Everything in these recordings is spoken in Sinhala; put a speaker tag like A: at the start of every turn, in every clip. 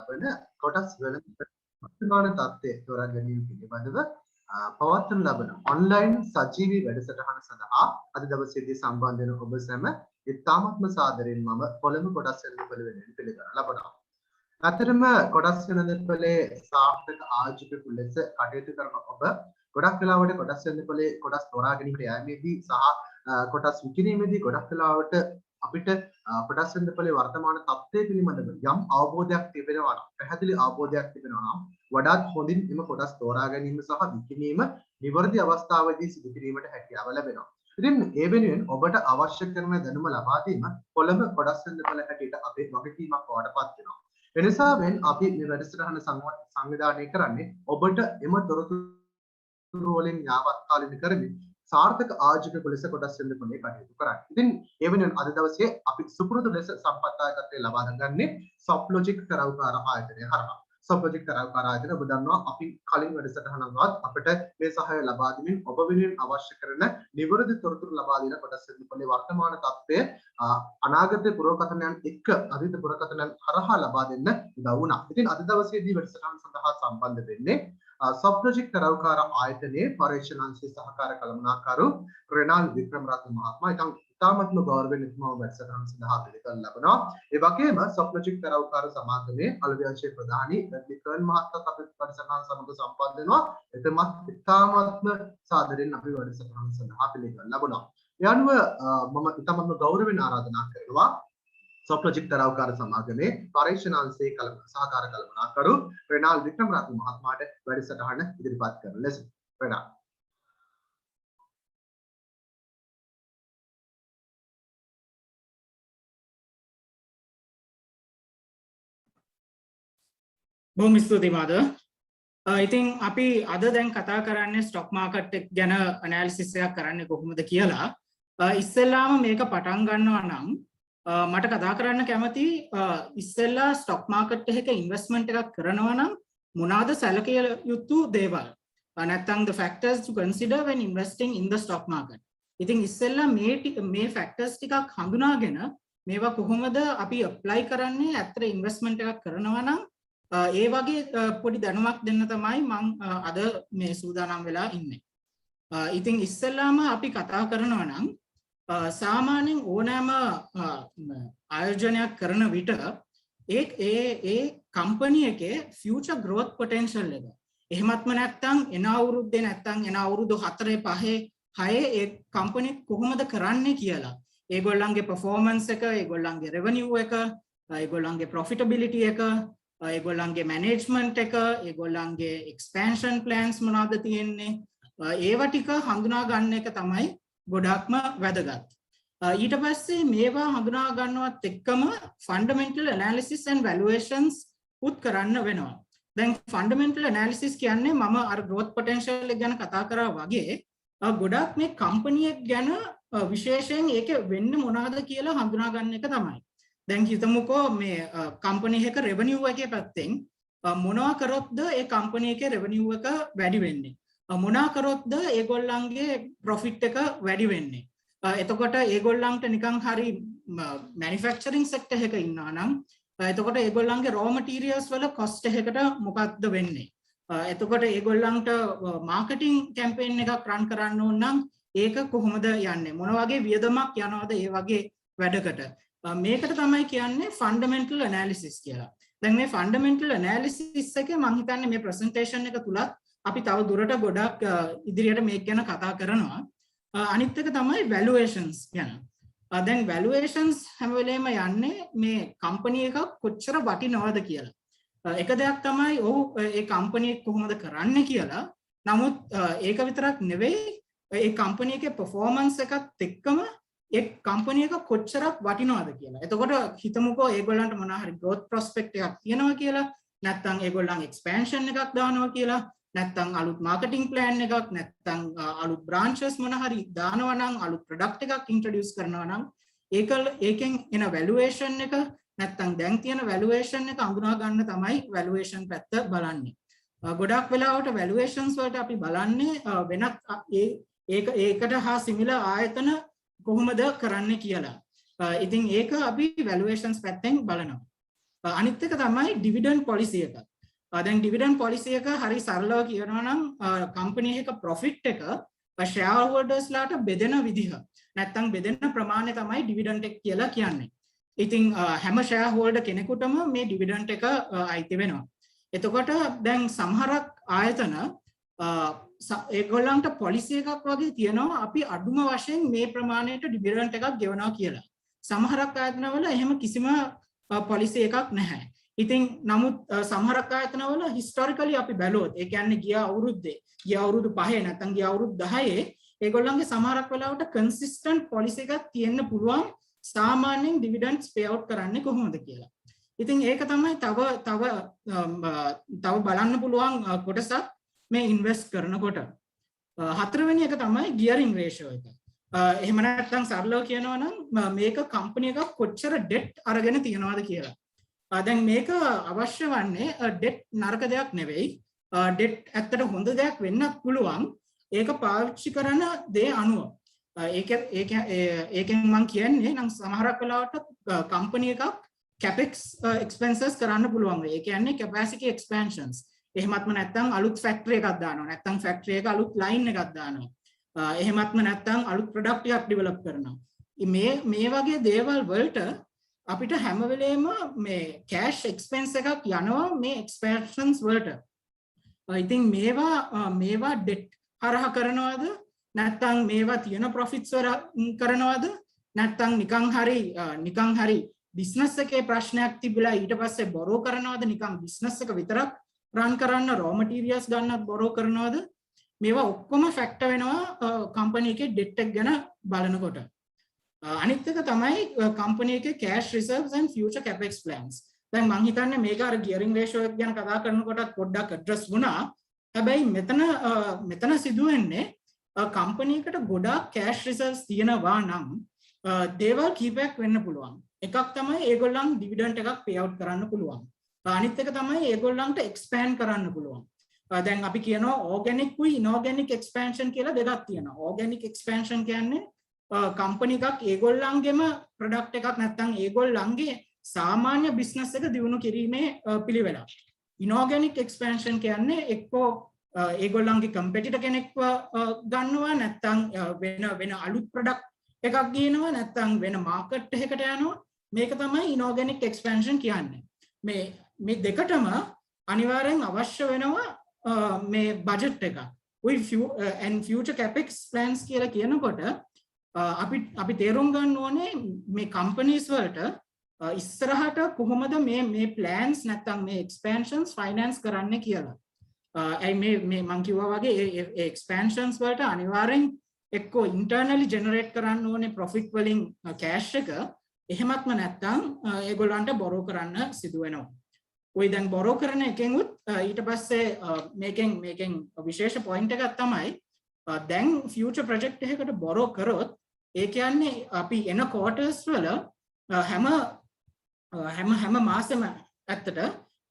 A: වන කොටස් වල වර්තමාන තත්ත්වය තෝරා ගැනීම පිළිබඳව පවත්වනු ලබන ඔන්ලයින් සජීවී වැඩසටහන සඳහා අද දවසේදී සම්බන්ධ වෙන ඔබ සැම ඉතාමත්ම සාදරයෙන් මම කොළඹ කොටස් වෙළඳපොළ වෙනුවෙන් පිළිගන්න ලබනවා. අතරම කොටස් වෙළඳපොලේ සාර්ථක ආජීවක ලෙස කටයුතු කරන ඔබ ගොඩක් වෙලාවට කොටස් වෙළඳපොලේ කොටස් තෝරා ගැනීමට යෑමේදී සහ කොටස් විකිණීමේදී ගොඩක් වෙලාවට අපිට කොටස් වෙළඳපොලේ වර්තමාන තත්ත්වය පිළිබඳව යම් අවබෝධයක් තිබෙනවා නම් පැහැදිලි අවබෝධයක් තිබෙනවා නම් වඩාත් හොඳින් එම කොටස් තෝරා ගැනීම සහ විකිණීම නිවැරදි අවස්ථාවේදී සිදු කිරීමට හැකියාව ලැබෙනවා. ඉතින් ඒ වෙනුවෙන් ඔබට අවශ්‍ය කරන දැනුම ලබා දීම කොළඹ කොටස් වෙළඳපොළ හැටියට අපේ වගකීමක් වඩපත් වෙනවා. එනිසා වෙන් අපි මේ වැඩසටහන සංවිධානය කරන්නේ ඔබට එම තොරතුරු වලින් යාවත් කාලින කරමින් සාර්ථක ආජීවක ලෙස කොටස් වෙළඳපොලේ කටයුතු කරන්නේ. ඉතින් ඒ වෙනුවෙන් අද දවසේ අපි සුපුරුදු ලෙස සම්පත්තායකත්වයේ ලබා ගන්නේ සොෆ්ට්ලොජික් තරවකාර ආයතනය හරහා. සොෆ්ට්ලොජික් තරවකාර ආයතනය ඔබ දන්නවා අපි කලින් වැඩසටහනවත් අපිට මේ සහාය ලබා දෙමින් ඔබ වෙනුවෙන් අවශ්‍ය කරන නිවැරදි තොරතුරු ලබා දෙන කොටස් වෙළඳපොලේ වර්තමාන තත්ත්වය අනාගත පුරවකථනයන් එක්ක අතීත පුරවකථනයන් හරහා ලබා දෙන්න උදව් වුණා. ඉතින් අද දවසේදී වැඩසටහන සඳහා සම්බන්ධ වෙන්නේ සොෆ්ට්ලොජික් තරවකාර ආයතනයේ පරීක්ෂණාංශයේ සහකාර කළමනාකරු රෙනාල් වික්‍රමරත්න මහත්මයා ඉතාමත්ම ගෞරවයෙන් ඉක්මව වැඩසටහන සඳහා පිළිගන්න ලබනවා. ඒ වගේම සොෆ්ට්ලොජික් තරවකාර සමාගමේ අලව්‍යංශයේ ප්‍රධානී රැඩ්ලිකර්න් මහත්මයාත් අපේ වැඩසටහන සමග සම්බන්ධ වෙනවා. එතමත් ඉතාමත්ම සාදරයෙන් අපි වැඩසටහන සඳහා පිළිගන්න ලබනවා. ඒ අනුව මම ඉතාමත්ම ගෞරවයෙන් ආරාධනා කරනවා සොෆ්ට්ලොජික් තරවකාර සමාගමේ පරීක්ෂණාංශයේ සහකාර කළමනාකරු රෙනාල් වික්‍රමරත්න මහත්මයාට වැඩසටහන ඉදිරිපත් කරන ලෙස. රෙනාල්
B: බොහොම ස්තුතියි මාද. ඉතින් අපි අද දැන් කතා කරන්නේ ස්ටොක් මාකට් එක ගැන ඇනලිසිස් එකක් කරන්නේ කොහොමද කියලා. ඉස්සෙල්ලාම මේක පටන් ගන්නවා නම් මට කතා කරන්න කැමති ඉස්සෙල්ලා ස්ටොක් මාකට් එකක ඉන්වෙස්ට්මන්ට් එකක් කරනවා නම් මොනවාද සැලකිය යුතු දේවල්? නැත්නම් the factors to consider when investing in the stock market. ඉතින් ඉස්සෙල්ලා මේ factors ටිකක් හඳුනාගෙන මේවා කොහොමද අපි apply කරන්නේ ඇත්තට ඉන්වෙස්ට්මන්ට් එකක් කරනවා නම් ඒ වගේ පොඩි දැනුමක් දෙන්න තමයි මම අද මේ සූදානම් වෙලා ඉන්නේ. ඉතින් ඉස්සෙල්ලාම අපි කතා කරනවා නම් සාමාන්‍යයෙන් ඕනෑම ආයෝජනයක් කරන විට ඒ කම්පැනි එකේ ෆියුචර් ග්‍රෝත් පොටෙන්ෂල් එක එහෙමත්ම නැත්නම් එන අවුරුද්දේ නැත්නම් එන අවුරුදු 4 5 6 ඒ කම්පැනි කොහොමද කරන්නේ කියලා ඒගොල්ලන්ගේ performance එක ඒගොල්ලන්ගේ revenue එක ඒගොල්ලන්ගේ profitability එක ඒගොල්ලන්ගේ management එක ඒගොල්ලන්ගේ expansion plans මොනවද තියෙන්නේ ඒවා ටික හඳුනා ගන්න එක තමයි ගොඩක්ම වැදගත්. ඊට පස්සේ මේවා හඳුනා ගන්නවත් එක්කම fundamental analysis and valuations උත් කරන්න වෙනවා. දැන් fundamental analysis කියන්නේ මම අර growth potential එක ගැන කතා කරා වගේ ගොඩක් මේ company එක ගැන විශේෂයෙන් ඒකේ වෙන්නේ මොනවද කියලා හඳුනා ගන්න එක තමයි. දැන් හිතමුකෝ මේ company එක revenue එකේ පැත්තෙන් මොනවා කරොත්ද ඒ company එකේ revenue එක වැඩි වෙන්නේ. මොනා කරොත්ද ඒගොල්ලන්ගේ profit එක වැඩි වෙන්නේ. එතකොට ඒගොල්ලන්ට නිකන් හරි manufacturing sector එකක ඉන්නවා නම් එතකොට ඒගොල්ලන්ගේ raw materials වල cost එකකට මොකක්ද වෙන්නේ. එතකොට ඒගොල්ලන්ට marketing campaign එකක් run කරන්න ඕන නම් ඒක කොහොමද යන්නේ. මොන වගේ වියදමක් යනවද ඒ වගේ වැඩකට. මේකට තමයි කියන්නේ fundamental analysis කියලා. දැන් මේ fundamental analysis එකේ මම හිතන්නේ මේ presentation එක තුලත් අපි තව දුරට ගොඩක් ඉදිරියට මේක ගැන කතා කරනවා. අනිත් එක තමයි valuations ගැන. දැන් valuations හැම වෙලේම යන්නේ මේ company එකක් කොච්චර වටිනවද කියලා. එක දෙයක් තමයි ඔව් ඒ company එක කොහොමද කරන්නේ කියලා. නමුත් ඒක විතරක් නෙවෙයි ඒ company එකේ performance එකත් එක්කම ඒ company එක කොච්චරක් වටිනවද කියලා. එතකොට හිතමුකෝ ඒගොල්ලන්ට මොනවා හරි growth prospect එකක් තියෙනවා කියලා. නැත්නම් ඒගොල්ලන් expansion එකක් දානවා කියලා. නැත්නම් අලුත් marketing plan එකක් නැත්නම් අලුත් branches මොන හරි දානවා නම් අලුත් product එකක් introduce කරනවා නම් ඒකෙන් එන valuation එක නැත්නම් දැන් තියෙන valuation එක අඳුනා ගන්න තමයි valuation පැත්ත බලන්නේ. ගොඩක් වෙලාවට valuations වලට අපි බලන්නේ වෙනත් ඒකට හා similar ආයතන කොහොමද කරන්නේ කියලා. ඉතින් ඒක අපි valuations පැත්තෙන් බලනවා. අනිත් එක තමයි ඩිවිඩන්ඩ් පොලිසි එක. දැන් ඩිවිඩන්ඩ් පොලිසි එක හරි සරලව කියනවා නම් කම්පැනි එක ප්‍රොෆිට් එක ෂෙයාර් හෝල්ඩර්ස්ලාට බෙදෙන විදිහ නැත්නම් බෙදෙන ප්‍රමාණය තමයි ඩිවිඩන්ඩ් එක කියලා කියන්නේ. ඉතින් හැම ෂෙයාර් හෝල්ඩර් කෙනෙකුටම මේ ඩිවිඩන්ඩ් එක අයිති වෙනවා. එතකොට දැන් සමහරක් ආයතන ඒගොල්ලන්ට පොලිසි එකක් වගේ තියෙනවා අපි අඩුම වශයෙන් මේ ප්‍රමාණයට ඩිවිඩන්ඩ් එකක් ගෙවනවා කියලා. සමහරක් ආයතනවල එහෙම කිසිම පොලිසි එකක් නැහැ. ඉතින් නමුත් සමහරක් ආයතනවල හිස්ටොරිකලි අපි බැලුවොත් ඒ කියන්නේ ගිය අවුරුදු 5 නැත්නම් ගිය අවුරුදු 10 ඒගොල්ලන්ගේ සමහරක් වෙලාවට කන්සිස්ටන්ට් පොලිසි එකක් තියෙන්න පුළුවන් සාමාන්‍යයෙන් ඩිවිඩන්ඩ්ස් පේ අවුට් කරන්නේ කොහොමද කියලා. ඉතින් ඒක තමයි තව බලන්න පුළුවන් කොටසක් මේ ඉන්වෙස්ට් කරනකොට. හතරවෙනි එක තමයි ගියරින් රේෂියෝ එක. එහෙම නැත්නම් සරලව කියනවා නම් මේක කම්පැනි එකක් කොච්චර ඩෙට් අරගෙන තියනවාද කියලා. දැන් මේක අවශ්‍ය වන්නේ ඩෙට් නරක දෙයක් නෙවෙයි. ඩෙට් ඇත්තට හොඳ දෙයක් වෙන්නත් පුළුවන්. ඒක පාවිච්චි කරන දේ අනුව. ඒකෙන් මම කියන්නේ නම් සමහරක් වෙලාවට කම්පැනි එකක් CapEx expenses කරන්න පුළුවන්. ඒ කියන්නේ capacity expansions. එහෙමත්ම නැත්නම් අලුත් ෆැක්ටරි එකක් දානවා. නැත්නම් ෆැක්ටරි එක අලුත් ලයින් එකක් දානවා. එහෙමත්ම නැත්නම් අලුත් ප්‍රොඩක්ට් එකක් ඩෙවලොප් කරනවා. මේ වගේ දේවල් වලට අපිට හැම වෙලේම මේ කෑෂ් එක්ස්පෙන්ස් එකක් යනවා මේ එක්ස්පැන්ෂන්ස් වලට. ඉතින් මේවා ඩෙට් හරහා කරනවද නැත්නම් මේවා තියෙන ප්‍රොෆිට්ස් වල කරනවද නැත්නම් නිකන් හරි බිස්නස් එකේ ප්‍රශ්නයක් තිබිලා ඊට පස්සේ බොරෝ කරනවද නිකන් බිස්නස් එක විතරක් රන් කරන්න රෝ මටීරියල්ස් ගන්නත් බොරෝ කරනවද මේවා ඔක්කොම ෆැක්ටර් වෙනවා කම්පැනි එකේ ඩෙට් එක ගැන බලනකොට. අනිත් එක තමයි කම්පැනි එකේ cash reserves and future capex plans. දැන් මම හිතන්නේ මේක අර gearing ratio එක ගැන කතා කරනකොට පොඩ්ඩක් address වුණා. හැබැයි මෙතන සිදුවෙන්නේ කම්පැනි එකට ගොඩාක් cash reserves තියෙනවා නම් දේවල් කීපයක් වෙන්න පුළුවන්. එකක් තමයි ඒගොල්ලන් dividend එකක් pay out කරන්න පුළුවන්. අනිත් එක තමයි ඒගොල්ලන්ට expand කරන්න පුළුවන්. දැන් අපි කියනවා organic උයි inorganic expansion කියලා දෙකක් තියෙනවා. organic expansion කියන්නේ කම්පැනි එකක් ඒගොල්ලන්ගේම ප්‍රොඩක්ට් එකක් නැත්නම් ඒගොල්ලන්ගේ සාමාන්‍ය බිස්නස් එක දියුණු කිරීමේ පිළිවෙලක්. inorganic expansion කියන්නේ එක්කෝ ඒගොල්ලන්ගේ කම්පිටිටර් කෙනෙක්ව ගන්නවා නැත්නම් වෙන අලුත් ප්‍රොඩක්ට් එකක් ගේනවා නැත්නම් වෙන මාකට් එකකට යනවා. මේක තමයි inorganic expansion කියන්නේ. මේ දෙකටම අනිවාර්යෙන් අවශ්‍ය වෙනවා මේ බජට් එක. and future capex plans කියලා කියනකොට අපි තේරුම් ගන්න ඕනේ මේ කම්පැනිස් වලට ඉස්සරහට කොහොමද මේ plans නැත්නම් මේ expansions finance කරන්න කියලා. මේ මම කිව්වා වගේ ඒ expansions වලට අනිවාර්යෙන් එක්කෝ internally generate කරන්න ඕනේ profit වලින් cash එක. එහෙමත්ම නැත්නම් ඒගොල්ලන්ට borrow කරන්න සිදු වෙනවා. ඔය දැන් borrow කරන එකෙන් උත් ඊට පස්සේ මේකෙන් විශේෂ point එකක් තමයි දැන් future project එකකට borrow කරොත් ඒ කියන්නේ අපි එන quarters වල හැම මාසෙම ඇත්තට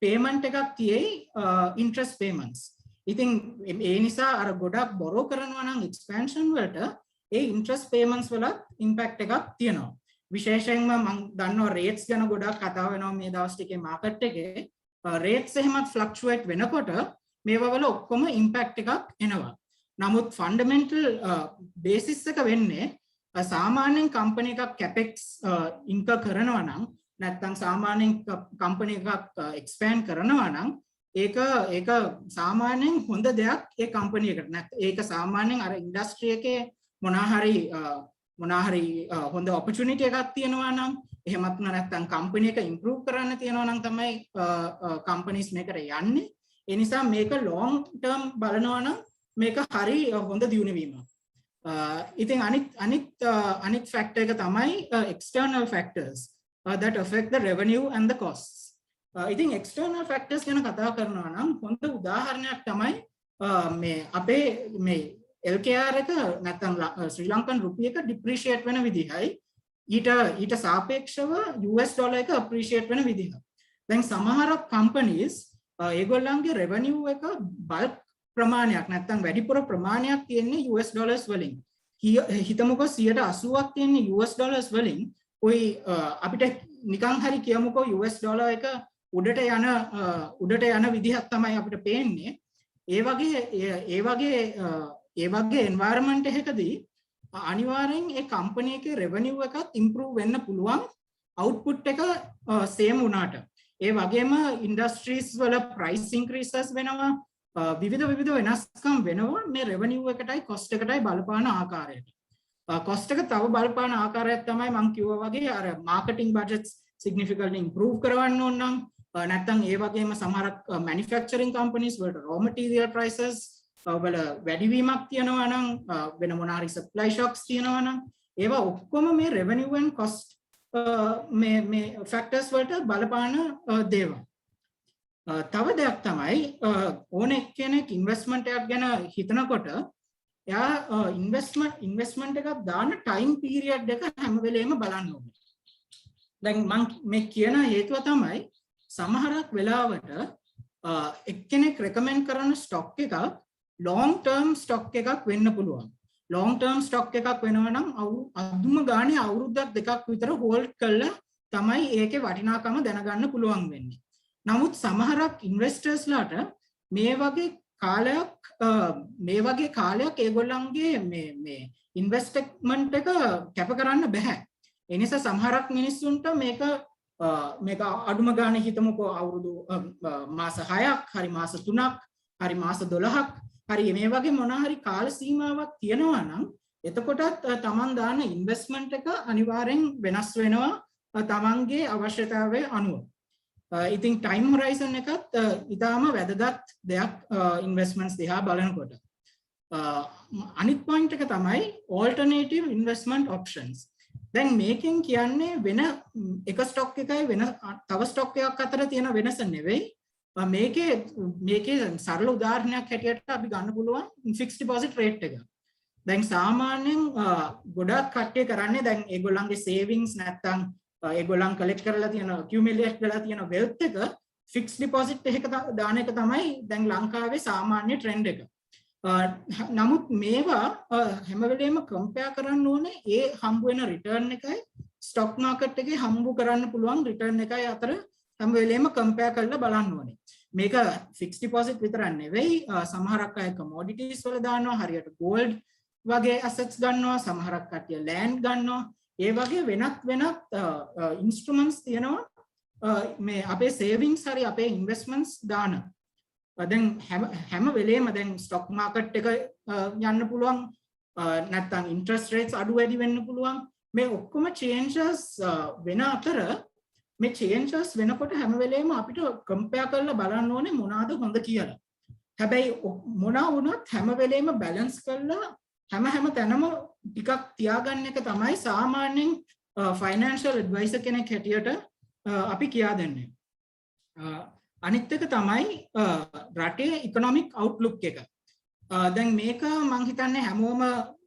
B: payment එකක් තියෙයි interest payments. ඉතින් ඒ නිසා අර ගොඩක් borrow කරනවා නම් expansion වලට ඒ interest payments වල impact එකක් තියෙනවා. විශේෂයෙන්ම මම දන්නවා rates ගැන ගොඩක් කතා වෙනවා මේ දවස් ටිකේ market එකේ. rates එහෙමත් fluctuate වෙනකොට මේවා වල ඔක්කොම impact එකක් එනවා. නමුත් fundamental basis එක වෙන්නේ සාමාන්‍යයෙන් කම්පැනි එකක් capex incur කරනවා නම් නැත්නම් සාමාන්‍යයෙන් කම්පැනි එකක් expand කරනවා නම් ඒක සාමාන්‍යයෙන් හොඳ දෙයක් ඒ කම්පැනි එකට. නැත්නම් ඒක සාමාන්‍යයෙන් අර ඉන්ඩස්ට්‍රි එකේ මොනවා හරි හොඳ opportunity එකක් තියෙනවා නම් එහෙමත් නැත්නම් කම්පැනි එක improve කරන්න තියෙනවා නම් තමයි companies මේකට යන්නේ. ඒ නිසා මේක long term බලනවා නම් මේක හරි හොඳ දියුණු වීමක්. ඉතින් අනිත් factor එක තමයි external factors that affect the revenue and the costs. ඉතින් external factors ගැන කතා කරනවා නම් හොඳ උදාහරණයක් තමයි මේ අපේ මේ LKR එක නැත්නම් ශ්‍රී ලංකන් රුපිය එක depreciate වෙන විදිහයි ඊට සාපේක්ෂව US ඩොලර් එක appreciate වෙන විදිහ. දැන් සමහර companies ඒගොල්ලන්ගේ revenue එක bulk ප්‍රමාණයක් නැත්නම් වැඩිපුර ප්‍රමාණයක් තියෙන්නේ US dollars වලින්. හිතමුකෝ 80%ක් තියෙන්නේ US dollars වලින්. අපිට නිකන් හරි කියමුකෝ US ඩොලර් එක උඩට යන විදිහක් තමයි අපිට පේන්නේ. ඒ වගේ environment එකකදී අනිවාර්යෙන් ඒ කම්පැනි එකේ revenue එකත් improve වෙන්න පුළුවන් output එක same වුණාට. ඒ වගේම industries වල price increases වෙනවා. විවිධ වෙනස්කම් වෙනවා මේ revenue එකටයි cost එකටයි බලපාන ආකාරයට. cost එක තව බලපාන ආකාරයක් තමයි මම කිව්වා වගේ අර marketing budgets significantly improve කරවන්න ඕන නම් නැත්නම් ඒ වගේම සමහරක් manufacturing companies වලට raw material prices වල වැඩිවීමක් තියෙනවා නම් වෙන මොන හරි supply shocks තියෙනවා නම් ඒවා ඔක්කොම මේ revenue and cost මේ factors වලට බලපාන දේවල්. තව දෙයක් තමයි ඕන එක්කෙනෙක් investment එකක් ගැන හිතනකොට එයා investment එකක් දාන time period එක හැම වෙලේම බලන්න ඕනේ. දැන් මම මේ කියන හේතුව තමයි සමහරක් වෙලාවට එක්කෙනෙක් recommend කරන stock එකක් long term stock එකක් වෙන්න පුළුවන්. long term stock එකක් වෙනවා නම් අදුම ගානේ අවුරුද්දක් දෙකක් විතර hold කරලා තමයි ඒකේ වටිනාකම දැනගන්න පුළුවන් වෙන්නේ. නමුත් සමහරක් investors ලාට මේ වගේ කාලයක් ඒගොල්ලන්ගේ මේ investment එක කැප කරන්න බෑ. ඒ නිසා සමහරක් මිනිස්සුන්ට මේක අඩුම ගානේ හිතමුකෝ අවුරුදු මාස 6ක් හරි මාස 3ක් හරි මාස 12ක් හරි මේ වගේ මොන හරි කාල සීමාවක් තියෙනවා නම් එතකොටත් තමන් දාන ඉන්වෙස්ට්මන්ට් එක අනිවාර්යෙන් වෙනස් වෙනවා තමන්ගේ අවශ්‍යතාවය අනුව. ඉතින් ටයිම් හොරයිසන් එකත් ඉතාම වැදගත් දෙයක් ඉන්වෙස්ට්මන්ට්ස් දිහා බලනකොට. අනිත් පොයින්ට් එක තමයි alternative investment options. දැන් මේකෙන් කියන්නේ වෙන එක ස්ටොක් එකයි වෙන තව ස්ටොක් එකක් අතර තියෙන වෙනස නෙවෙයි. මේකේ සරල උදාහරණයක් හැටියට අපි ගන්න පුළුවන් ෆික්ස් ඩිපොසිට් රේට් එක. දැන් සාමාන්‍යයෙන් ගොඩක් කට්ටිය කරන්නේ දැන් ඒගොල්ලන්ගේ සේවිංස් නැත්තම් ඒගොල්ලන් කලෙක්ට් කරලා තියෙන accumulate කරලා තියෙන wealth එක ෆික්ස් ඩිපොසිට් එකක දාන එක තමයි දැන් ලංකාවේ සාමාන්‍ය ට්‍රෙන්ඩ් එක. නමුත් මේවා හැම වෙලේම කම්පෙයාර් කරන්න ඕනේ ඒ හම්බ වෙන රිටර්න් එකයි ස්ටොක් මාකට් එකේ හම්බ කරන්න පුළුවන් රිටර්න් එකයි අතර හැම වෙලේම කම්පෙයාර් කරලා බලන්න ඕනේ. මේක ෆික්ස් ඩිපොසිට් විතරක් නෙවෙයි සමහරක් අය කමෝඩිටිස් වල දානවා හරියට gold වගේ assets ගන්නවා සමහරක් කට්ටිය land ගන්නවා ඒ වගේ වෙනත් ඉන්ස්ට්‍රුමන්ට්ස් තියෙනවා මේ අපේ සේවිංස් හරි අපේ ඉන්වෙස්ට්මන්ට්ස් දාන. දැන් හැම වෙලේම දැන් ස්ටොක් මාකට් එක යන්න පුළුවන් නැත්නම් ඉන්ට්‍රස්ට් රේට්ස් අඩු වැඩි වෙන්න පුළුවන් මේ ඔක්කොම changes වෙන අතර මේ changes වෙනකොට හැම වෙලේම අපිට කම්පෙයාර් කරලා බලන්න ඕනේ මොනවාද හොඳ කියලා. හැබැයි මොනවා වුණත් හැම වෙලේම බැලන්ස් කරලා හැම තැනම ටිකක් තියාගන්න එක තමයි සාමාන්‍යයෙන් ෆයිනෑන්ෂල් ඇඩ්වයිසර් කෙනෙක් හැටියට අපි කියා දෙන්නේ. අනිත් එක තමයි රටේ ඉකොනොමික් අවුට්ලුක් එක. දැන් මේක මම හිතන්නේ හැමෝම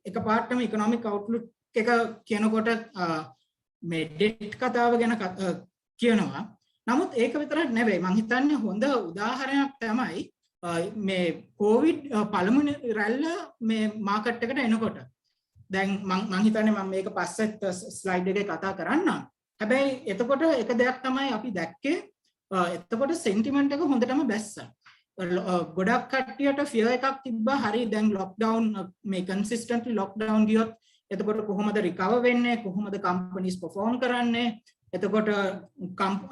B: එකපාරටම ඉකොනොමික් අවුට්ලුක් එක කියනකොට මේ ඩෙට් කතාව ගැන කියනවා. නමුත් ඒක විතරක් නෙවෙයි මම හිතන්නේ හොඳ උදාහරණයක් තමයි මේ කොවිඩ් පළමුවෙනි රැල්ල මේ මාකට් එකට එනකොට. දැන් මම හිතන්නේ මම මේක පස්සෙත් ස්ලයිඩ් එකේ කතා කරන්නම්. හැබැයි එතකොට එක දෙයක් තමයි අපි දැක්කේ එතකොට sentiment එක හොඳටම බැස්සා. ගොඩක් කට්ටියට fear එකක් තිබ්බා හරි දැන් lockdown මේ consistently lockdown ගියොත් එතකොට කොහොමද recover වෙන්නේ කොහොමද companies perform කරන්නේ එතකොට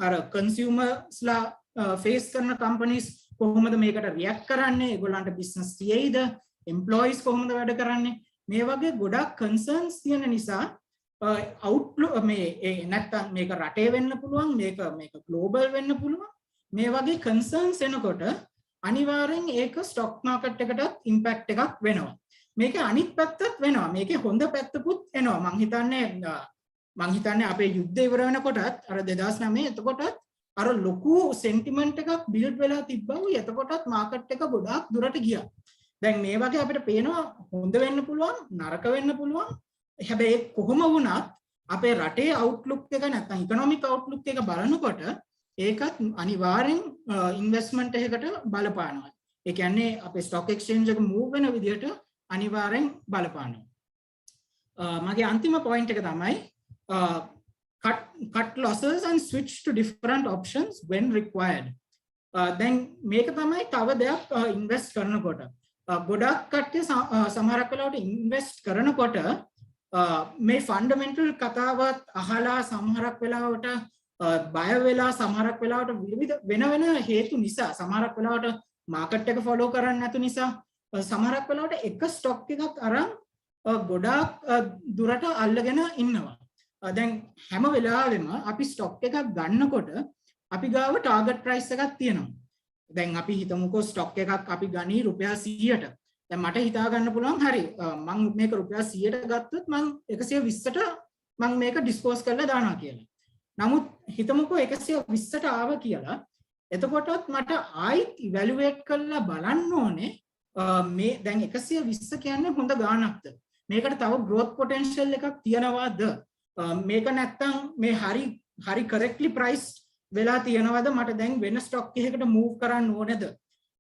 B: අර consumersලා face කරන companies කොහොමද මේකට react කරන්නේ ඒගොල්ලන්ට business තියෙයිද employees කොහොමද වැඩ කරන්නේ මේ වගේ ගොඩක් concerns තියෙන නිසා outlook මේ නැත්තම් මේක රටේ වෙන්න පුළුවන් මේක global වෙන්න පුළුවන් මේ වගේ concerns එනකොට අනිවාර්යෙන් ඒක stock market එකටත් impact එකක් වෙනවා මේක අනිත් පැත්තත් වෙනවා මේකේ හොඳ පැත්තකුත් එනවා මං හිතන්නේ අපේ යුද්ධය ඉවර වෙනකොටත් අර 2009 එතකොටත් අර ලොකු sentiment එකක් build වෙලා තිබ්බා එතකොටත් market එක ගොඩාක් දුරට ගියා දැන් මේ වගේ අපිට පේනවා හොඳ වෙන්න පුළුවන් නරක වෙන්න පුළුවන් හැබැයි කොහොම වුණත් අපේ රටේ outlook එක නැත්නම් economic outlook එක බලනකොට ඒකත් අනිවාර්යෙන් investment එකකට බලපානවා. ඒ කියන්නේ අපේ stock exchange එක move වෙන විදිහට අනිවාර්යෙන් බලපානවා. මගේ අන්තිම point එක තමයි cut losses and switch to different options when required. දැන් මේක තමයි තව දෙයක් invest කරනකොට ගොඩක් කට්ටිය සමහරක් වෙලාවට invest කරනකොට මේ fundamental කතාවත් අහලා සමහරක් වෙලාවට බය වෙලා සමහරක් වෙලාවට විවිධ වෙන වෙන හේතු නිසා සමහරක් වෙලාවට market එක follow කරන්නේ නැතු නිසා සමහරක් වෙලාවට එක stock එකක් අරන් ගොඩාක් දුරට අල්ලගෙන ඉන්නවා. දැන් හැම වෙලාවෙම අපි stock එකක් ගන්නකොට අපි ගාව target price එකක් තියෙනවා. දැන් අපි හිතමුකෝ stock එකක් අපි ගනි රුපියල් 100ට. දැන් මට හිතා ගන්න පුළුවන් හරි මම මේක රුපියල් 100ට ගත්තොත් මම 120ට මම මේක dispose කරලා දානවා කියලා. නමුත් හිතමුකෝ 120ට ආව කියලා. එතකොටත් මට ආයිත් evaluate කරලා බලන්න ඕනේ මේ දැන් 120 කියන්නේ හොඳ ගාණක්ද? මේකට තව growth potential එකක් තියනවාද? මේක නැත්තම් මේ හරි correctly priced වෙලා තියනවාද? මට දැන් වෙන stock එකකට move කරන්න ඕනේද?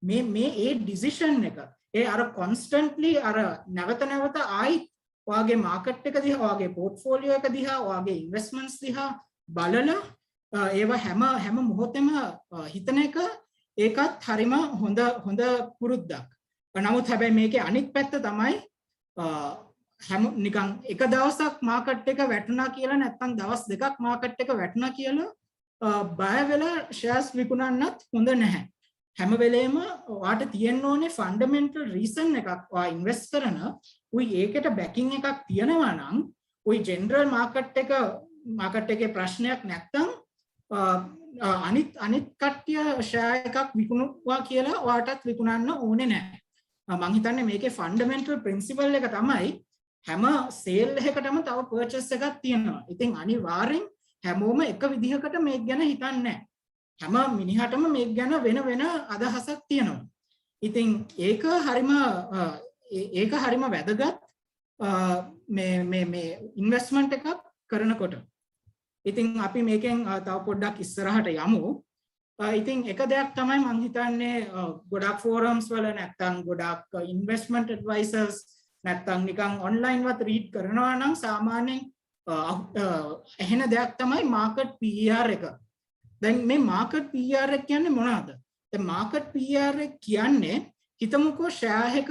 B: මේ ඒ decision එක ඒ අර constantly අර නැවත ආයිත් ඔයාගේ market එක දිහා ඔයාගේ portfolio එක දිහා ඔයාගේ investments දිහා බලලා ඒව හැම මොහොතෙම හිතන එක ඒකත් හරිම හොඳ පුරුද්දක්. නමුත් හැබැයි මේකේ අනිත් පැත්ත තමයි හැම නිකන් එක දවසක් market එක වැටුණා කියලා නැත්නම් දවස් දෙකක් market එක වැටුණා කියලා බය වෙලා shares විකුණන්නත් හොඳ නැහැ. හැම වෙලේම ඔයාට තියෙන්න ඕනේ fundamental reason එකක් ඔයා invest කරන උයි ඒකට backing එකක් තියෙනවා නම් උයි general market එකේ ප්‍රශ්නයක් නැත්නම් අනිත් කට්ටිය share එකක් විකුණුවා කියලා ඔයාටත් විකුණන්න ඕනේ නැහැ. මම හිතන්නේ මේකේ fundamental principle එක තමයි හැම sale එකකටම තව purchase එකක් තියෙනවා. ඉතින් අනිවාර්යෙන් හැමෝම එක විදිහකට මේක ගැන හිතන්නේ නැහැ. හැම මිනිහටම මේක ගැන වෙන අදහසක් තියෙනවා. ඉතින් ඒක හරිම වැදගත් මේ investment එකක් කරනකොට. ඉතින් අපි මේකෙන් තව පොඩ්ඩක් ඉස්සරහට යමු. ඉතින් එක දෙයක් තමයි මම හිතන්නේ ගොඩක් forums වල නැත්තම් ගොඩක් investment advisors නැත්තම් නිකන් online වත් read කරනවා නම් සාමාන්‍යයෙන් එහෙන දෙයක් තමයි market PER එක. දැන් මේ market PER එක කියන්නේ මොනවද? දැන් market PER එක කියන්නේ හිතමුකෝ share එක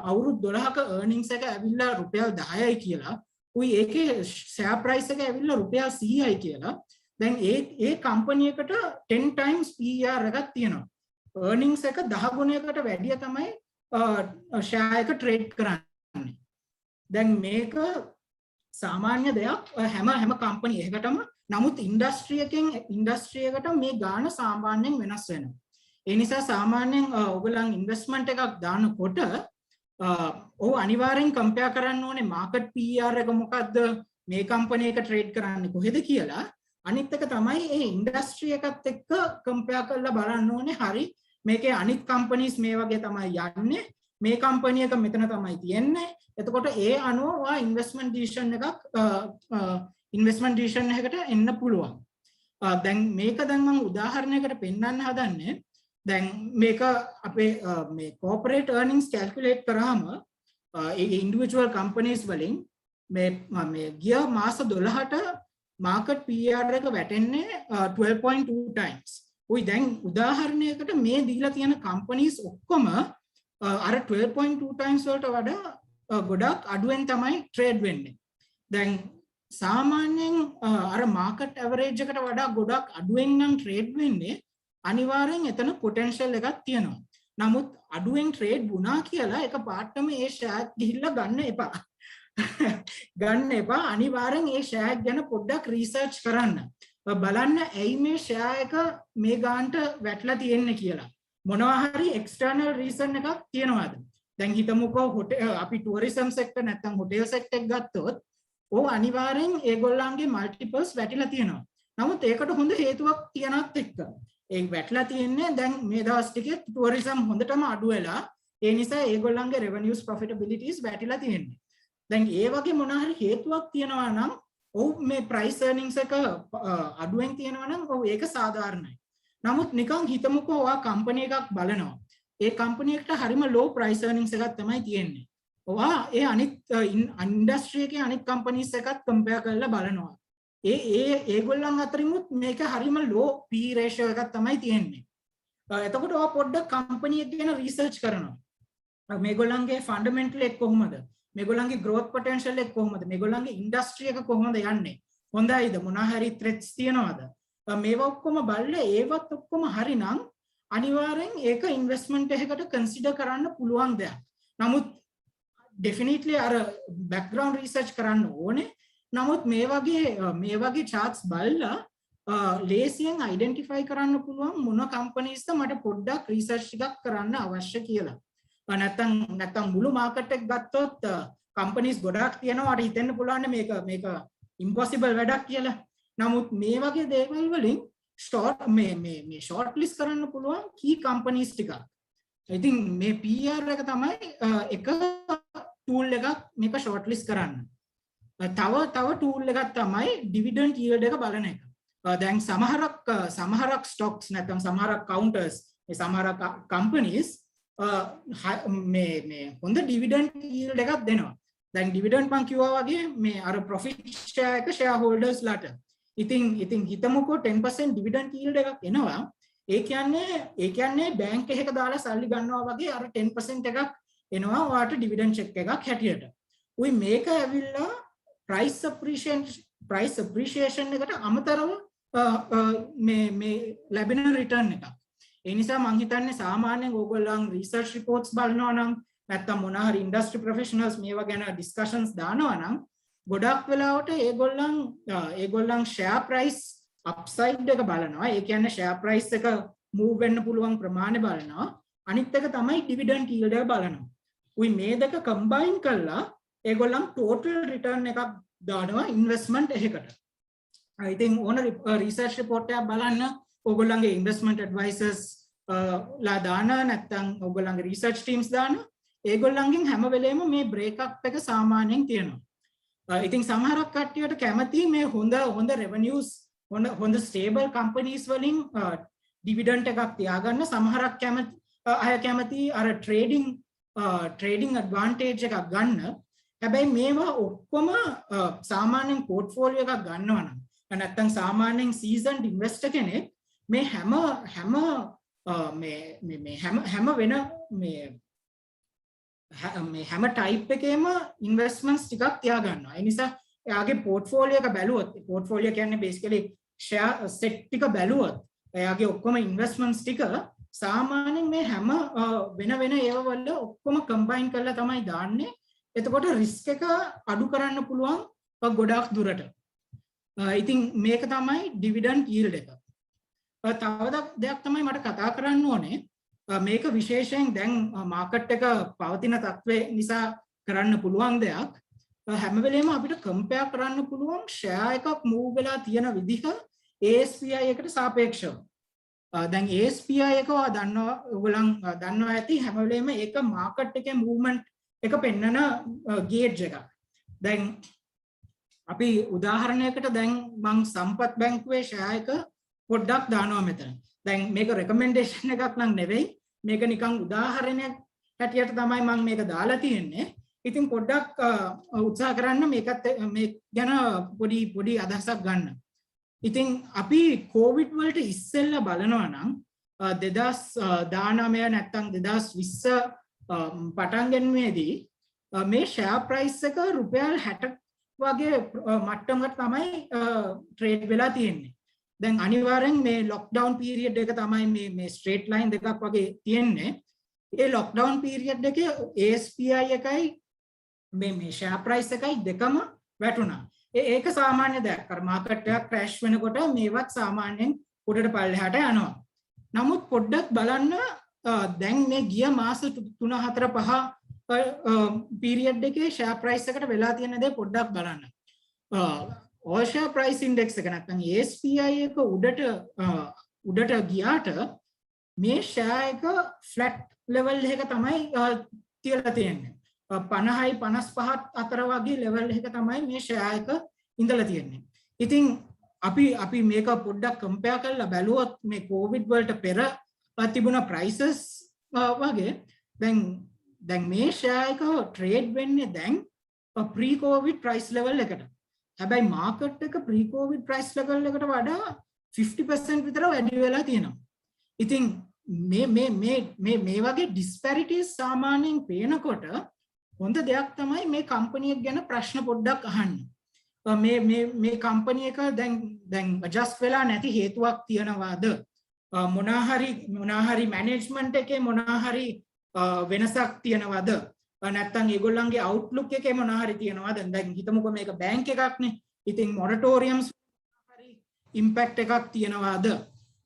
B: අවුරුදු 12ක earnings එක ඇවිල්ලා රුපියල් 10යි කියලා. උයි ඒකේ share price එක ඇවිල්ලා රුපියල් 100යි කියලා. දැන් ඒ company එකට 10 times PER එකක් තියෙනවා. earnings එක 10 ගුණයකට වැඩිය තමයි share එක trade කරන්නේ. දැන් මේක සාමාන්‍ය දෙයක් හැම company එකකටම. නමුත් industry එකට මේ ගාණ සාමාන්‍යයෙන් වෙනස් වෙනවා. ඒ නිසා සාමාන්‍යයෙන් ඔයගොල්ලන් investment එකක් දානකොට ඔව් අනිවාර්යෙන් compare කරන්න ඕනේ market PER එක මොකද්ද? මේ company එක trade කරන්නේ කොහෙද කියලා. අනිත් එක තමයි ඒ industry එකත් එක්ක compare කරලා බලන්න ඕනේ. හරි මේකේ අනිත් companies මේ වගේ තමයි යන්නේ. මේ company එක මෙතන තමයි තියෙන්නේ. එතකොට ඒ අනුව ඔයා investment decision එකකට එන්න පුළුවන්. දැන් මේක මම උදාහරණයකට පෙන්නන්න හදන්නේ. දැන් මේක අපේ මේ corporate earnings calculate කරාම ඒ individual companies වලින් මේ ගිය මාස 12ට market PER එක වැටෙන්නේ 12.2 times. උයි දැන් උදාහරණයකට මේ දීලා තියෙන companies ඔක්කොම අර 12.2 times වලට වඩා ගොඩක් අඩුවෙන් තමයි trade වෙන්නේ. දැන් සාමාන්‍යයෙන් අර market average එකට වඩා ගොඩක් අඩුවෙන් නම් trade වෙන්නේ අනිවාර්යෙන් එතන potential එකක් තියෙනවා. නමුත් අඩුවෙන් trade වුණා කියලා එක පාටම ඒ share ගිහිල්ලා ගන්න එපා. අනිවාර්යෙන් ඒ share ගැන පොඩ්ඩක් research කරන්න. බලන්න ඇයි මේ share එක මේ ගානට වැටලා තියෙන්නේ කියලා. මොනවා හරි external reason එකක් තියෙනවද? දැන් හිතමුකෝ අපි tourism sector නැත්නම් hotel sector එක ගත්තොත් ඔව් අනිවාර්යෙන් ඒගොල්ලන්ගේ multiples වැටිලා තියෙනවා. නමුත් ඒකට හොඳ හේතුවක් තියනත් එක්ක ඒ වැටලා තියෙන්නේ දැන් මේ දවස් ටිකේ tourism හොඳටම අඩු වෙලා ඒ නිසා ඒගොල්ලන්ගේ revenues profitabilities වැටිලා තියෙන්නේ. දැන් ඒ වගේ මොනවා හරි හේතුවක් තියනවා නම් ඔව් මේ price earnings එක අඩුවෙන් තියෙනවා නම් ඔව් ඒක සාධාරණයි. නමුත් නිකන් හිතමුකෝ ඔයා company එකක් බලනවා. ඒ company එකට හරිම low price earnings එකක් තමයි තියෙන්නේ. ඔයා ඒ අනිත් industry එකේ අනිත් companies එකත් compare කරලා බලනවා. ඒගොල්ලන් අතරිමුත් මේක හරිම low P ratio එකක් තමයි තියෙන්නේ. එතකොට ඔය පොඩ්ඩක් කම්පැනි එක ගැන රිසර්ච් කරනවා. මේගොල්ලන්ගේ ෆන්ඩමෙන්ටල් එක කොහොමද? මේගොල්ලන්ගේ growth potential එක කොහොමද? මේගොල්ලන්ගේ ඉන්ඩස්ට්‍රි එක කොහොමද යන්නේ? හොඳයිද? මොනවා හරි threats තියනවද? මේවා ඔක්කොම බලලා ඒවත් ඔක්කොම හරිනම් අනිවාර්යෙන් ඒක ඉන්වෙස්ට්මන්ට් එකකට කන්සිඩර් කරන්න පුළුවන් දෙයක්. නමුත් definitely අර background research කරන්න ඕනේ. නමුත් මේ වගේ charts බලලා ලේසියෙන් identify කරන්න පුළුවන් මොන companies ද මට පොඩ්ඩක් research ටිකක් කරන්න අවශ්‍ය කියලා. නැත්තම් මුළු market එක ගත්තොත් companies ගොඩක් තියෙනවා. අර හිතෙන්න පුළුවන් මේක impossible වැඩක් කියලා. නමුත් මේ වගේ දේවල් වලින් මේ short list කරන්න පුළුවන් key companies ටිකක්. I think මේ PR එක තමයි එක tool එකක් මේක short list කරන්න. තව tool එකක් තමයි dividend yield එක බලන එක. දැන් සමහරක් stocks නැත්නම් සමහරක් counters මේ සමහරක් companies මේ හොඳ dividend yield එකක් දෙනවා. දැන් dividend මං කිව්වා වගේ මේ අර profit share එක shareholders ලාට. ඉතින් හිතමුකෝ 10% dividend yield එකක් එනවා. ඒ කියන්නේ බැංක් එකක දාලා සල්ලි ගන්නවා වගේ අර 10% එකක් එනවා ඔයාට dividend check එකක් හැටියට. උයි මේක ඇවිල්ලා price appreciation එකට අමතරව මේ ලැබෙන return එකක්. ඒ නිසා මම හිතන්නේ සාමාන්‍යයෙන් ඕගොල්ලන් research reports බලනවා නම් නැත්නම් මොන හරි industry professionals මේවා ගැන discussions දානවා නම් ගොඩක් වෙලාවට ඒගොල්ලන් share price upside එක බලනවා. ඒ කියන්නේ share price එක move වෙන්න පුළුවන් ප්‍රමාණය බලනවා. අනිත් එක තමයි dividend yield එක බලනවා. උයි මේ දෙක combine කරලා ඒගොල්ලන් total return එකක් දානවා investment එකකට. I think ඕන research report එකක් බලන්න ඕගොල්ලන්ගේ investment advisors ලා දාන නැත්නම් ඕගොල්ලන්ගේ research teams දාන ඒගොල්ලන්ගෙන් හැම වෙලේම මේ break up එක සාමාන්‍යයෙන් තියෙනවා. ඉතින් සමහරක් කට්ටියට කැමති මේ හොඳ revenues හොඳ stable companies වලින් dividend එකක් තියාගන්න. සමහරක් අය කැමති අර trading advantage එකක් ගන්න. හැබැයි මේවා ඔක්කොම සාමාන්‍යයෙන් portfolio එකක් ගන්නවා නම් නැත්නම් සාමාන්‍යයෙන් seasoned investor කෙනෙක් මේ හැම වෙන මේ හැම type එකේම investments ටිකක් තියාගන්නවා. ඒ නිසා එයාගේ portfolio එක බැලුවොත් portfolio කියන්නේ basically share set ටික බැලුවොත් එයාගේ ඔක්කොම investments ටික සාමාන්‍යයෙන් මේ හැම වෙන ඒවා වල ඔක්කොම combine කරලා තමයි දාන්නේ. එතකොට risk එක අඩු කරන්න පුළුවන් ගොඩක් දුරට. ඉතින් මේක තමයි dividend yield එක. තව දෙයක් තමයි මට කතා කරන්න ඕනේ. මේක විශේෂයෙන් දැන් මාකට් එක පවතින තත්ත්වය නිසා කරන්න පුළුවන් දෙයක්. හැම වෙලේම අපිට කම්පෙයාර් කරන්න පුළුවන් ෂෙයා එකක් මූව් වෙලා තියෙන විදිහ ASPI එකට සාපේක්ෂව. දැන් ASPI එක ඔයගොල්ලන් දන්නවා ඇති හැම වෙලේම ඒක මාකට් එකේ මූව්මන්ට් එක පෙන්නන ගේජ් එකක්. දැන් අපි උදාහරණයකට දැන් මං සම්පත් බැංකුවේ ෂෙයා එක පොඩ්ඩක් දානවා මෙතන. දැන් මේක රෙකමෙන්ඩේෂන් එකක් නම් නෙවෙයි. මේක නිකන් උදාහරණයක් හැටියට තමයි මම මේක දාලා තියෙන්නේ. ඉතින් පොඩ්ඩක් උත්සාහ කරන්න මේකත් මේ ගැන පොඩි අදහසක් ගන්න. ඉතින් අපි කොවිඩ් වලට ඉස්සෙල්ලා බලනවා නම් 2019 නැත්නම් 2020 පටන් ගැනීමේදී මේ ෂෙයා ප්‍රයිස් එක රුපියල් 60 වගේ මට්ටමකට තමයි ට්‍රේඩ් වෙලා තියෙන්නේ. දැන් අනිවාර්යෙන් මේ ලොක්ඩවුන් පීරියඩ් එක තමයි මේ ස්ට්‍රේට් ලයින් දෙකක් වගේ තියෙන්නේ. ඒ ලොක්ඩවුන් පීරියඩ් එකේ ASPI එකයි මේ ෂෙයා ප්‍රයිස් එකයි දෙකම වැටුණා. ඒක සාමාන්‍ය දෙයක්. අර මාකට් එක ක්‍රෑෂ් වෙනකොට මේවත් සාමාන්‍යයෙන් උඩට පල්ලෙහාට යනවා. නමුත් පොඩ්ඩක් බලන්න දැන් මේ ගිය මාස 3-4-5 පීරියඩ් එකේ ෂෙයා ප්‍රයිස් එකට වෙලා තියෙන දේ පොඩ්ඩක් බලන්න. all share price index එක නැත්නම් ASPI එක උඩට ගියාට මේ ෂෙයා එක ෆ්ලැට් ලෙවල් එකක තමයි තියලා තියෙන්නේ. 50යි 55 අතර වගේ ලෙවල් එකක තමයි මේ ෂෙයා එක ඉඳලා තියෙන්නේ. ඉතින් අපි මේක පොඩ්ඩක් කම්පෙයාර් කරලා බැලුවොත් මේ කොවිඩ් වලට පෙර තිබුණ prices වගේ දැන් මේ ෂෙයා එක ට්‍රේඩ් වෙන්නේ දැන් pre covid price level එකට. හැබැයි මාකට් එක ප්‍රී කොවිඩ් ප්‍රයිස් ලෙවල් එකට වඩා 50% විතර වැඩි වෙලා තියෙනවා. ඉතින් මේ වගේ ඩිස්පැරිටිස් සාමාන්‍යයෙන් පේනකොට හොඳ දෙයක් තමයි මේ කම්පැනි එක ගැන ප්‍රශ්න පොඩ්ඩක් අහන්න. මේ කම්පැනි එක දැන් ඇඩ්ජස්ට් වෙලා නැති හේතුවක් තියනවාද? මොනාහරි මැනේජ්මන්ට් එකේ මොනාහරි වෙනසක් තියනවාද? නැත්නම් ඒගොල්ලන්ගේ අවුට්ලුක් එකේ මොනාහරි තියනවාද? දැන් හිතමුකෝ මේක බැංක් එකක්නේ. ඉතින් මොරටෝරියම්ස් හරි ඉම්පැක්ට් එකක් තියනවාද?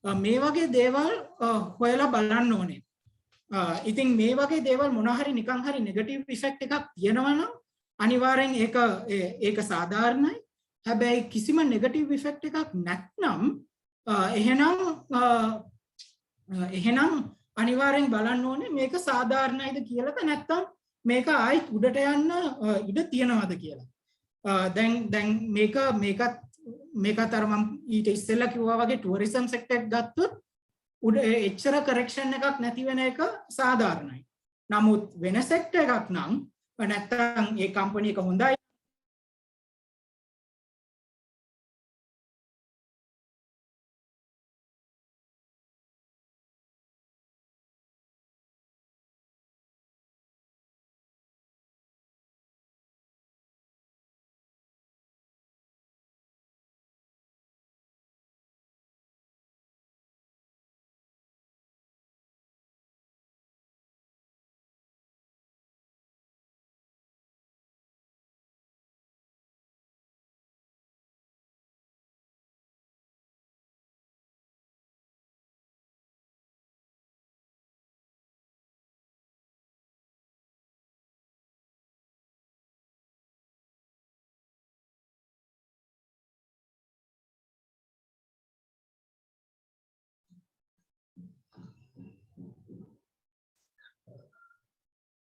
B: මේ වගේ දේවල් හොයලා බලන්න ඕනේ. ඉතින් මේ වගේ දේවල් මොනාහරි නිකන් හරි නෙගටිව් ඉෆෙක්ට් එකක් තියෙනවා නම් අනිවාර්යෙන් ඒක සාධාරණයි. හැබැයි කිසිම නෙගටිව් ඉෆෙක්ට් එකක් නැත්නම් එහෙනම් අනිවාර්යෙන් බලන්න ඕනේ මේක සාධාරණයිද කියලාද නැත්නම් මේක ආයිත් උඩට යන්න ඉඩ තියනවාද කියලා. දැන් මේකත් අර මම ඊට ඉස්සෙල්ලා කිව්වා වගේ ටුවරිසම් සෙක්ටර් එක ගත්තොත් උඩ එච්චර කරෙක්ෂන් එකක් නැති වෙන එක සාධාරණයි. නමුත් වෙන සෙක්ටර් එකක් නම් නැත්නම් ඒ කම්පැනි එක හොඳයි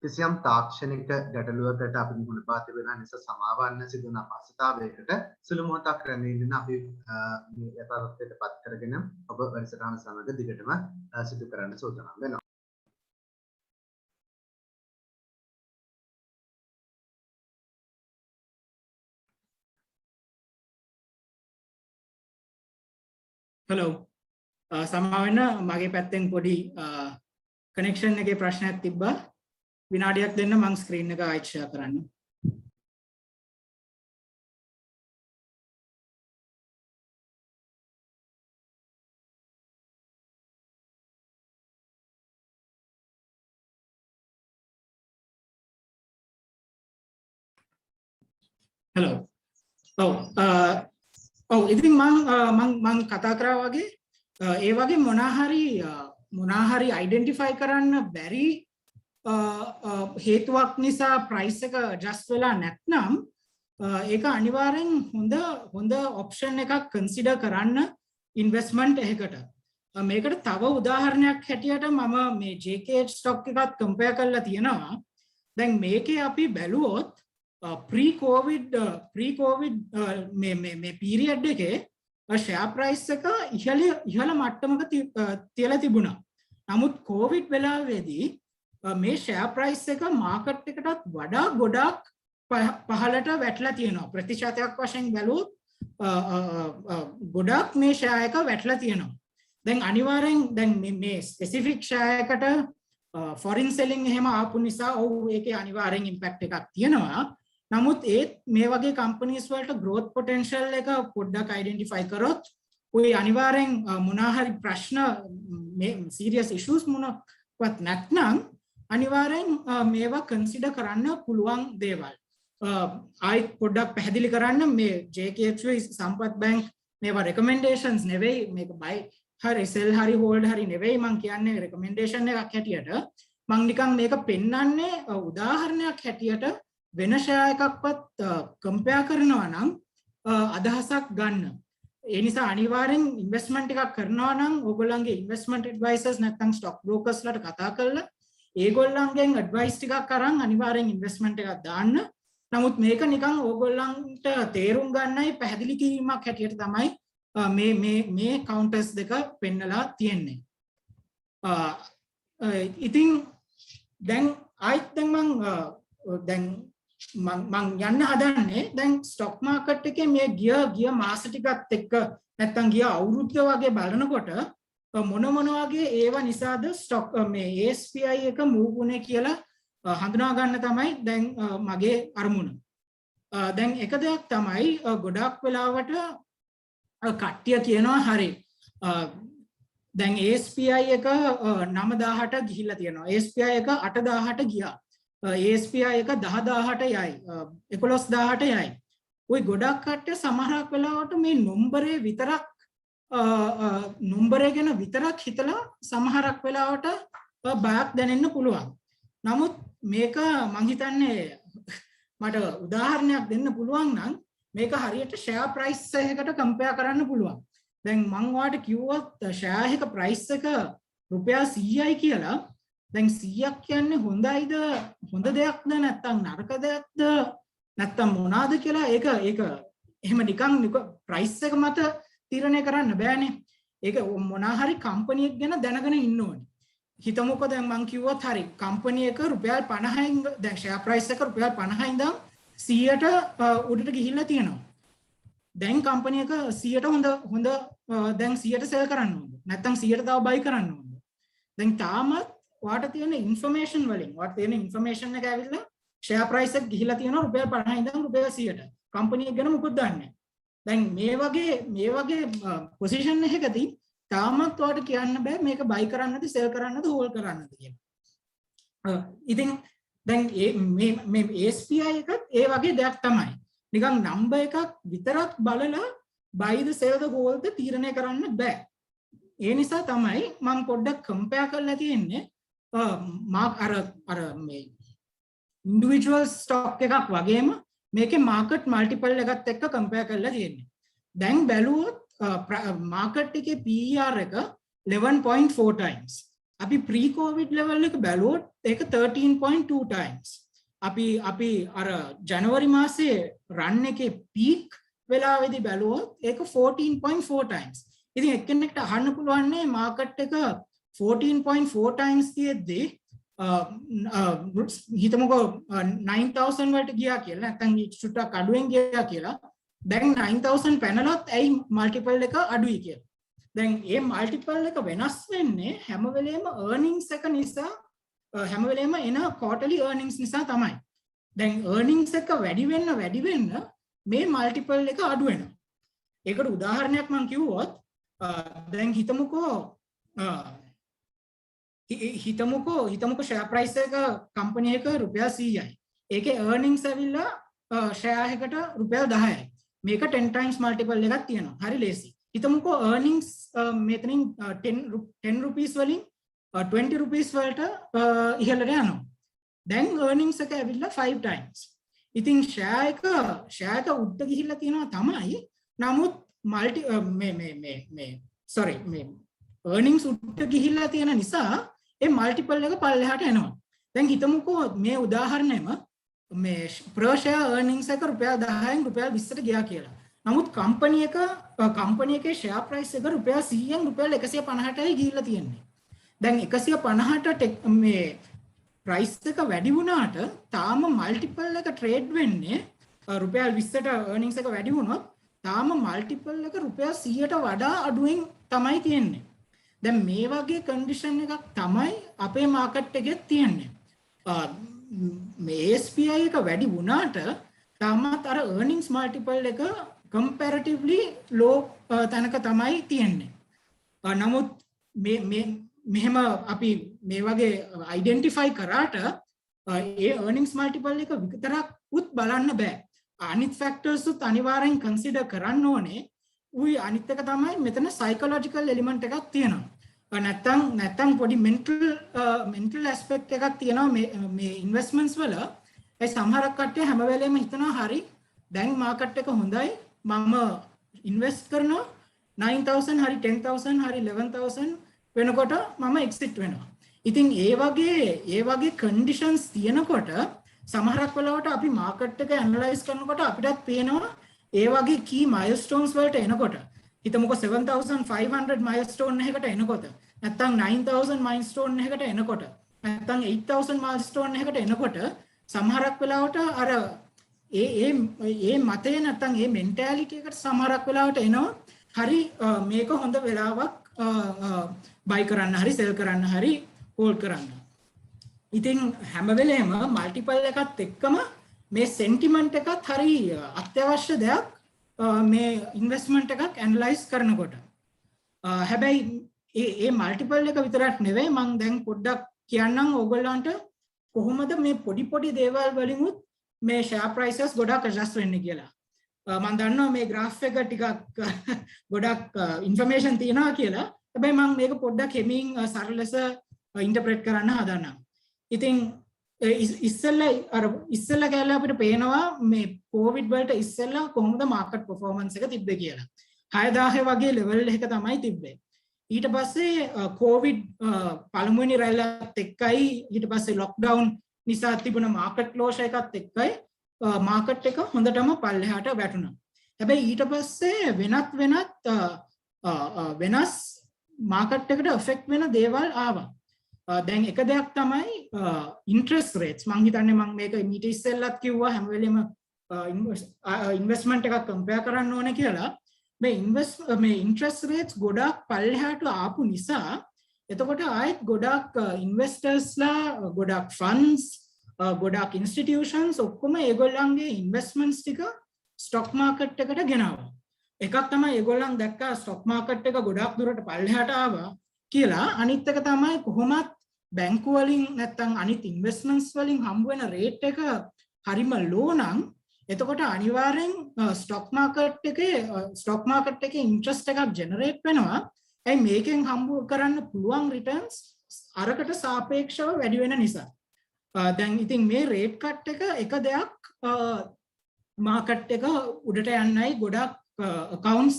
A: කිසියම් තාක්ෂණික ගැටලුවකට අපි මුහුණ පා තිබෙන නිසා සමාවන්න සිදුවන අපහසුතාවයකට සුළු මොහොතක් රැඳී අපි මේ යථාර්ථයට පත් කරගෙන ඔබ වැඩසටහන සමග දිගටම සිදු කරන්න සූදානම් වෙනවා.
B: hello සමාවෙන්න මගේ පැත්තෙන් පොඩි කනෙක්ෂන් එකේ ප්‍රශ්නයක් තිබ්බා. විනාඩියක් දෙන්න මං ස්ක්‍රීන් එක ආයිත් ෂෙයා කරන්න. hello ඉතින් මං කතා කරා වගේ ඒ වගේ මොනාහරි අයිඩෙන්ටිෆයි කරන්න බැරි හේතුවක් නිසා ප්‍රයිස් එක ඇඩ්ජස්ට් වෙලා නැත්නම් ඒක අනිවාර්යෙන් හොඳ ඔප්ෂන් එකක් කන්සිඩර් කරන්න ඉන්වෙස්ට්මන්ට් එකකට. මේකට තව උදාහරණයක් හැටියට මම මේ JKH ස්ටොක් එකත් කම්පෙයාර් කරලා තියෙනවා. දැන් මේකේ අපි බැලුවොත් pre covid මේ පීරියඩ් එකේ ෂෙයා ප්‍රයිස් එක ඉහළ මට්ටමක තියලා තිබුණා. නමුත් covid වෙලාවේදී මේ ෂෙයා ප්‍රයිස් එක මාකට් එකටත් වඩා ගොඩක් පහළට වැටලා තියෙනවා. ප්‍රතිශතයක් වශයෙන් බැලුවොත් ගොඩක් මේ ෂෙයා එක වැටලා තියෙනවා. දැන් අනිවාර්යෙන් දැන් මේ ස්පෙસિෆික් ෂෙයා එකට ෆොරින් සෙලින් එහෙම ආපු නිසා ඒකේ අනිවාර්යෙන් ඉම්පැක්ට් එකක් තියෙනවා. නමුත් මේ වගේ කම්පනීස් වලට growth potential එක පොඩ්ඩක් අයිඩෙන්ටිෆයි කරොත් ඔය අනිවාර්යෙන් මොනාහරි ප්‍රශ්න මේ serious issues මොනවත් නැත්නම් අනිවාර්යෙන් මේවා කන්සිඩර් කරන්න පුළුවන් දේවල්. ආයිත් පොඩ්ඩක් පැහැදිලි කරන්න මේ JKH සම්පත් බැංක් මේවා recommendations නෙවෙයි මේක buy හරි sell හරි hold හරි නෙවෙයි මම කියන්නේ recommendation එකක් හැටියට මම නිකන් මේක පෙන්වන්නේ උදාහරණයක් හැටියට වෙන ෂෙයා එකක්වත් කම්පෙයාර් කරනවා නම් අදහසක් ගන්න. ඒ නිසා අනිවාර්යෙන් ඉන්වෙස්ට්මන්ට් එකක් කරනවා නම් ඕගොල්ලන්ගේ ඉන්වෙස්ට්මන්ට් ඇඩ්වයිසර්ස් නැත්නම් ස්ටොක් බ්‍රෝකර්ස් ලට කතා කරලා ඒගොල්ලන්ගෙන් ඇඩ්වයිස් ටිකක් අරන් අනිවාර්යෙන් ඉන්වෙස්ට්මන්ට් එකක් දාන්න. නමුත් මේක නිකන් ඕගොල්ලන්ට තේරුම් ගන්නයි පැහැදිලි කිරීමක් හැටියට තමයි මේ කවුන්ටර්ස් දෙක පෙන්නලා තියෙන්නේ. ඉතින් දැන් මම මං යන්න හදන්නේ දැන් ස්ටොක් මාකට් එකේ මේ ගිය මාස ටිකත් එක්ක නැත්තම් ගිය අවුරුද්ද වගේ බලනකොට මොන වගේ ඒවා නිසාද ස්ටොක් මේ ASPI එක මූව් වුනේ කියලා හඳුනා ගන්න තමයි දැන් මගේ අරමුණ. දැන් එක දෙයක් තමයි ගොඩක් වෙලාවට කට්ටිය කියනවා හරි දැන් ASPI එක 9000ට ගිහිල්ලා තියෙනවා. ASPI එක 8000ට ගියා. ASPI එක 10000ට යයි 11000ට යයි. ওই ගොඩක් කට්ටිය සමහරක් වෙලාවට මේ නම්බරේ විතරක් නම්බරේ ගැන විතරක් හිතලා සමහරක් වෙලාවට බයක් දැනෙන්න පුළුවන්. නමුත් මේක මං හිතන්නේ මට උදාහරණයක් දෙන්න පුළුවන් නම් මේක හරියට ෂෙයා ප්‍රයිස් එකකට කම්පෙයාර් කරන්න පුළුවන්. දැන් මං ඔයාලට කිව්වොත් ෂෙයා එක ප්‍රයිස් එක රුපියල් 100යි කියලා. දැන් 100ක් කියන්නේ හොඳයිද හොඳ දෙයක්ද නැත්නම් නරක දෙයක්ද නැත්නම් මොනවාද කියලා ඒක එහෙම නිකන් ප්‍රයිස් එක මත තීරණය කරන්න බෑනේ. ඒක මොනවා හරි කම්පැනි එක ගැන දැනගෙන ඉන්න ඕනේ. හිතමුකෝ දැන් මං කිව්වොත් හරි කම්පැනි එක රුපියල් 50න් දැන් ෂෙයා ප්‍රයිස් එක රුපියල් 50 ඉඳන් 100ට උඩට ගිහිල්ලා තියෙනවා. දැන් කම්පැනි එක 100ට හොඳ දැන් 100ට සෙල් කරන්න ඕනේ. නැත්නම් 100ට තව බයි කරන්න ඕනේ. දැන් තාමත් ඔයාට තියෙන ඉන්ෆර්මේෂන් වලින් ඔයාට තියෙන ඉන්ෆර්මේෂන් එක ඇවිල්ලා ෂෙයා ප්‍රයිස් එක ගිහිලා තියෙනවා රුපියල් 50 ඉඳන් රුපියල් 100ට. කම්පැනි එක ගැන මොකද දන්නේ. දැන් මේ වගේ පොසිෂන් එකකදී තාමත් ඔයාට කියන්න බෑ මේක බයි කරන්නද සෙල් කරන්නද හෝල්ඩ් කරන්නද කියලා. ඉතින් දැන් මේ ASPI එකත් ඒ වගේ දෙයක් තමයි. නිකන් නම්බර් එකක් විතරක් බලලා බයිද සෙල්ද හෝල්ඩ්ද තීරණය කරන්න බෑ. ඒ නිසා තමයි මම පොඩ්ඩක් කම්පෙයාර් කරලා තියෙන්නේ අර මේ ඉන්ඩිවිජුවල් ස්ටොක් එකක් වගේම මේකේ මාකට් මල්ටිපල් එකත් එක්ක කම්පෙයාර් කරලා තියෙන්නේ. දැන් බැලුවොත් මාකට් එකේ PER එක 11.4 times. අපි pre covid level එක බැලුවොත් ඒක 13.2 times. අපි අර ජනවාරි මාසේ රන් එකේ peak වෙලාවේදී බැලුවොත් ඒක 14.4 times. ඉතින් එක්කෙනෙක්ට අහන්න පුළුවන් නේ මාකට් එක 14.4 times තියෙද්දී හිතමුකෝ 9000 වලට ගියා කියලා නැත්නම් චුට්ටක් අඩුවෙන් ගියා කියලා. දැන් 9000 පැනලත් ඇයි මල්ටිපල් එක අඩුයි කියලා. දැන් මේ මල්ටිපල් එක වෙනස් වෙන්නේ හැම වෙලේම earnings එක නිසා හැම වෙලේම එන quarterly earnings නිසා තමයි. දැන් earnings එක වැඩි වෙන්න මේ මල්ටිපල් එක අඩු වෙනවා. ඒකට උදාහරණයක් මම කිව්වොත් දැන් හිතමුකෝ ෂෙයා ප්‍රයිස් එක කම්පැනි එක රුපියල් 100යි. ඒකේ earnings ඇවිල්ලා ෂෙයා එකට රුපියල් 10යි. මේක 10 times multiple එකක් තියෙනවා. හරි ලේසි. හිතමුකෝ earnings මෙතනින් 10 rupees වලින් 20 rupees වලට ඉහළට යනවා. දැන් earnings එක ඇවිල්ලා 5 times. ඉතින් ෂෙයා එක උඩට ගිහිල්ලා තියෙනවා තමයි. නමුත් earnings උඩට ගිහිල්ලා තියෙන නිසා ඒ මල්ටිපල් එක පල්ලෙහාට එනවා. දැන් හිතමුකෝ මේ උදාහරණයම මේ per share earnings එක රුපියල් 10න් රුපියල් 20ට ගියා කියලා. නමුත් කම්පැනි එකේ share price එක රුපියල් 100න් රුපියල් 150ටයි ගිහිල්ලා තියෙන්නේ. දැන් 150ට මේ price එක වැඩි වුණාට තාම multiple එක trade වෙන්නේ රුපියල් 20ට earnings එක වැඩි වුණොත් තාම multiple එක රුපියල් 100ට වඩා අඩුවෙන් තමයි තියෙන්නේ. දැන් මේ වගේ condition එකක් තමයි අපේ market එකේ තියෙන්නේ. මේ ASPI එක වැඩි වුණාට තාමත් අර earnings multiple එක comparatively low තැනක තමයි තියෙන්නේ. නමුත් මෙහෙම අපි මේ වගේ identify කරාට ඒ earnings multiple එක විතරක් උත් බලන්න බෑ. අනිත් factors උත් අනිවාර්යෙන් consider කරන්න ඕනේ. උයි අනිත් එක තමයි මෙතන psychological element එකක් තියෙනවා. නැත්තම් පොඩි mental aspect එකක් තියෙනවා මේ investments වල. ඒ සමහරක් කට්ටිය හැම වෙලේම හිතනවා හරි දැන් market එක හොඳයි මම invest කරනවා 9000 හරි 10000 හරි 11000 වෙනකොට මම exit වෙනවා. ඉතින් ඒ වගේ conditions තියෙනකොට සමහරක් වෙලාවට අපි market එක analyze කරනකොට අපිටත් පේනවා ඒ වගේ key milestones වලට එනකොට හිතමුකෝ 7500 milestone එකකට එනකොට නැත්නම් 9000 milestone එකකට එනකොට නැත්නම් 8000 milestone එකකට එනකොට සමහරක් වෙලාවට අර ඒ මතය නැත්තම් ඒ මෙන්ටැලිටි එකට සමහරක් වෙලාවට එනවා හරි මේක හොඳ වෙලාවක් බයි කරන්න හරි සෙල් කරන්න හරි හෝල්ඩ් කරන්න. ඉතින් හැම වෙලේම මල්ටිපල් එකත් එක්කම මේ සෙන්ටිමන්ට් එකත් හරි අත්‍යවශ්‍ය දෙයක් මේ ඉන්වෙස්ට්මන්ට් එකක් ඇනලයිස් කරනකොට. හැබැයි ඒ මල්ටිපල් එක විතරක් නෙවෙයි මම දැන් පොඩ්ඩක් කියන්නම් ඕගොල්ලන්ට කොහොමද මේ පොඩි දේවල් වලින්ුත් මේ ෂෙයා ප්‍රයිසස් ගොඩක් ඇඩ්ජස්ට් වෙන්නේ කියලා. මම දන්නවා මේ graph එක ටිකක් ගොඩක් ඉන්ෆර්මේෂන් තියනවා කියලා. හැබැයි මම මේක පොඩ්ඩක් හෙමින් සරල ලෙස ඉන්ටර්ප්‍රෙට් කරන්න හදන්නම්. ඉතින් ඉස්සෙල්ලා කියලා අපිට පේනවා මේ කොවිඩ් වලට ඉස්සෙල්ලා කොහොමද මාකට් පර්ෆෝමන්ස් එක තිබ්බේ කියලා. 6000 වගේ ලෙවල් එක තමයි තිබ්බේ. ඊට පස්සේ කොවිඩ් පළමුවෙනි රැල්ලත් එක්කයි ඊට පස්සේ ලොක්ඩවුන් නිසා තිබුණ මාකට් ක්ලෝෂර් එකත් එක්කයි මාකට් එක හොඳටම පල්ලෙහාට වැටුණා. හැබැයි ඊට පස්සේ වෙනස් මාකට් එකට එෆෙක්ට් වෙන දේවල් ආවා. දැන් එක දෙයක් තමයි ඉන්ට්‍රස්ට් රේට්ස්. මම හිතන්නේ මම මේක මීට ඉස්සෙල්ලත් කිව්වා හැම වෙලෙම ඉන්වෙස්ට්මන්ට් එකක් කම්පෙයාර් කරන්න ඕනේ කියලා. මේ ඉන්ට්‍රස්ට් රේට්ස් ගොඩක් පල්ලෙහාට ආපු නිසා එතකොට ආයෙත් ගොඩක් ඉන්වෙස්ටර්ස්ලා ගොඩක් ෆන්ඩ්ස් ගොඩක් ඉන්ස්ටිටියුෂන්ස් ඔක්කොම ඒගොල්ලන්ගේ ඉන්වෙස්ට්මන්ට්ස් ටික ස්ටොක් මාකට් එකට ගෙනාවා. එකක් තමයි ඒගොල්ලන් දැක්කා ස්ටොක් මාකට් එක ගොඩක් දුරට පල්ලෙහාට ආවා කියලා. අනිත් එක තමයි කොහොමත් බැංකු වලින් නැත්තම් අනිත් ඉන්වෙස්ට්මන්ට්ස් වලින් හම්බ වෙන රේට් එක හරිම ලෝ නම් එතකොට අනිවාර්යෙන් ස්ටොක් මාකට් එකේ ඉන්ට්‍රස්ට් එකක් ජෙනරේට් වෙනවා. ඒ මේකෙන් හම්බ කරන්න පුළුවන් රිටර්න්ස් අරකට සාපේක්ෂව වැඩි වෙන නිසා. දැන් ඉතින් මේ රේට් කට් එක දෙයක් මාකට් එක උඩට යන්නයි ගොඩක් accounts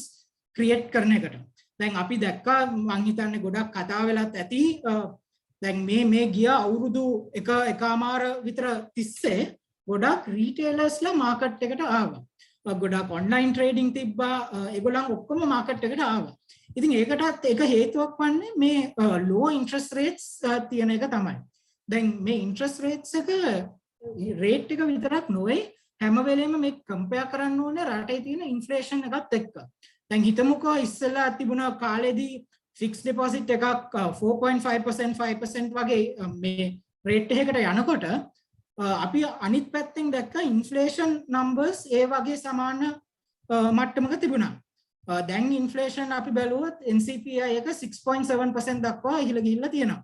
B: create කරන එකට. දැන් අපි දැක්කා මං හිතන්නේ ගොඩක් කතා වෙලත් ඇති දැන් මේ ගිය අවුරුදු එකමාර විතර තිස්සේ ගොඩක් රීටේලර්ස්ලා මාකට් එකට ආවා. ගොඩක් ඔන්ලයින් ට්‍රේඩින් තිබ්බා. ඒගොල්ලන් ඔක්කොම මාකට් එකට ආවා. ඉතින් ඒකටත් එක හේතුවක් වන්නේ මේ ලෝ ඉන්ට්‍රස්ට් රේට්ස් තියෙන එක තමයි. දැන් මේ ඉන්ට්‍රස්ට් රේට්ස් එක රේට් එක විතරක් නොවේ හැම වෙලේම මේ කම්පෙයාර් කරන්න ඕනේ රටේ තියෙන ඉන්ෆ්ලේෂන් එකත් එක්ක. දැන් හිතමුකෝ ඉස්සෙල්ලා තිබුණ කාලෙදී ෆික්ස් ඩිපොසිට් එකක් 4.5% 5% වගේ මේ රේට් එකකට යනකොට අපි අනිත් පැත්තෙන් දැක්ක ඉන්ෆ්ලේෂන් නම්බර්ස් ඒ වගේ සමාන මට්ටමක තිබුණා. දැන් ඉන්ෆ්ලේෂන් අපි බැලුවොත් NCPI එක 6.7% දක්වා ඉහළ ගිහිල්ලා තියෙනවා.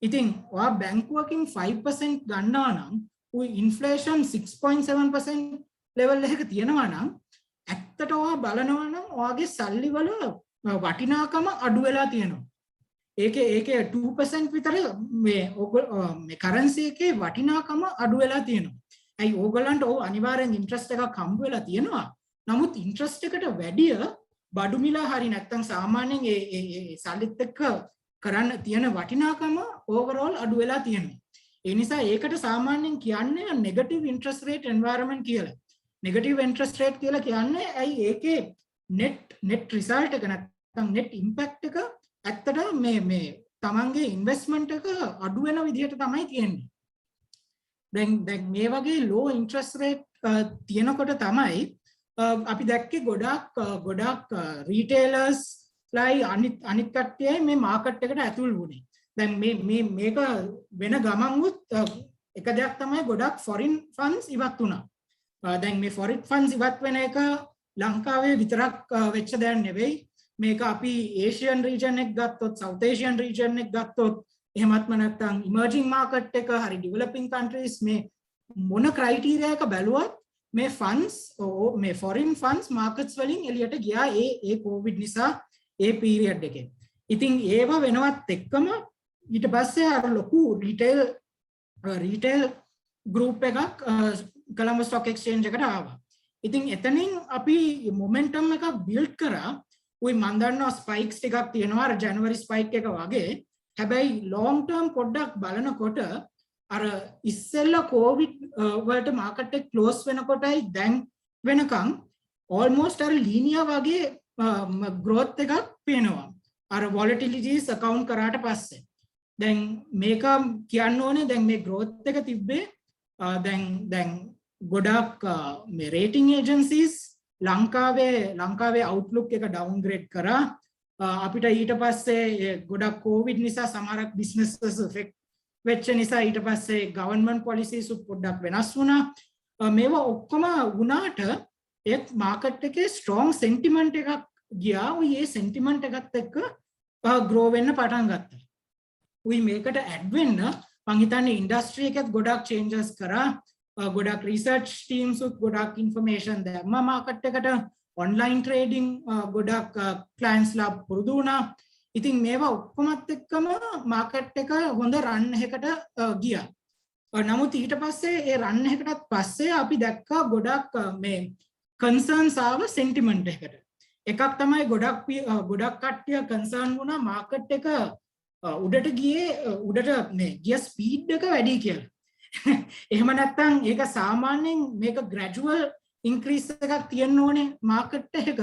B: ඉතින් ඔයා බැංකුවකින් 5% ගන්නවා නම් උයි ඉන්ෆ්ලේෂන් 6.7% ලෙවල් එකක තියෙනවා නම් ඇත්තට ඔයා බලනවා නම් ඔයාගේ සල්ලි වල වටිනාකම අඩු වෙලා තියෙනවා. ඒකේ 2% විතර මේ කරන්සි එකේ වටිනාකම අඩු වෙලා තියෙනවා. ඇයි ඕගොල්ලන්ට අනිවාර්යෙන් ඉන්ට්‍රස්ට් එකක් හම්බ වෙලා තියෙනවා. නමුත් ඉන්ට්‍රස්ට් එකට වැඩිය බඩු මිල හරි නැත්තම් සාමාන්‍යයෙන් ඒ සල්ලිත් එක්ක කරන්න තියෙන වටිනාකම ඕවරෝල් අඩු වෙලා තියෙනවා. ඒ නිසා ඒකට සාමාන්‍යයෙන් කියන්නේ නෙගටිව් ඉන්ට්‍රස්ට් රේට් එන්වයරන්මන්ට් කියලා. නෙගටිව් ඉන්ට්‍රස්ට් රේට් කියලා කියන්නේ ඇයි ඒකේ net result එක නැත්තම් net impact එක ඇත්තට මේ තමන්ගේ ඉන්වෙස්ට්මන්ට් එක අඩු වෙන විදිහට තමයි තියෙන්නේ. දැන් මේ වගේ low interest rate තියෙනකොට තමයි අපි දැක්කේ ගොඩක් retailers ලයි අනිත් කට්ටියයි මේ මාකට් එකට ඇතුල් වුණේ. දැන් මේක වෙන ගමන්ුත් එක දෙයක් තමයි ගොඩක් foreign funds ඉවත් වුණා. දැන් මේ foreign funds ඉවත් වෙන එක ලංකාවේ විතරක් වෙච්ච දෙයක් නෙවෙයි. මේක අපි ඒෂියන් රීජන් එක ගත්තොත් සවුත් ඒෂියන් රීජන් එක ගත්තොත් එහෙමත්ම නැත්නම් ඉමර්ජින් මාකට් එක හරි ඩෙවලොපින් කන්ට්‍රීස් මේ මොන ක්‍රයිටීරියා එක බැලුවත් මේ ෆන්ඩ්ස් මේ ෆොරින් ෆන්ඩ්ස් මාකට්ස් වලින් එළියට ගියා ඒ කොවිඩ් නිසා ඒ පීරියඩ් එකේ. ඉතින් ඒව වෙනවත් එක්කම ඊට පස්සේ අර ලොකු රීටේල් ගෲප් එකක් කොළඹ ස්ටොක් එක්ස්චේන්ජ් එකට ආවා. ඉතින් එතනින් අපි මොමන්ටම් එකක් බිල්ඩ් කරා. උයි මන් දන්නවා ස්පයික්ස් ටිකක් තියෙනවා අර ජනවරි ස්පයික් එක වගේ. හැබැයි ලොන්ග් ටර්ම් පොඩ්ඩක් බලනකොට අර ඉස්සෙල්ලා කොවිඩ් වලට මාකට් එක ක්ලෝස් වෙනකොටයි දැන් වෙනකන් almost අර ලීනියර් වගේ growth එකක් පේනවා. අර volatilities account කරාට පස්සේ. දැන් මේක කියන්න ඕනේ දැන් මේ growth එක තිබ්බේ දැන් ගොඩක් මේ රේටිං ඒජන්සිස් ලංකාවේ අවුට්ලුක් එක ඩවුන්ග්‍රේඩ් කරා. අපිට ඊට පස්සේ ගොඩක් කොවිඩ් නිසා සමහරක් බිස්නසස් ඉෆෙක්ට් වෙච්ච නිසා ඊට පස්සේ ගවර්න්මන්ට් පොලිසිස් පොඩ්ඩක් වෙනස් වුණා. මේවා ඔක්කොම වුණාට ඒත් මාකට් එකේ ස්ට්‍රෝං සෙන්ටිමන්ට් එකක් ගියා. ඒ සෙන්ටිමන්ට් එකත් එක්ක ග්‍රෝ වෙන්න පටන් ගත්තා. මේකට ඇඩ් වෙන්න මං හිතන්නේ ඉන්ඩස්ට්‍රි එකත් ගොඩක් චේන්ජස් කරා. ගොඩක් රිසර්ච් ටීම්ස් උත් ගොඩක් ඉන්ෆර්මේෂන් දැම්මා මාකට් එකට. ඔන්ලයින් ට්‍රේඩින් ගොඩක් ක්ලයන්ට්ස්ලා පුරුදු වුණා. ඉතින් මේවා ඔක්කොමත් එක්කම මාකට් එක හොඳ රන් එකකට ගියා. නමුත් ඊට පස්සේ ඒ රන් එකකටත් පස්සේ අපි දැක්කා ගොඩක් මේ කන්සර්න්ස් ආව සෙන්ටිමන්ට් එකට. එකක් තමයි ගොඩක් කට්ටිය කන්සර්න් වුණා මාකට් එක උඩට ගිය ස්පීඩ් එක වැඩි කියලා. එහෙම නැත්නම් ඒක සාමාන්‍යයෙන් මේක ග්‍රැජුවල් ඉන්ක්‍රීස් එකක් තියෙන්න ඕනේ මාකට් එක.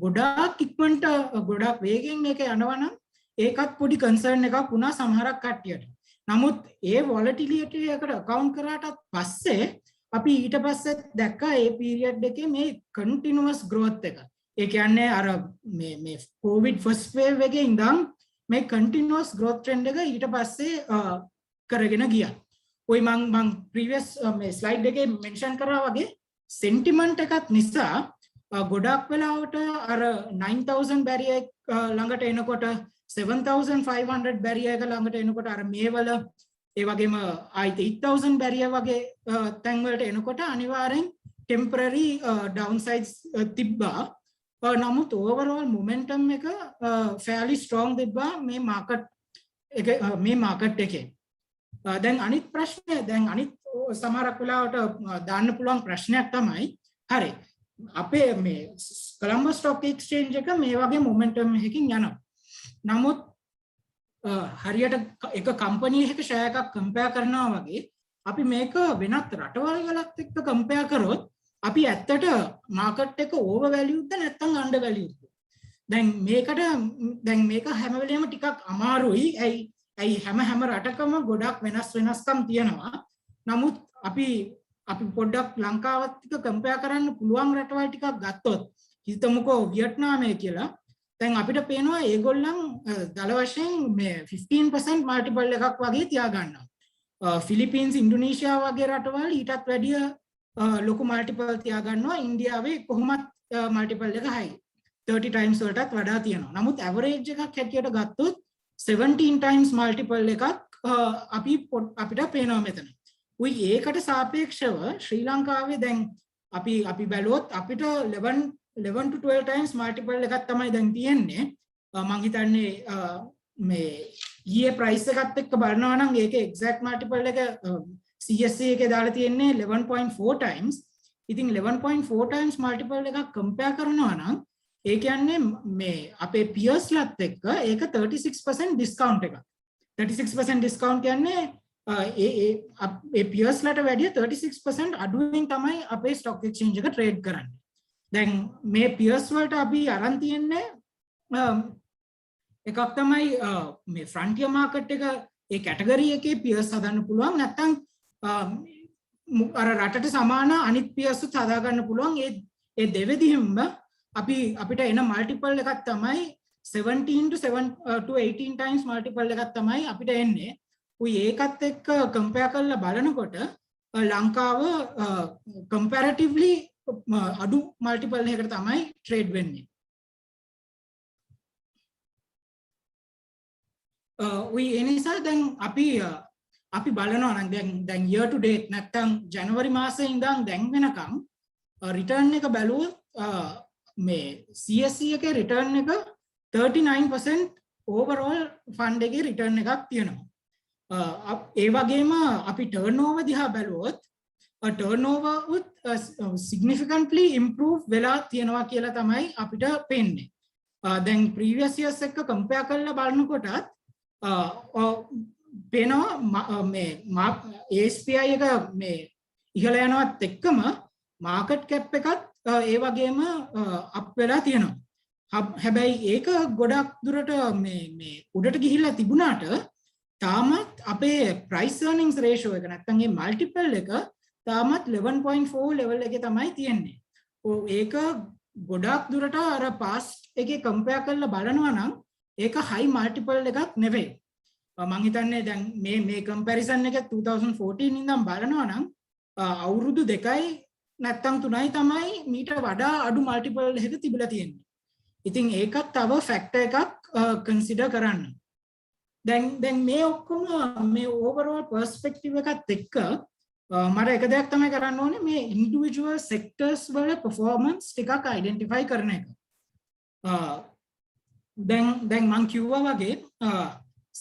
B: ගොඩාක් ඉක්මනට ගොඩාක් වේගෙන් මේක යනවා නම් ඒකත් පොඩි කන්සර්න් එකක් වුණා සමහරක් කට්ටියට. නමුත් ඒ වොලටිලිටි එකට account කරාටත් පස්සේ අපි ඊට පස්සේ දැක්කා ඒ පීරියඩ් එකේ මේ කන්ටිනියස් growth එක. ඒ කියන්නේ අර මේ COVID first wave එකේ ඉඳන් මේ කන්ටිනියස් growth trend එක ඊට පස්සේ කරගෙන ගියා. මං previous මේ slide එකේ mention කරා වගේ sentiment එකත් නිසා ගොඩක් වෙලාවට අර 9000 barrier ළඟට එනකොට 7500 barrier එක ළඟට එනකොට අර මේවල ඒ වගේම ආයිත් 8000 barrier වගේ තැන් වලට එනකොට අනිවාර්යෙන් temporary downsides තිබ්බා. නමුත් overall momentum එක fairly strong තිබ්බා මේ market එකේ. දැන් අනිත් ප්‍රශ්නය අනිත් සමහරක් වෙලාවට දාන්න පුළුවන් ප්‍රශ්නයක් තමයි හරි අපේ මේ කොලම්බස් ස්ටොක් එක්ස්චේන්ජ් එක මේ වගේ මොමන්ටම් එකකින් යනවා. නමුත් හරියට එක කම්පැනි එකක ෂෙයා එකක් කම්පෙයාර් කරනවා වගේ අපි මේක වෙනත් රටවල් වලත් එක්ක කම්පෙයාර් කරොත් අපි ඇත්තට මාකට් එක ඕවර් වැලියුද්ද නැත්නම් අන්ඩර් වැලියුද්ද? දැන් මේක හැම වෙලේම ටිකක් අමාරුයි. ඇයි හැම රටකම ගොඩක් වෙනස්කම් තියෙනවා. නමුත් අපි පොඩ්ඩක් ලංකාවත් එක්ක කම්පෙයාර් කරන්න පුළුවන් රටවල් ටිකක් ගත්තොත් හිතමුකෝ වියට්නාමය කියලා. දැන් අපිට පේනවා ඒගොල්ලන් දල වශයෙන් මේ 15% මල්ටිපල් එකක් වගේ තියා ගන්නවා. ෆිලිපීන්ස් ඉන්ඩොනේෂියා වගේ රටවල් ඊටත් වැඩිය ලොකු මල්ටිපල් තියා ගන්නවා. ඉන්දියාවේ කොහොමත් මල්ටිපල් එක හයි 30 times වලටත් වඩා තියෙනවා. නමුත් ඇවරේජ් එකක් හැටියට ගත්තොත් 17 times මල්ටිපල් එකක් අපිට පේනවා මෙතන. ඒකට සාපේක්ෂව ශ්‍රී ලංකාවේ දැන් අපි බැලුවොත් අපිට 11 to 12 times මල්ටිපල් එකක් තමයි දැන් තියෙන්නේ. මම හිතන්නේ මේ ඊයේ ප්‍රයිස් එකත් එක්ක බලනවා නම් ඒකේ එක්සැක්ට් මල්ටිපල් එක CSE එකේ දාලා තියෙන්නේ 11.4 times. ඉතින් 11.4 times මල්ටිපල් එකක් කම්පෙයාර් කරනවා නම් ඒ කියන්නේ මේ අපේ පියර්ස්ලත් එක්ක ඒක 36% ඩිස්කවුන්ට් එකක්. 36% ඩිස්කවුන්ට් කියන්නේ ඒ පියර්ස්ලට වැඩිය 36% අඩුවෙන් තමයි අපේ ස්ටොක් එක්ස්චේන්ජ් එක ට්‍රේඩ් කරන්නේ. දැන් මේ පියර්ස් වලට අපි අරන් තියන්නේ එකක් තමයි මේ ෆ්‍රන්ටියර් මාකට් එක ඒ කැටගරි එකේ පියර්ස් හදන්න පුළුවන්. නැත්නම් අර රටට සමාන අනිත් පියර්ස් උත් හදා ගන්න පුළුවන්. ඒ දෙවෙදිහින්ම අපිට එන මල්ටිපල් එකක් තමයි 17 to 18 times මල්ටිපල් එකක් තමයි අපිට එන්නේ. ඒකත් එක්ක කම්පෙයාර් කරලා බලනකොට ලංකාව කම්පැරටිව්ලි අඩු මල්ටිපල් එකකට තමයි ට්‍රේඩ් වෙන්නේ. ඒ නිසා දැන් අපි බලනවා නම් දැන් year to date නැත්තම් ජනවරි මාසයේ ඉඳන් දැන් වෙනකම් රිටර්න් එක බැලුවොත් මේ CSE එකේ රිටර්න් එක 39% overall ෆන්ඩ් එකේ රිටර්න් එකක් තියෙනවා. ඒ වගේම අපි ටර්නෝවර් දිහා බැලුවොත් ටර්නෝවර් උත් significantly improve වෙලා තියෙනවා කියලා තමයි අපිට පේන්නේ. දැන් previous years එක්ක compare කරලා බලනකොටත් පේනවා මේ ASPI එක මේ ඉහළ යනවත් එක්කම market cap එකත් ඒ වගේම අප් වෙලා තියෙනවා. හැබැයි ඒක ගොඩක් දුරට මේ උඩට ගිහිල්ලා තිබුණාට තාමත් අපේ price earnings ratio එක නැත්නම් මේ multiple එක තාමත් 11.4 level එකේ තමයි තියෙන්නේ. ඒක ගොඩක් දුරට අර past එකේ compare කරලා බලනවා නම් ඒක high multiple එකක් නෙවෙයි. මම හිතන්නේ දැන් මේ comparison එක 2014 ඉඳන් බලනවා නම් අවුරුදු 2යි නැත්නම් 3යි තමයි මීට වඩා අඩු multiple එකක තිබිලා තියෙන්නේ. ඉතින් ඒකත් තව factor එකක් consider කරන්න. දැන් මේ ඔක්කොම මේ overall perspective එකත් එක්ක මට එක දෙයක් තමයි කරන්න ඕනේ මේ individual sectors වල performance ටිකක් identify කරන එක. දැන් මම කිව්වා වගේ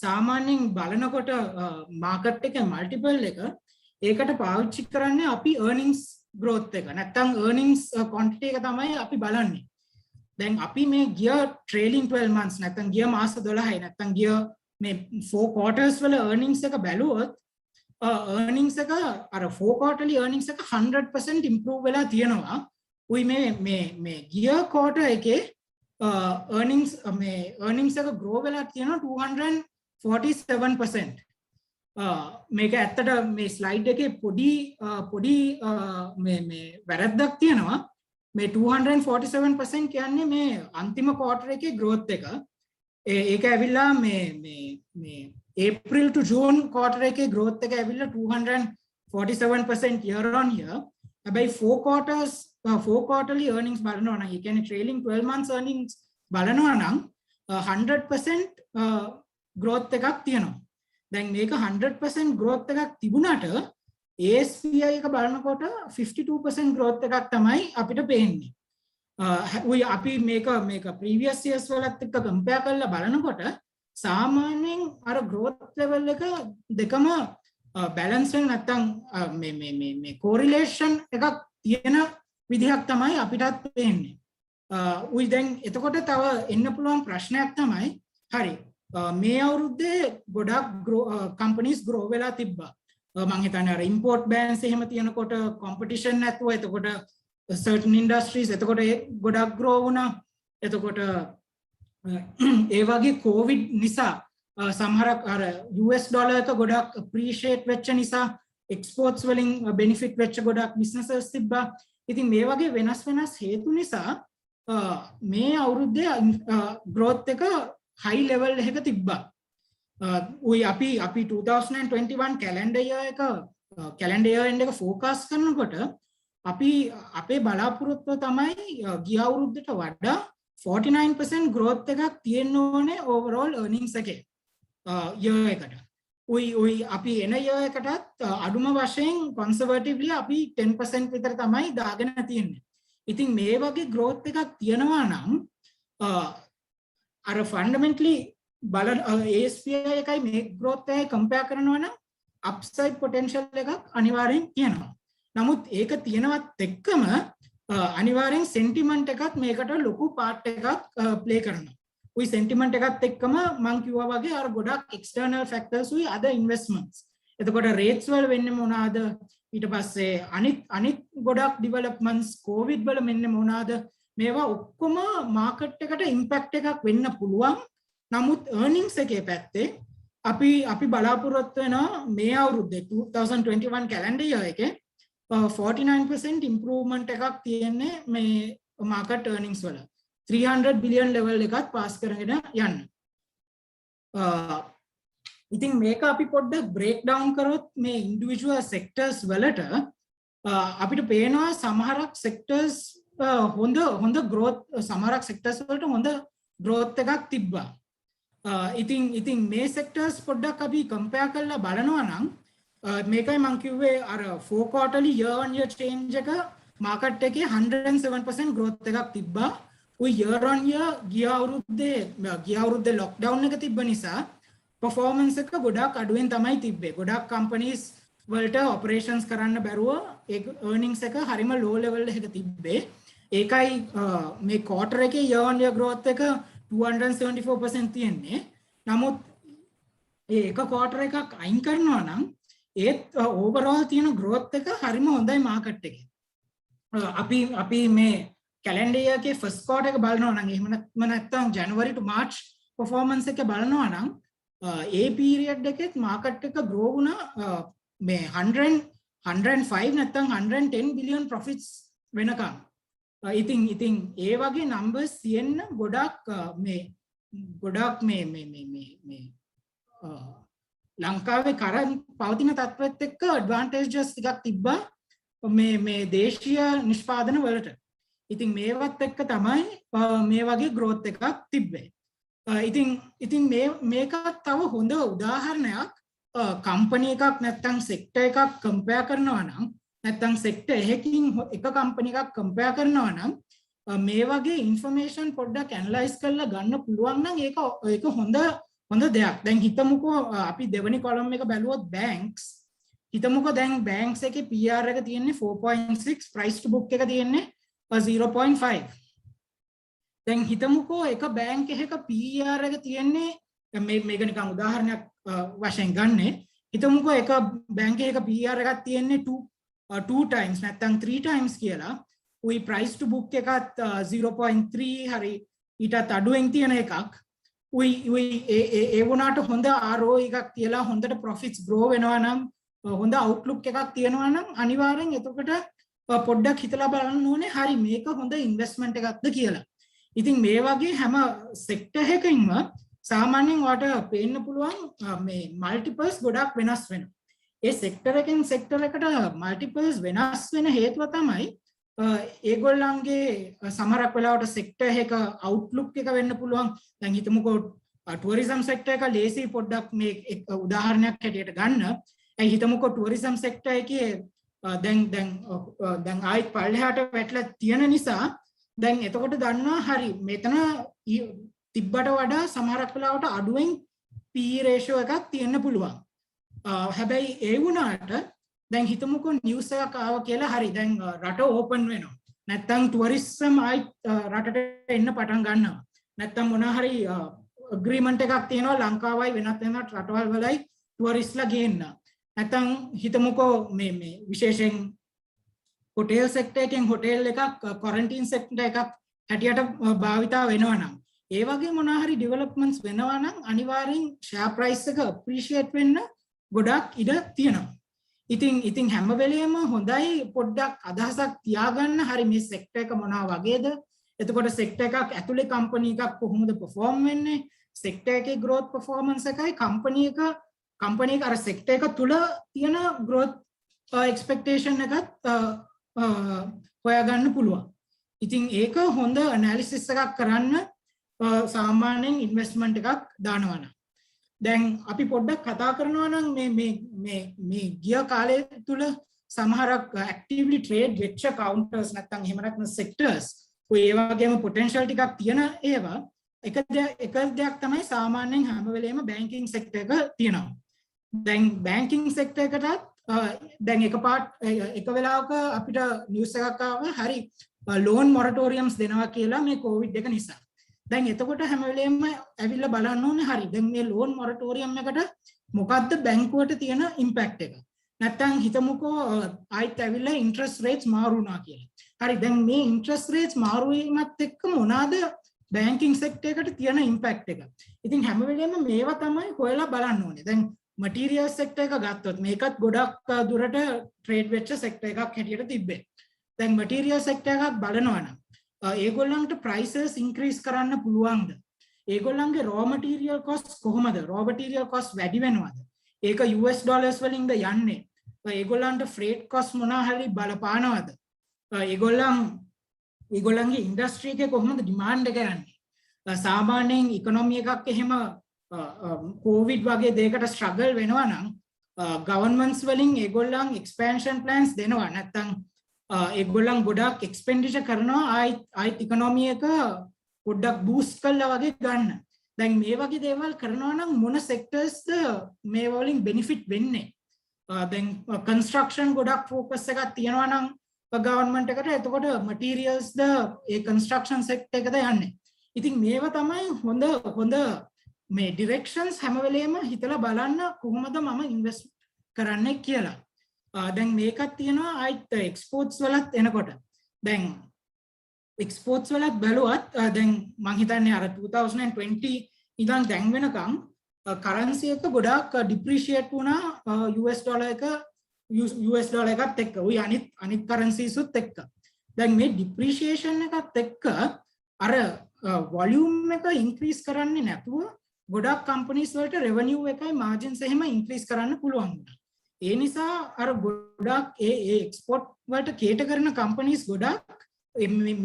B: සාමාන්‍යයෙන් බලනකොට market එකේ multiple එක ඒකට පාවිච්චි කරන්නේ අපි earnings growth එක නැත්නම් earnings quantity එක තමයි අපි බලන්නේ. දැන් අපි මේ ගිය trailing 12 months නැත්නම් ගිය මාස 12යි නැත්නම් ගිය මේ 4 quarters වල earnings එක බැලුවොත් earnings එක අර 4 quarterly earnings එක 100% improve වෙලා තියෙනවා. උයි මේ ගිය quarter එකේ earnings එක grow වෙලා තියෙනවා 247%. මේක ඇත්තට මේ slide එකේ පොඩි මේ වැරද්දක් තියෙනවා. මේ 247% කියන්නේ මේ අන්තිම quarter එකේ growth එක. ඒක ඇවිල්ලා මේ April to June quarter එකේ growth එක ඇවිල්ලා 247% year on year. හැබැයි 4 quarterly earnings බලනවා නම් ඒ කියන්නේ trailing 12 months earnings බලනවා නම් 100% growth එකක් තියෙනවා. දැන් මේක 100% growth එකක් තිබුණාට ASPI එක බලනකොට 52% growth එකක් තමයි අපිට පේන්නේ. අපි මේක previous years වලත් එක්ක compare කරලා බලනකොට සාමාන්‍යයෙන් අර growth level එක දෙකම balance වෙන නැත්නම් මේ correlation එකක් තියෙන විදිහක් තමයි අපිටත් පේන්නේ. උයි දැන් එතකොට තව එන්න පුළුවන් ප්‍රශ්නයක් තමයි හරි මේ අවුරුද්දේ ගොඩක් companies grow වෙලා තිබ්බා. මම හිතන්නේ අර import bans එහෙම තියෙනකොට competition නැතුව එතකොට certain industries එතකොට ඒ ගොඩක් grow වුණා. එතකොට ඒ වගේ covid නිසා සමහරක් අර US dollar එක ගොඩක් appreciate වෙච්ච නිසා exports වලින් benefit වෙච්ච ගොඩක් businesses තිබ්බා. ඉතින් මේ වගේ වෙනස් හේතු නිසා මේ අවුරුද්දේ growth එක high level එකක තිබ්බා. උයි අපි 2021 calendar year end එක forecast කරනකොට අපි අපේ බලාපොරොත්තුව තමයි ගිය අවුරුද්දට වඩා 49% growth එකක් තියෙන්න ඕනේ overall earnings එකේ year එකට. උයි අපි එන year එකටත් අඩුම වශයෙන් conservatively අපි 10% විතර තමයි දාගෙන තියෙන්නේ. ඉතින් මේ වගේ growth එකක් තියෙනවා නම් අර fundamentally බලන ASPI එකයි මේ growth එකයි compare කරනවා නම් upside potential එකක් අනිවාර්යෙන් තියෙනවා. නමුත් ඒක තියෙනවත් එක්කම අනිවාර්යෙන් sentiment එකත් මේකට ලොකු part එකක් play කරනවා. උයි sentiment එකත් එක්කම මම කිව්වා වගේ අර ගොඩක් external factors උයි other investments. එතකොට rates වල වෙන්නේ මොනවාද? ඊට පස්සේ අනිත් ගොඩක් developments covid වල මෙන්න මොනවාද? මේවා ඔක්කොම market එකට impact එකක් වෙන්න පුළුවන්. නමුත් earnings එකේ පැත්තේ අපි බලාපොරොත්තු වෙනවා මේ අවුරුද්දේ 2021 calendar year එකේ 49% improvement එකක් තියෙන්නේ මේ market earnings වල 300 billion level එකත් pass කරගෙන යන්න. ඉතින් මේක අපි පොඩ්ඩක් break down කරොත් මේ individual sectors වලට අපිට පේනවා සමහරක් sectors හොඳ growth සමහරක් sectors වලට හොඳ growth එකක් තිබ්බා. ඉතින් මේ sectors පොඩ්ඩක් අපි compare කරලා බලනවා නම් මේකයි මම කිව්වේ අර 4 quarterly year on year change එක market එකේ 107% growth එකක් තිබ්බා. උයි year on year ගිය අවුරුද්දේ lockdown එක තිබ්බ නිසා performance එක ගොඩක් අඩුවෙන් තමයි තිබ්බේ. ගොඩක් companies වලට operations කරන්න බැරුව ඒ earnings එක හරිම low level එකක තිබ්බේ. ඒකයි මේ quarter එකේ year on year growth එක 274% තියෙන්නේ. නමුත් ඒක quarter එකක් අයින් කරනවා නම් ඒත් overall තියෙන growth එක හරිම හොඳයි market එකේ. අපි මේ calendar year එකේ first quarter එක බලනවා නම් එහෙම නැත්නම් January to March performance එක බලනවා නම් ඒ පීරියඩ් එකෙත් මාකට් එක ග්‍රෝ වුණා මේ 105 නැත්නම් 110 බිලියන් ප්‍රොෆිට්ස් වෙනකම්. ඉතින් ඒ වගේ නම්බර්ස් තියෙන්න ගොඩක් මේ ලංකාවේ කරන් පවතින තත්ත්වෙත් එක්ක ඇඩ්වාන්ටේජස් ටිකක් තිබ්බා මේ දේශීය නිෂ්පාදන වලට. ඉතින් මේවත් එක්ක තමයි මේ වගේ growth එකක් තිබ්බේ. ඉතින් මේකත් තව හොඳ උදාහරණයක් කම්පැනි එකක් නැත්නම් සෙක්ටර් එකක් කම්පෙයාර් කරනවා නම් නැත්නම් සෙක්ටර් එකකින් එක කම්පැනි එකක් කම්පෙයාර් කරනවා නම් මේ වගේ ඉන්ෆර්මේෂන් පොඩ්ඩක් ඇනලයිස් කරලා ගන්න පුළුවන් නම් ඒක හොඳ දෙයක්. දැන් හිතමුකෝ අපි දෙවෙනි කොලම් එක බැලුවොත් බැංක්ස්. හිතමුකෝ දැන් බැංක්ස් එකේ PR එක තියෙන්නේ 4.6, price to book එක තියෙන්නේ 0.5. දැන් හිතමුකෝ එක බැංක් එකක PR එක තියෙන්නේ මේක නිකන් උදාහරණයක් වශයෙන් ගන්නෙ. හිතමුකෝ එක බැංක් එකක PR එකක් තියෙන්නේ 2 times නැත්නම් 3 times කියලා. උයි price to book එකත් 0.3 හරි ඊටත් අඩුවෙන් තියෙන එකක්. ඒ වුණාට හොඳ ROE එකක් තියලා හොඳට profits grow වෙනවා නම් හොඳ outlook එකක් තියෙනවා නම් අනිවාර්යෙන් එතකොට පොඩ්ඩක් හිතලා බලන්න ඕනේ හරි මේක හොඳ investment එකක්ද කියලා. ඉතින් මේ වගේ හැම sector එකකින්ම සාමාන්‍යයෙන් ඔයාලට පේන්න පුළුවන් මේ multiples ගොඩක් වෙනස් වෙනවා. ඒ sector එකෙන් sector එකට multiples වෙනස් වෙන හේතුව තමයි ඒගොල්ලන්ගේ සමහරක් වෙලාවට sector එක outlook එක වෙන්න පුළුවන්. දැන් හිතමුකෝ tourism sector එක ලේසි පොඩ්ඩක් මේ උදාහරණයක් හැටියට ගන්න. ඒ හිතමුකෝ tourism sector එකේ දැන් ආයිත් පල්ලෙහාට වැටලා තියෙන නිසා දැන් එතකොට දන්නවා හරි මෙතන තිබ්බට වඩා සමහරක් වෙලාවට අඩුවෙන් PE ratio එකක් තියෙන්න පුළුවන්. හැබැයි ඒ වුණාට දැන් හිතමුකෝ නිවුස් එකක් ආව කියලා හරි දැන් රට ඕපන් වෙනවා. නැත්තම් ටුවරිසම් ආයිත් රටට එන්න පටන් ගන්නවා. නැත්තම් මොනවා හරි ඇග්‍රීමන්ට් එකක් තියෙනවා ලංකාවයි වෙනත් රටවල් වලයි ටුවරිස්ට්ලා ගේන්න. නැත්තම් හිතමුකෝ මේ විශේෂයෙන් හොටෙල් සෙක්ටර් එකෙන් හොටෙල් එකක් ක්වොරන්ටයින් සෙක්ටර් එකක් හැටියට භාවිතා වෙනවා නම් ඒ වගේ මොනවා හරි ඩෙවලොප්මන්ට්ස් වෙනවා නම් අනිවාර්යෙන් ෂෙයා ප්‍රයිස් එක අප්‍රීෂিয়েට් වෙන්න ගොඩක් ඉඩ තියෙනවා. ඉතින් හැම වෙලෙම හොඳයි පොඩ්ඩක් අදහසක් තියාගන්න හරි මේ සෙක්ටර් එක මොනවා වගේද? එතකොට සෙක්ටර් එකක් ඇතුලේ කම්පැනි එකක් කොහොමද perform වෙන්නේ? සෙක්ටර් එකේ growth performance එකයි කම්පැනි එක අර සෙක්ටර් එක තුල තියෙන growth expectation එකත් හොයාගන්න පුළුවන්. ඉතින් ඒක හොඳ analysis එකක් කරන්න සාමාන්‍යයෙන් investment එකක් දානවා නම් දැන් අපි පොඩ්ඩක් කතා කරනවා නම් මේ ගිය කාලය තුල සමහරක් actively trade වෙච්ච counters නැත්නම් එහෙම නැත්නම් sectors ඔය ඒ වගේම potential ටිකක් තියෙන ඒවා එක දෙයක් තමයි සාමාන්‍යයෙන් හැම වෙලේම banking sector එක තියෙනවා. දැන් banking sector එකටත් දැන් එක වෙලාවක අපිට news එකක් ආවා හරි loan moratoriums දෙනවා කියලා මේ covid එක නිසා. දැන් එතකොට හැම වෙලේම ඇවිල්ලා බලන්න ඕනේ හරි දැන් මේ loan moratorium එකට මොකද්ද බැංකුවට තියෙන impact එක. නැත්තම් හිතමුකෝ ආයිත් ඇවිල්ලා interest rates මාරු වුණා කියලා. හරි දැන් මේ interest rates මාරු වීමත් එක්ක මොනවාද banking sector එකට තියෙන impact එක. ඉතින් හැම වෙලේම මේවා තමයි හොයලා බලන්න ඕනේ. දැන් material sector එක ගත්තොත් මේකත් ගොඩක් දුරට trade වෙච්ච sector එකක් හැටියට තිබ්බේ. දැන් material sector එකක් බලනවා නම් ඒගොල්ලන්ට prices increase කරන්න පුළුවන්ද? ඒගොල්ලන්ගේ raw material cost කොහොමද? raw material cost වැඩි වෙනවද? ඒක US dollars වලින්ද යන්නේ? ඒගොල්ලන්ට freight cost මොනවා හරි බලපානවද? ඒගොල්ලන්ගේ industry එකේ කොහොමද demand එක යන්නේ? සාමාන්‍යයෙන් economy එකක් එහෙම covid වගේ දෙයකට struggle වෙනවා නම් governments වලින් ඒගොල්ලන් expansion plans දෙනවා. නැත්නම් ඒගොල්ලන් ගොඩක් expenditure කරනවා ආයිත් economy එක පොඩ්ඩක් boost කළා වගේ ගන්න. දැන් මේ වගේ දේවල් කරනවා නම් මොන sectorsද මේ වලින් benefit වෙන්නේ? දැන් construction ගොඩක් focus එකක් තියනවා නම් government එකට එතකොට materials ද ඒ construction sector එකද යන්නේ. ඉතින් මේවා තමයි හොඳ මේ directions හැම වෙලේම හිතලා බලන්න කොහොමද මම invest කරන්නේ කියලා. දැන් මේකක් තියෙනවා ආයිත් exports වලත් එනකොට. දැන් exports වලත් බැලුවත් දැන් මම හිතන්නේ අර 2020 ඉඳන් දැන් වෙනකම් කරන්සි එක ගොඩාක් ඩිප්‍රීෂিয়েට් වුණා US ඩොලර් එකත් එක්ක. ওই අනිත් කරන්සිස්ුත් එක්ක. දැන් මේ ඩිප්‍රීෂিয়েෂන් එකත් එක්ක අර වොලියුම් එක ඉන්ක්‍රීස් කරන්නේ නැතුව ගොඩක් කම්පනීස් වලට රෙවෙනියු එකයි මාර්ජින්ස් එහෙම ඉන්ක්‍රීස් කරන්න පුළුවන් වුණා. ඒ නිසා අර ගොඩක් ඒ එක්ස්පෝර්ට් වලට කේටර් කරන කම්පනීස් ගොඩක්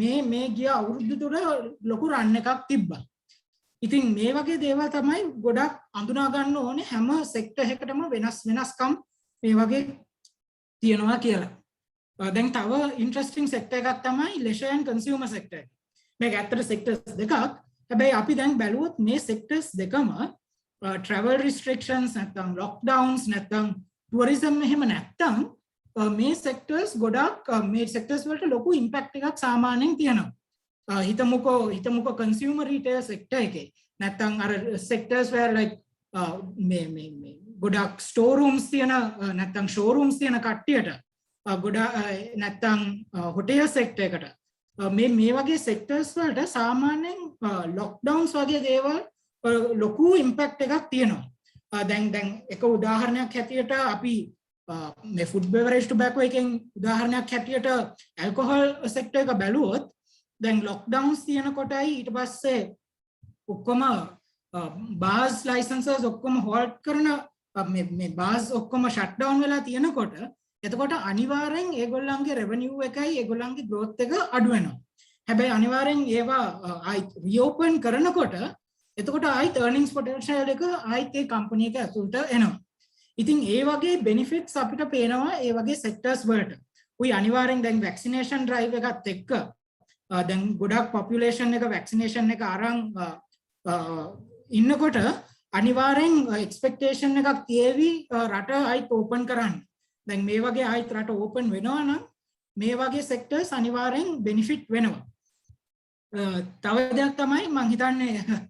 B: මේ ගිය අවුරුදු තුන ලොකු රන් එකක් තිබ්බා. ඉතින් මේ වගේ දේවල් තමයි ගොඩක් අඳුනා ගන්න ඕනේ හැම සෙක්ටර් එකකටම වෙනස්කම් මේ වගේ තියෙනවා කියලා. දැන් තව ඉන්ටරෙස්ටිං සෙක්ටර් එකක් තමයි leisure and consumer sector එක. මේක ඇත්තට සෙක්ටර්ස් දෙකක්. හැබැයි අපි දැන් බැලුවොත් මේ සෙක්ටර්ස් දෙකම travel restrictions නැත්නම් lockdowns නැත්නම් tourism එහෙම නැත්නම් මේ සෙක්ටර්ස් ගොඩක් මේ සෙක්ටර්ස් වලට ලොකු ඉම්පැක්ට් එකක් සාමාන්‍යයෙන් තියෙනවා. හිතමුකෝ consumer retail sector එකේ නැත්නම් අර sectors where like මේ ගොඩක් store rooms තියෙන නැත්නම් showrooms තියෙන කට්ටියට ගොඩක් නැත්නම් hotel sector එකට මේ වගේ sectors වලට සාමාන්‍යයෙන් lockdowns වගේ දේවල් ලොකු impact එකක් තියෙනවා. දැන් එක උදාහරණයක් හැටියට අපි මේ food beverage tobacco එකෙන් උදාහරණයක් හැටියට alcohol sector එක බැලුවොත් දැන් lockdowns තියෙන කොටයි ඊට පස්සේ ඔක්කොම bars licenses ඔක්කොම halt කරන මේ bars ඔක්කොම shut down වෙලා තියෙනකොට එතකොට අනිවාර්යෙන් ඒගොල්ලන්ගේ revenue එකයි ඒගොල්ලන්ගේ growth එක අඩු වෙනවා. හැබැයි අනිවාර්යෙන් ඒවා reopen කරනකොට එතකොට ආයිත් earnings potential එක ආයිත් ඒ company එක ඇතුළට එනවා. ඉතින් ඒ වගේ benefits අපිට පේනවා ඒ වගේ sectors වලට. උයි අනිවාර්යෙන් දැන් vaccination drive එකත් එක්ක දැන් ගොඩක් population එක vaccination එක අරන් ඉන්නකොට අනිවාර්යෙන් expectation එකක් තියේවි රට ආයිත් open කරන්න. දැන් මේ වගේ ආයිත් රට open වෙනවා නම් මේ වගේ sectors අනිවාර්යෙන් benefit වෙනවා. තව දෙයක් තමයි මම හිතන්නේ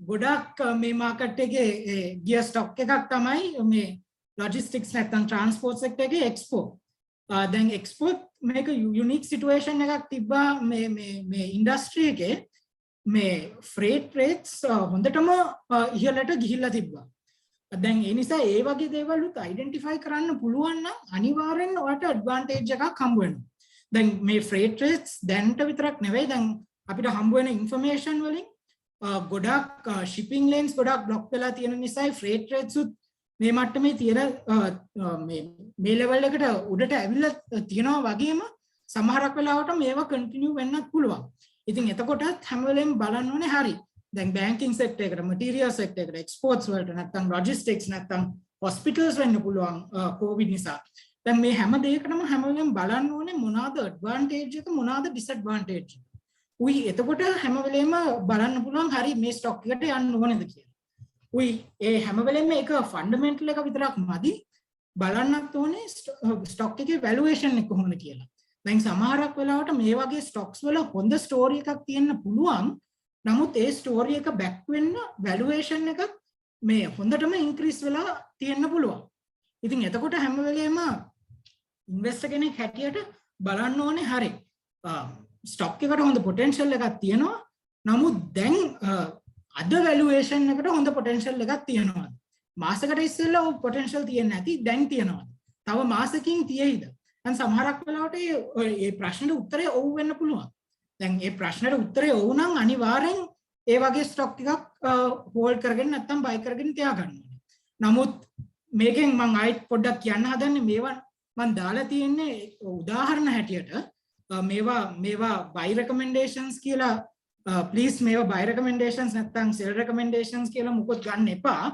B: ගොඩක් මේ market එකේ ගිය stock එකක් තමයි මේ logistics නැත්නම් transport sector එකේ export. දැන් export මේක unique situation එකක් තිබ්බා මේ industry එකේ මේ freight rates හොඳටම ඉහළට ගිහිල්ලා තිබ්බා. දැන් ඒ නිසා ඒ වගේ දේවල් උත් identify කරන්න පුළුවන් නම් අනිවාර්යෙන් ඔයාලට advantage එකක් හම්බ වෙනවා. දැන් මේ freight rates දැන්ට විතරක් නෙවෙයි දැන් අපිට හම්බ වෙන information වලින් ගොඩක් shipping lanes ගොඩක් block වෙලා තියෙන නිසා freight rates උත් මේ මට්ටමේ තියෙන මේ level එකට උඩට ඇවිල්ලා තියෙනවා වගේම සමහරක් වෙලාවට මේවා continue වෙන්නත් පුළුවන්. ඉතින් එතකොටත් හැම වෙලෙම බලන්න ඕනේ හරි. දැන් banking sector එකට, material sector එකට, exports වලට නැත්නම් logistics නැත්නම් hospitals වෙන්න පුළුවන් covid නිසා. දැන් මේ හැම දෙයකටම හැම වෙලෙම බලන්න ඕනේ මොනවාද advantage එක මොනවාද disadvantage එක. උයි එතකොට හැම වෙලෙම බලන්න පුළුවන් හරි මේ stock එකට යන්න ඕනේද කියලා. උයි ඒ හැම වෙලෙම ඒක fundamental එක විතරක් මදි බලන්නත් ඕනේ stock එකේ valuation එක කොහොමද කියලා. දැන් සමහරක් වෙලාවට මේ වගේ stocks වල හොඳ story එකක් තියෙන්න පුළුවන්. නමුත් ඒ story එක back වෙන්න valuation එක මේ හොඳටම increase වෙලා තියෙන්න පුළුවන්. ඉතින් එතකොට හැම වෙලෙම investor කෙනෙක් හැටියට බලන්න ඕනේ හරි stock එකට හොඳ potential එකක් තියෙනවා. නමුත් දැන් අද valuation එකට හොඳ potential එකක් තියෙනවා. මාසෙකට ඉස්සෙල්ලා ඔය potential තියෙන්නේ නැති දැන් තියෙනවා. තව මාසෙකින් තියෙයිද? දැන් සමහරක් වෙලාවට මේ ප්‍රශ්නෙට උත්තරේ ඔව් වෙන්න පුළුවන්. දැන් මේ ප්‍රශ්නෙට උත්තරේ ඔව් නම් අනිවාර්යෙන් ඒ වගේ stock එකක් hold කරගෙන නැත්නම් buy කරගෙන තියාගන්න ඕනේ. නමුත් මේකෙන් මම ආයිත් පොඩ්ඩක් කියන්න හදන්නේ මේවා මම දාලා තියෙන්නේ උදාහරණ හැටියට මේවා buy recommendations කියලා please මේවා buy recommendations නැත්නම් sell recommendations කියලා මුකුත් ගන්න එපා.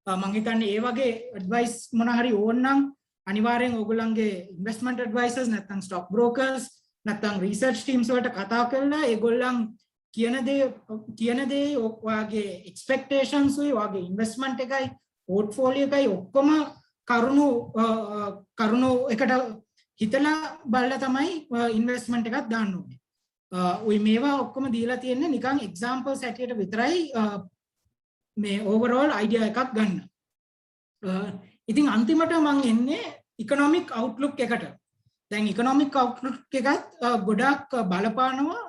B: මම හිතන්නේ ඒ වගේ advice මොන හරි ඕන නම් අනිවාර්යෙන් ඕගොල්ලන්ගේ investment advisors නැත්නම් stock brokers නැත්නම් research teams වලට කතා කරලා ඒගොල්ලන් කියන දේ ඔයාගේ expectations උයි ඔයාගේ investment එකයි portfolio එකයි ඔක්කොම කරුණු එකට හිතලා බලලා තමයි investment එකක් දාන්න ඕනේ. උයි මේවා ඔක්කොම දීලා තියෙන්නේ නිකන් examples හැටියට විතරයි මේ overall idea එකක් ගන්න. ඉතින් අන්තිමට මම එන්නේ economic outlook එකට. දැන් economic outlook එකත් ගොඩක් බලපානවා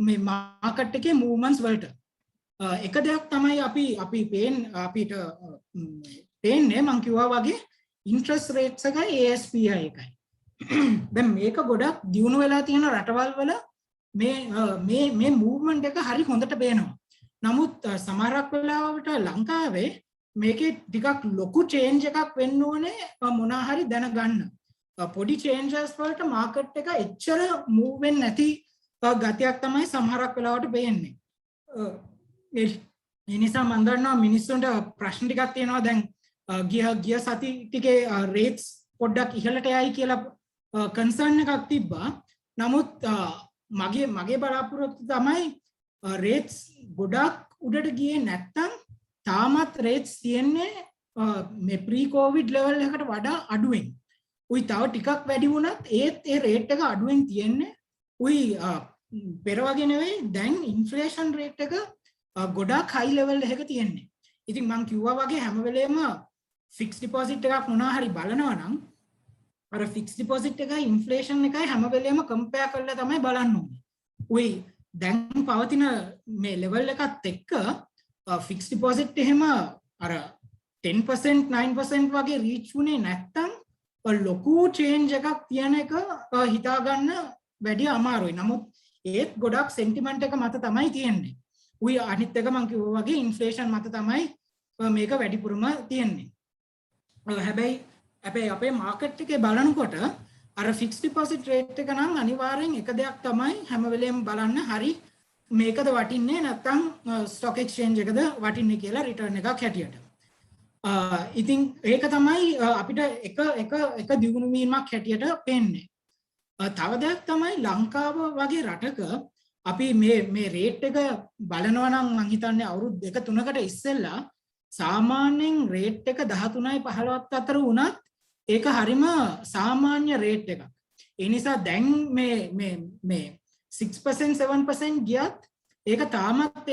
B: මේ market එකේ movements වලට. එක දෙයක් තමයි අපි පේන්නේ මං කිව්වා වගේ ඉන්ට්‍රස්ට් රේට්ස් එකයි ASPI එකයි. දැන් මේක ගොඩක් දියුණු වෙලා තියෙන රටවල් වල මේ මූව්මන්ට් එක හරි හොඳට පේනවා. නමුත් සමහරක් වෙලාවට ලංකාවේ මේකේ ටිකක් ලොකු චේන්ජ් එකක් වෙන්න ඕනේ මොනවා හරි දැනගන්න. පොඩි චේන්ජස් වලට මාකට් එක එච්චර මූව් වෙන්නේ නැති ගතියක් තමයි සමහරක් වෙලාවට පේන්නේ. ඒ නිසා මම දන්නවා මිනිස්සුන්ට ප්‍රශ්න ටිකක් තියෙනවා දැන් ගිය සති ටිකේ රේට්ස් පොඩ්ඩක් ඉහළට යයි කියලා කන්සර්න් එකක් තිබ්බා. නමුත් මගේ බලාපොරොත්තු තමයි රේට්ස් ගොඩක් උඩට ගියේ නැත්තම් තාමත් රේට්ස් තියෙන්නේ මේ ප්‍රී කොවිඩ් ලෙවල් එකකට වඩා අඩුවෙන්. උයි තව ටිකක් වැඩි වුණත් ඒත් ඒ රේට් එක අඩුවෙන් තියෙන්නේ. උයි පෙර වගේ නෙවෙයි දැන් ඉන්ෆ්ලේෂන් රේට් එක ගොඩක් හයි ලෙවල් එකක තියෙන්නේ. ඉතින් මම කිව්වා වගේ හැම වෙලේම ෆික්ස් ඩිපොසිට් එකක් මොනවා හරි බලනවා නම් අර ෆික්ස් ඩිපොසිට් එකයි ඉන්ෆ්ලේෂන් එකයි හැම වෙලේම කම්පෙයාර් කරලා තමයි බලන්න ඕනේ. උයි දැන් පවතින මේ ලෙවල් එකත් එක්ක ෆික්ස් ඩිපොසිට් එහෙම අර 10% 9% වගේ රීච් වුණේ නැත්තම් ලොකු චේන්ජ් එකක් තියෙන එක හිතා ගන්න වැඩි අමාරුයි. නමුත් ඒත් ගොඩක් සෙන්ටිමන්ට් එක මත තමයි තියෙන්නේ. උයි අනිත් එක මම කිව්වා වගේ ඉන්ෆ්ලේෂන් මත තමයි මේක වැඩිපුරම තියෙන්නේ. හැබැයි අපේ මාකට් එකේ බලනකොට අර ෆික්ස් ඩිපොසිට් රේට් එක නම් අනිවාර්යෙන් එක දෙයක් තමයි හැම වෙලේම බලන්න හරි මේකද වටින්නේ නැත්නම් ස්ටොක් එක්ස්චේන්ජ් එකද වටින්නේ කියලා රිටර්න් එකක් හැටියට. ඉතින් ඒක තමයි අපිට එක දියුණු වීමක් හැටියට පේන්නේ. තව දෙයක් තමයි ලංකාව වගේ රටක අපි මේ රේට් එක බලනවා නම් මම හිතන්නේ අවුරුදු 2-3කට ඉස්සෙල්ලා සාමාන්‍යයෙන් රේට් එක 13යි 15ත් අතර වුණත් ඒක හරිම සාමාන්‍ය රේට් එකක්. ඒ නිසා දැන් මේ 6% 7% ගියත් ඒක තාමත්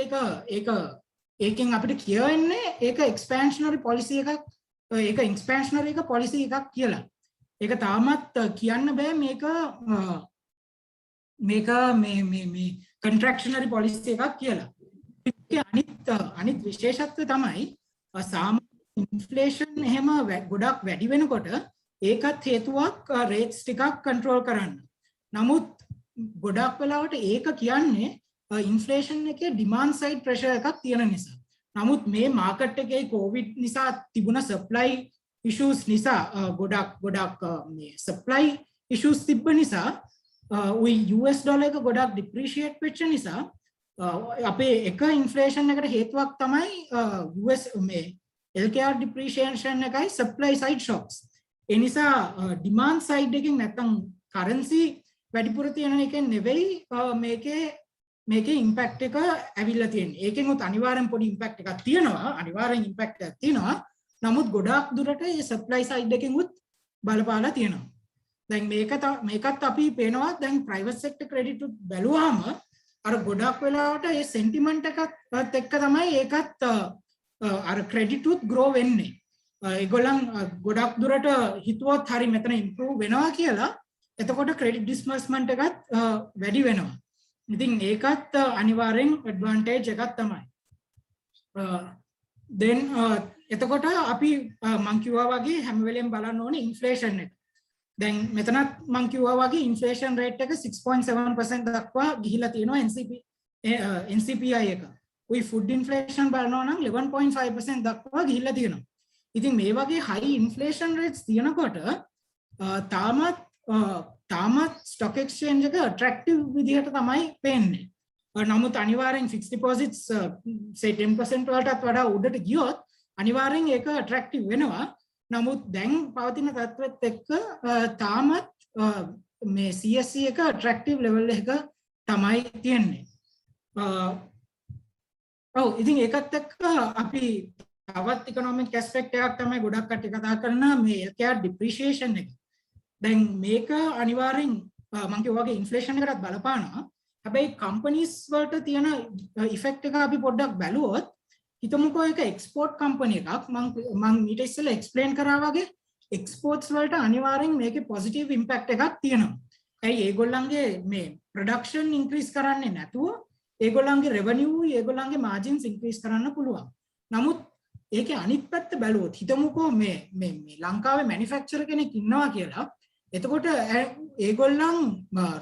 B: ඒකෙන් අපිට කියවෙන්නේ ඒක එක්ස්පැන්ෂනරි පොලිසි එකක් ඒක එක්ස්පැන්ෂනරි එක පොලිසි එකක් කියලා. ඒක තාමත් කියන්න බෑ මේක මේ කන්ට්‍රැක්ෂනරි පොලිසි එකක් කියලා. අනිත් විශේෂත්වය තමයි සාමාන්‍ය ඉන්ෆ්ලේෂන් එහෙම ගොඩක් වැඩි වෙනකොට ඒකත් හේතුවක් රේට්ස් ටිකක් කන්ට්‍රෝල් කරන්න. නමුත් ගොඩක් වෙලාවට ඒක කියන්නේ ඉන්ෆ්ලේෂන් එකේ ඩිමාන්ඩ් සයිඩ් ප්‍රෙෂර් එකක් තියෙන නිසා. නමුත් මේ මාකට් එකේ කොවිඩ් නිසා තිබුණ සප්ලයි ඉෂුස් නිසා ගොඩක් මේ සප්ලයි ඉෂුස් තිබ්බ නිසා උයි US ඩොලර් එක ගොඩක් ඩිප්‍රීෂিয়েට් වෙච්ච නිසා අපේ එක ඉන්ෆ්ලේෂන් එකට හේතුවක් තමයි US මේ LKR ඩිප්‍රීෂියේෂන් එකයි සප්ලයි සයිඩ් ෂොක්ස්. ඒ නිසා ඩිමාන්ඩ් සයිඩ් එකකින් නැත්තම් කරන්සි වැඩිපුර තියෙන එකෙන් නෙවෙයි මේකේ ඉම්පැක්ට් එක ඇවිල්ලා තියෙන්නේ. ඒකෙන් උත් අනිවාර්යෙන් පොඩි ඉම්පැක්ට් එකක් තියෙනවා. අනිවාර්යෙන් ඉම්පැක්ට් එකක් තියෙනවා. නමුත් ගොඩාක් දුරට මේ සප්ලයි සයිඩ් එකෙන් උත් බලපාලා තියෙනවා. දැන් මේකත් අපි පේනවා දැන් ප්‍රයිවට් සෙක්ටර් ක්‍රෙඩිට් උත් බැලුවාම අර ගොඩක් වෙලාවට මේ සෙන්ටිමන්ට් එකත් එක්ක තමයි ඒකත් අර ක්‍රෙඩිට් උත් ග්‍රෝ වෙන්නේ. ඒගොල්ලන් ගොඩක් දුරට හිතුවත් හරි මෙතන ඉම්ප්‍රූව් වෙනවා කියලා. එතකොට ක්‍රෙඩිට් ඩිස්බර්ස්මන්ට් එකත් වැඩි වෙනවා. ඉතින් ඒකත් අනිවාර්යෙන් ඇඩ්වාන්ටේජ් එකක් තමයි. then එතකොට අපි මං කිව්වා වගේ හැම වෙලෙම බලන්න ඕනේ ඉන්ෆ්ලේෂන් එක. දැන් මෙතනත් මං කිව්වා වගේ ඉන්ෆ්ලේෂන් රේට් එක 6.7% දක්වා ගිහිලා තියෙනවා NCPI එක. උයි ෆුඩ් ඉන්ෆ්ලේෂන් බලනවා නම් 11.5% දක්වා ගිහිලා තියෙනවා. ඉතින් මේ වගේ හයි ඉන්ෆ්ලේෂන් රේට්ස් තියෙනකොට තාමත් ස්ටොක් එක්ස්චේන්ජ් එක ඇට්‍රැක්ටිව් විදිහට තමයි පේන්නේ. නමුත් අනිවාර්යෙන් ෆික්ස් ඩිපොසිට්ස් say 10% වලටත් වඩා උඩට ගියොත් අනිවාර්යෙන් ඒක ඇට්‍රැක්ටිව් වෙනවා. නමුත් දැන් පවතින තත්ත්වෙත් එක්ක තාමත් මේ CSE එක ඇට්‍රැක්ටිව් ලෙවල් එක තමයි තියෙන්නේ. ඉතින් ඒකත් එක්ක අපි තවත් ඉකොනොමික් ඇස්පෙක්ට් එකක් තමයි ගොඩක් කට්ටිය කතා කරන මේ LKR ඩිප්‍රීෂියේෂන් එක. දැන් මේක අනිවාර්යෙන් මම කිව්වා වගේ ඉන්ෆ්ලේෂන් එකටත් බලපානවා. හැබැයි කම්පනීස් වලට තියෙන ඉෆෙක්ට් එක අපි පොඩ්ඩක් බැලුවොත් හිතමුකෝ ඒක එක්ස්පෝර්ට් කම්පැනි එකක් මම ඊට ඉස්සෙල්ලා එක්ස්ප්ලেইন කරා වගේ එක්ස්පෝර්ට්ස් වලට අනිවාර්යෙන් මේකේ පොසිටිව් ඉම්පැක්ට් එකක් තියෙනවා. ඇයි ඒගොල්ලන්ගේ මේ ප්‍රොඩක්ෂන් ඉන්ක්‍රීස් කරන්නේ නැතුව ඒගොල්ලන්ගේ revenue ඒගොල්ලන්ගේ margins increase කරන්න පුළුවන්. නමුත් ඒකේ අනිත් පැත්ත බැලුවොත් හිතමුකෝ මේ ලංකාවේ manufacturer කෙනෙක් ඉන්නවා කියලා. එතකොට ඒගොල්ලන්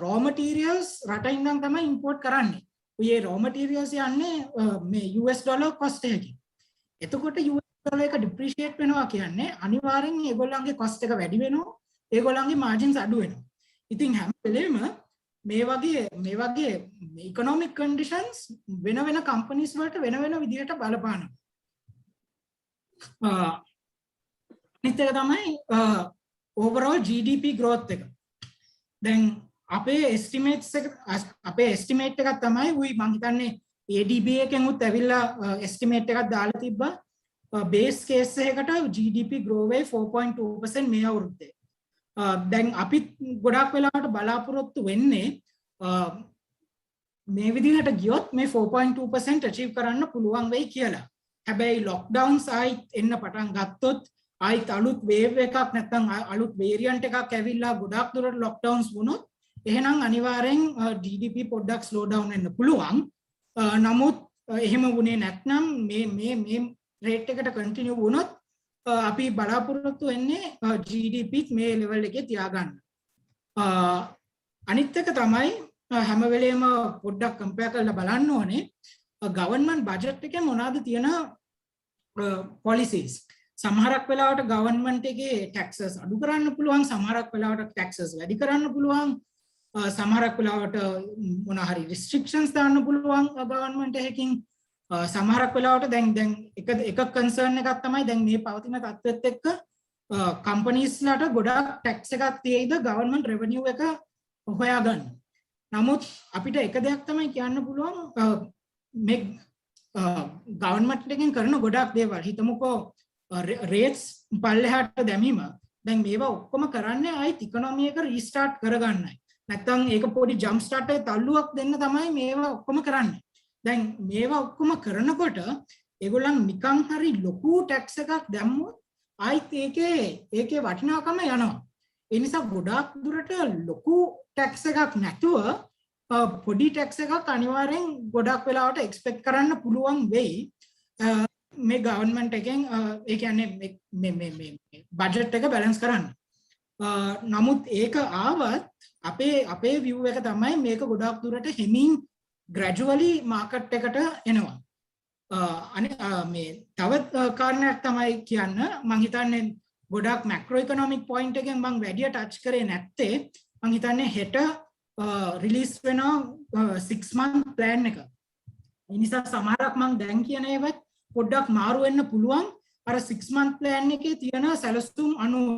B: raw materials රටින් ඉඳන් තමයි import කරන්නේ. ඔය raw materials යන්නේ මේ US dollar cost එකකින්. එතකොට US dollar එක depreciate වෙනවා කියන්නේ අනිවාර්යෙන් ඒගොල්ලන්ගේ cost එක වැඩි වෙනවා. ඒගොල්ලන්ගේ margins අඩු වෙනවා. ඉතින් හැම වෙලේම මේ වගේ economic conditions වෙන companies වලට වෙන විදිහට බලපානවා. අනිත් එක තමයි overall GDP growth එක. දැන් අපේ estimates එක අපේ estimate එකක් තමයි උයි මං හිතන්නේ ADB එකෙන් උත් ඇවිල්ලා estimate එකක් දාලා තිබ්බා base case එකකට GDP grow වෙයි 4.2% මේ අවුරුද්දේ. දැන් අපි ගොඩක් වෙලාවට බලාපොරොත්තු වෙන්නේ මේ විදිහට ගියොත් මේ 4.2% achieve කරන්න පුළුවන් වෙයි කියලා. හැබැයි lockdowns ආයිත් එන්න පටන් ගත්තොත් ආයිත් අලුත් wave එකක් නැත්නම් අලුත් variant එකක් ඇවිල්ලා ගොඩක් දුරට lockdowns වුණොත් එහෙනම් අනිවාර්යෙන් GDP පොඩ්ඩක් slow down වෙන්න පුළුවන්. නමුත් එහෙම වුණේ නැත්නම් මේ rate එකට continue වුණොත් අපි බලාපොරොත්තු වෙන්නේ GDP මේ level එකේ තියාගන්න. අනිත් එක තමයි හැම වෙලේම පොඩ්ඩක් compare කරලා බලන්න ඕනේ government budget එකේ මොනවාද තියෙන policies. සමහරක් වෙලාවට government එකේ taxes අඩු කරන්න පුළුවන්, සමහරක් වෙලාවට taxes වැඩි කරන්න පුළුවන්, සමහරක් වෙලාවට මොන හරි restrictions දාන්න පුළුවන් government එකකින්. සමහරක් වෙලාවට දැන් එක concern එකක් තමයි දැන් මේ පවතින තත්ත්වෙත් එක්ක companies ලට ගොඩක් tax එකක් තියෙයිද government revenue එක හොයාගන්න. නමුත් අපිට එක දෙයක් තමයි කියන්න පුළුවන් මේ government එකෙන් කරන ගොඩක් දේවල් හිතමුකෝ rates පල්ලෙහාට දැමීම. දැන් මේවා ඔක්කොම කරන්නේ ආයිත් economy එක restart කරගන්නයි. නැත්තම් ඒක පොඩි jump start එකේ තල්ලුවක් දෙන්න තමයි මේවා ඔක්කොම කරන්නේ. දැන් මේවා ඔක්කොම කරනකොට ඒගොල්ලන් නිකන් හරි ලොකු tax එකක් දැම්මොත් ආයිත් ඒකේ වටිනාකම යනවා. ඒ නිසා ගොඩාක් දුරට ලොකු tax එකක් නැතුව පොඩි tax එකක් අනිවාර්යෙන් ගොඩක් වෙලාවට expect කරන්න පුළුවන් වෙයි. මේ government එකෙන් ඒ කියන්නේ මේ budget එක balance කරන්න. නමුත් ඒක ආවත් අපේ view එක තමයි මේක ගොඩාක් දුරට හිමින් gradually market එකට එනවා. මේ තවත් කාරණයක් තමයි කියන්න මම හිතන්නේ ගොඩක් macro economic point එකෙන් මම වැඩි touch කරේ නැත්තේ මම හිතන්නේ හෙට release වෙනවා 6 month plan එක. ඒ නිසා සමහරක් මම දැන් කියන ඒවත් පොඩ්ඩක් මාරු වෙන්න පුළුවන් අර 6 month plan එකේ තියෙන සැලසුම් අනුව.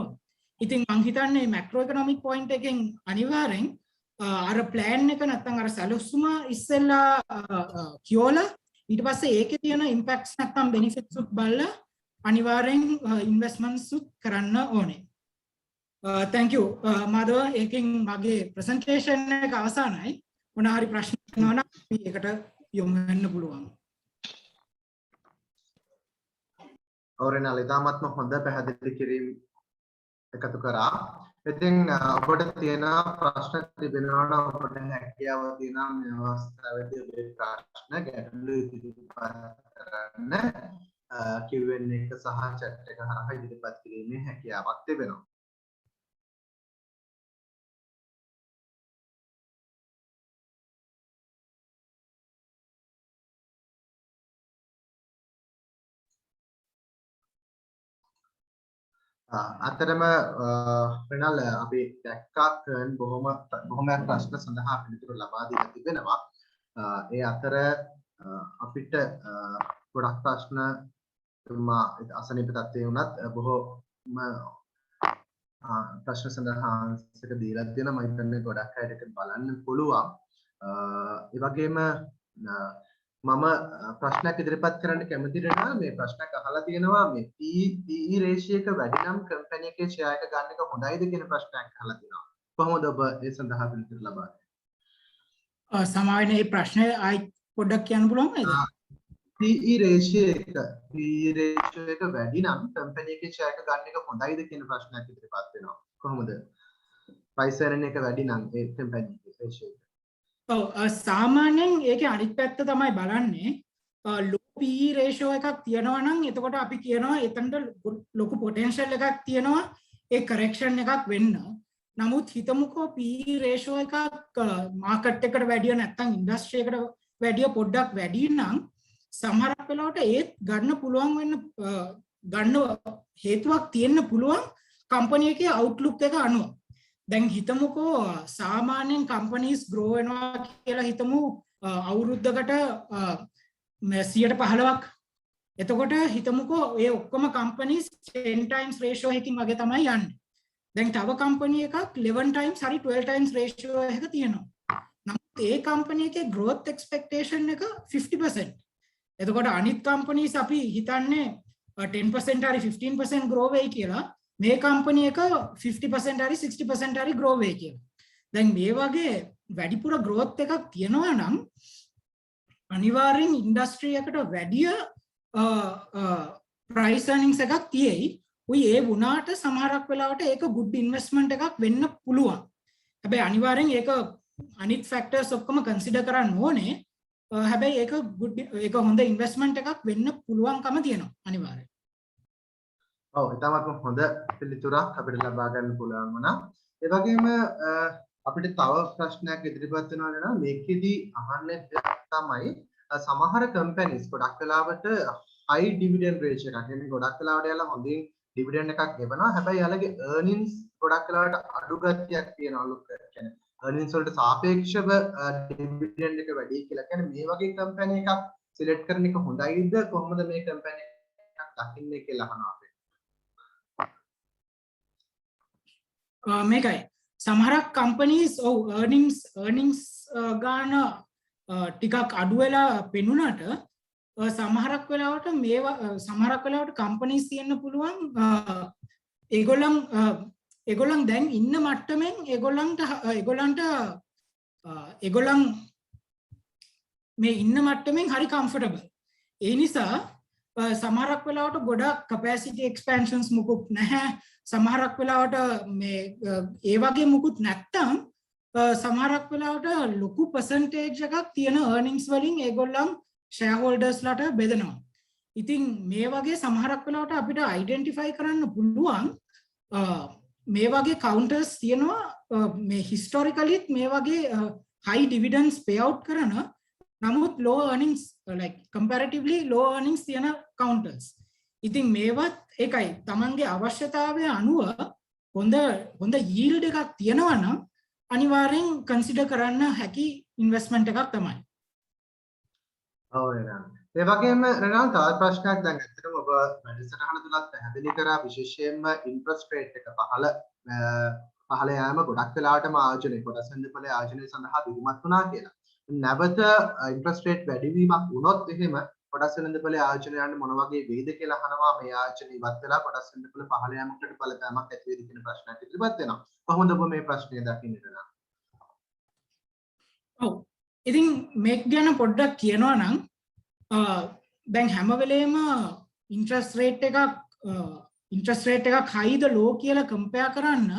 B: ඉතින් මම හිතන්නේ macro economic point එකෙන් අනිවාර්යෙන් අර plan එක නැත්නම් අර සැලසුම ඉස්සෙල්ලා කියෝලා ඊට පස්සේ ඒකේ තියෙන impacts නැත්නම් benefits උත් බලලා අනිවාර්යෙන් investments උත් කරන්න ඕනේ. Thank you. මාදව ඒකෙන් මගේ presentation එක අවසానයි. මොන හරි ප්‍රශ්න තියෙනවා නම් ඒකට යොමු වෙන්න පුළුවන්.
A: ඔරෙනල් ඉතාමත්ම හොඳ පැහැදිලි කිරීම එකතු කරා. ඉතින් ඔබට තියෙන ප්‍රශ්න තිබෙනවා නම් ඔබට හැකියාව තියෙනවා මේ අවස්ථාවේදී ඔබේ ප්‍රශ්න ගැටලු ඉදිරිපත් කරන්න Q&A එක සහ chat එක හරහා ඉදිරිපත් කිරීමේ හැකියාවක් තිබෙනවා. අතරම ප්‍රණල් අපි දැක්කා කර්න් බොහොමයක් ප්‍රශ්න සඳහා පිළිතුරු ලබා දීලා තිබෙනවා. ඒ අතර අපිට ගොඩක් ප්‍රශ්න අසනීප තත්ත්වයේ වුණත් බොහෝම ප්‍රශ්න සඳහා ආන්සර් දීලා තියෙනවා. මම හිතන්නේ ගොඩක් අයට ඒක බලන්න පුළුවන්. ඒ වගේම මම ප්‍රශ්නයක් ඉදිරිපත් කරන්න කැමති වෙනවා. මේ ප්‍රශ්නයක් අහලා තියෙනවා මේ PE ratio එක වැඩි නම් කම්පැනි එකේ share එක ගන්න එක හොඳයිද කියන ප්‍රශ්නයක් අහලා තියෙනවා. කොහොමද ඔබ ඒ සඳහා පිළිතුරු ලබා දෙන්නේ?
B: සමාවෙන මේ ප්‍රශ්නේ ආයි පොඩ්ඩක් කියන්න පුළුවන් නේද?
A: PE ratio එක වැඩි නම් කම්පැනි එකේ share එක ගන්න එක හොඳයිද කියන ප්‍රශ්නයක් ඉදිරිපත් වෙනවා. කොහොමද? price earning එක වැඩි නම් ඒ කම්පැනි එකේ ratio එක
B: සාමාන්‍යයෙන් ඒකේ අනිත් පැත්ත තමයි බලන්නේ low PE ratio එකක් තියෙනවා නම් එතකොට අපි කියනවා එතනට ලොකු potential එකක් තියෙනවා ඒ correction එකක් වෙන්න. නමුත් හිතමුකෝ PE ratio එකක් market එකට වැඩිය නැත්නම් industry එකට වැඩිය පොඩ්ඩක් වැඩි නම් සමහරක් වෙලාවට ඒත් ගන්න පුළුවන් වෙන්න ගන්න හේතුවක් තියෙන්න පුළුවන් company එකේ outlook එක අනුව. දැන් හිතමුකෝ සාමාන්‍යයෙන් companies grow වෙනවා කියලා හිතමු අවුරුද්දකට 115ක්. එතකොට හිතමුකෝ ඒ ඔක්කොම companies 10 times ratio එකකින් වගේ තමයි යන්නේ. දැන් තව company එකක් 11 times හරි 12 times ratio එක තියෙනවා. නමුත් ඒ company එකේ growth expectation එක 50%. එතකොට අනිත් companies අපි හිතන්නේ 10% හරි 15% grow වෙයි කියලා. මේ company එක 50% හරි 60% හරි grow වෙයි කියලා. දැන් මේ වගේ වැඩිපුර growth එකක් තියෙනවා නම් අනිවාර්යෙන් industry එකට වැඩිය price earnings එකක් තියෙයි. උයි ඒ වුණාට සමහරක් වෙලාවට ඒක good investment එකක් වෙන්න පුළුවන්. හැබැයි අනිවාර්යෙන් ඒක අනිත් factors ඔක්කොම consider කරන්න ඕනේ. හැබැයි ඒක හොඳ investment එකක් වෙන්න පුළුවන්කම තියෙනවා අනිවාර්යෙන්.
A: ඔව් ඉතාමත් හොඳ පිළිතුරක් අපිට ලබා ගන්න පුළුවන් වුණා. ඒ වගේම අපිට තව ප්‍රශ්නයක් ඉදිරිපත් වෙනවා නේද? මේකෙදි අහන්න තමයි සමහර companies ගොඩක් වෙලාවට high dividend ratio එකක්. කියන්නේ ගොඩක් වෙලාවට යාලා හොඳින් dividend එකක් ගෙවනවා. හැබැයි යාලගේ earnings ගොඩක් වෙලාවට අඩු ගතියක් තියෙනවලු. කියන්නේ earnings වලට සාපේක්ෂව dividend එක වැඩි කියලා. කියන්නේ මේ වගේ company එකක් select කරන එක හොඳයිද? කොහොමද මේ company එකක් දකින්නේ කියලා අහනවා අපි.
B: මේකයි සමහරක් companies earnings ගාන ටිකක් අඩු වෙලා පෙනුනට සමහරක් වෙලාවට සමහරක් වෙලාවට companies තියෙන්න පුළුවන් ඒගොල්ලන් දැන් ඉන්න මට්ටමින් ඒගොල්ලන් මේ ඉන්න මට්ටමින් හරි comfortable. ඒ නිසා සමහරක් වෙලාවට ගොඩක් capacity expansions මුකුත් නැහැ. සමහරක් වෙලාවට මේ ඒ වගේ මුකුත් නැත්තම් සමහරක් වෙලාවට ලොකු percentage එකක් තියෙන earnings වලින් ඒගොල්ලන් shareholders ලට බෙදනවා. ඉතින් මේ වගේ සමහරක් වෙලාවට අපිට identify කරන්න පුළුවන් මේ වගේ counters තියෙනවා මේ historically මේ වගේ high dividends payout කරන නමුත් low earnings like comparatively low earnings තියෙන counters. ඉතින් මේවත් ඒකයි තමන්ගේ අවශ්‍යතාවය අනුව හොඳ yield එකක් තියෙනවා නම් අනිවාර්යෙන් consider කරන්න හැකි investment එකක් තමයි.
A: ඔව් නේද. ඒ වගේම රෙනාල් තවත් ප්‍රශ්නයක් දැන් ඇත්තටම ඔබ වැඩසටහන තුලත් පැහැදිලි කරා විශේෂයෙන්ම interest rate එක පහළ යාම ගොඩක් වෙලාවටම ආයෝජනය කොටස් වෙනදපොලේ ආයෝජනය සඳහා විධිමත් වුණා කියලා. නැවත interest rate වැඩිවීමක් වුණොත් එහෙම කොටස් වෙනදපොලේ ආයෝජනයන් මොන වගේ වේද කියලා අහනවා. මේ ආයෝජන ඉවත් වෙලා කොටස් වෙනදපොල පහළ යාමකට බලපෑමක් ඇති වේද කියන ප්‍රශ්නයක් ඉදිරිපත් වෙනවා. කොහොමද ඔබ මේ ප්‍රශ්නය දකින්නේ රෙනාල්?
B: ඔව් ඉතින් මේක ගැන පොඩ්ඩක් කියනවා නම් දැන් හැම වෙලේම interest rate එකක් high ද low කියලා compare කරන්න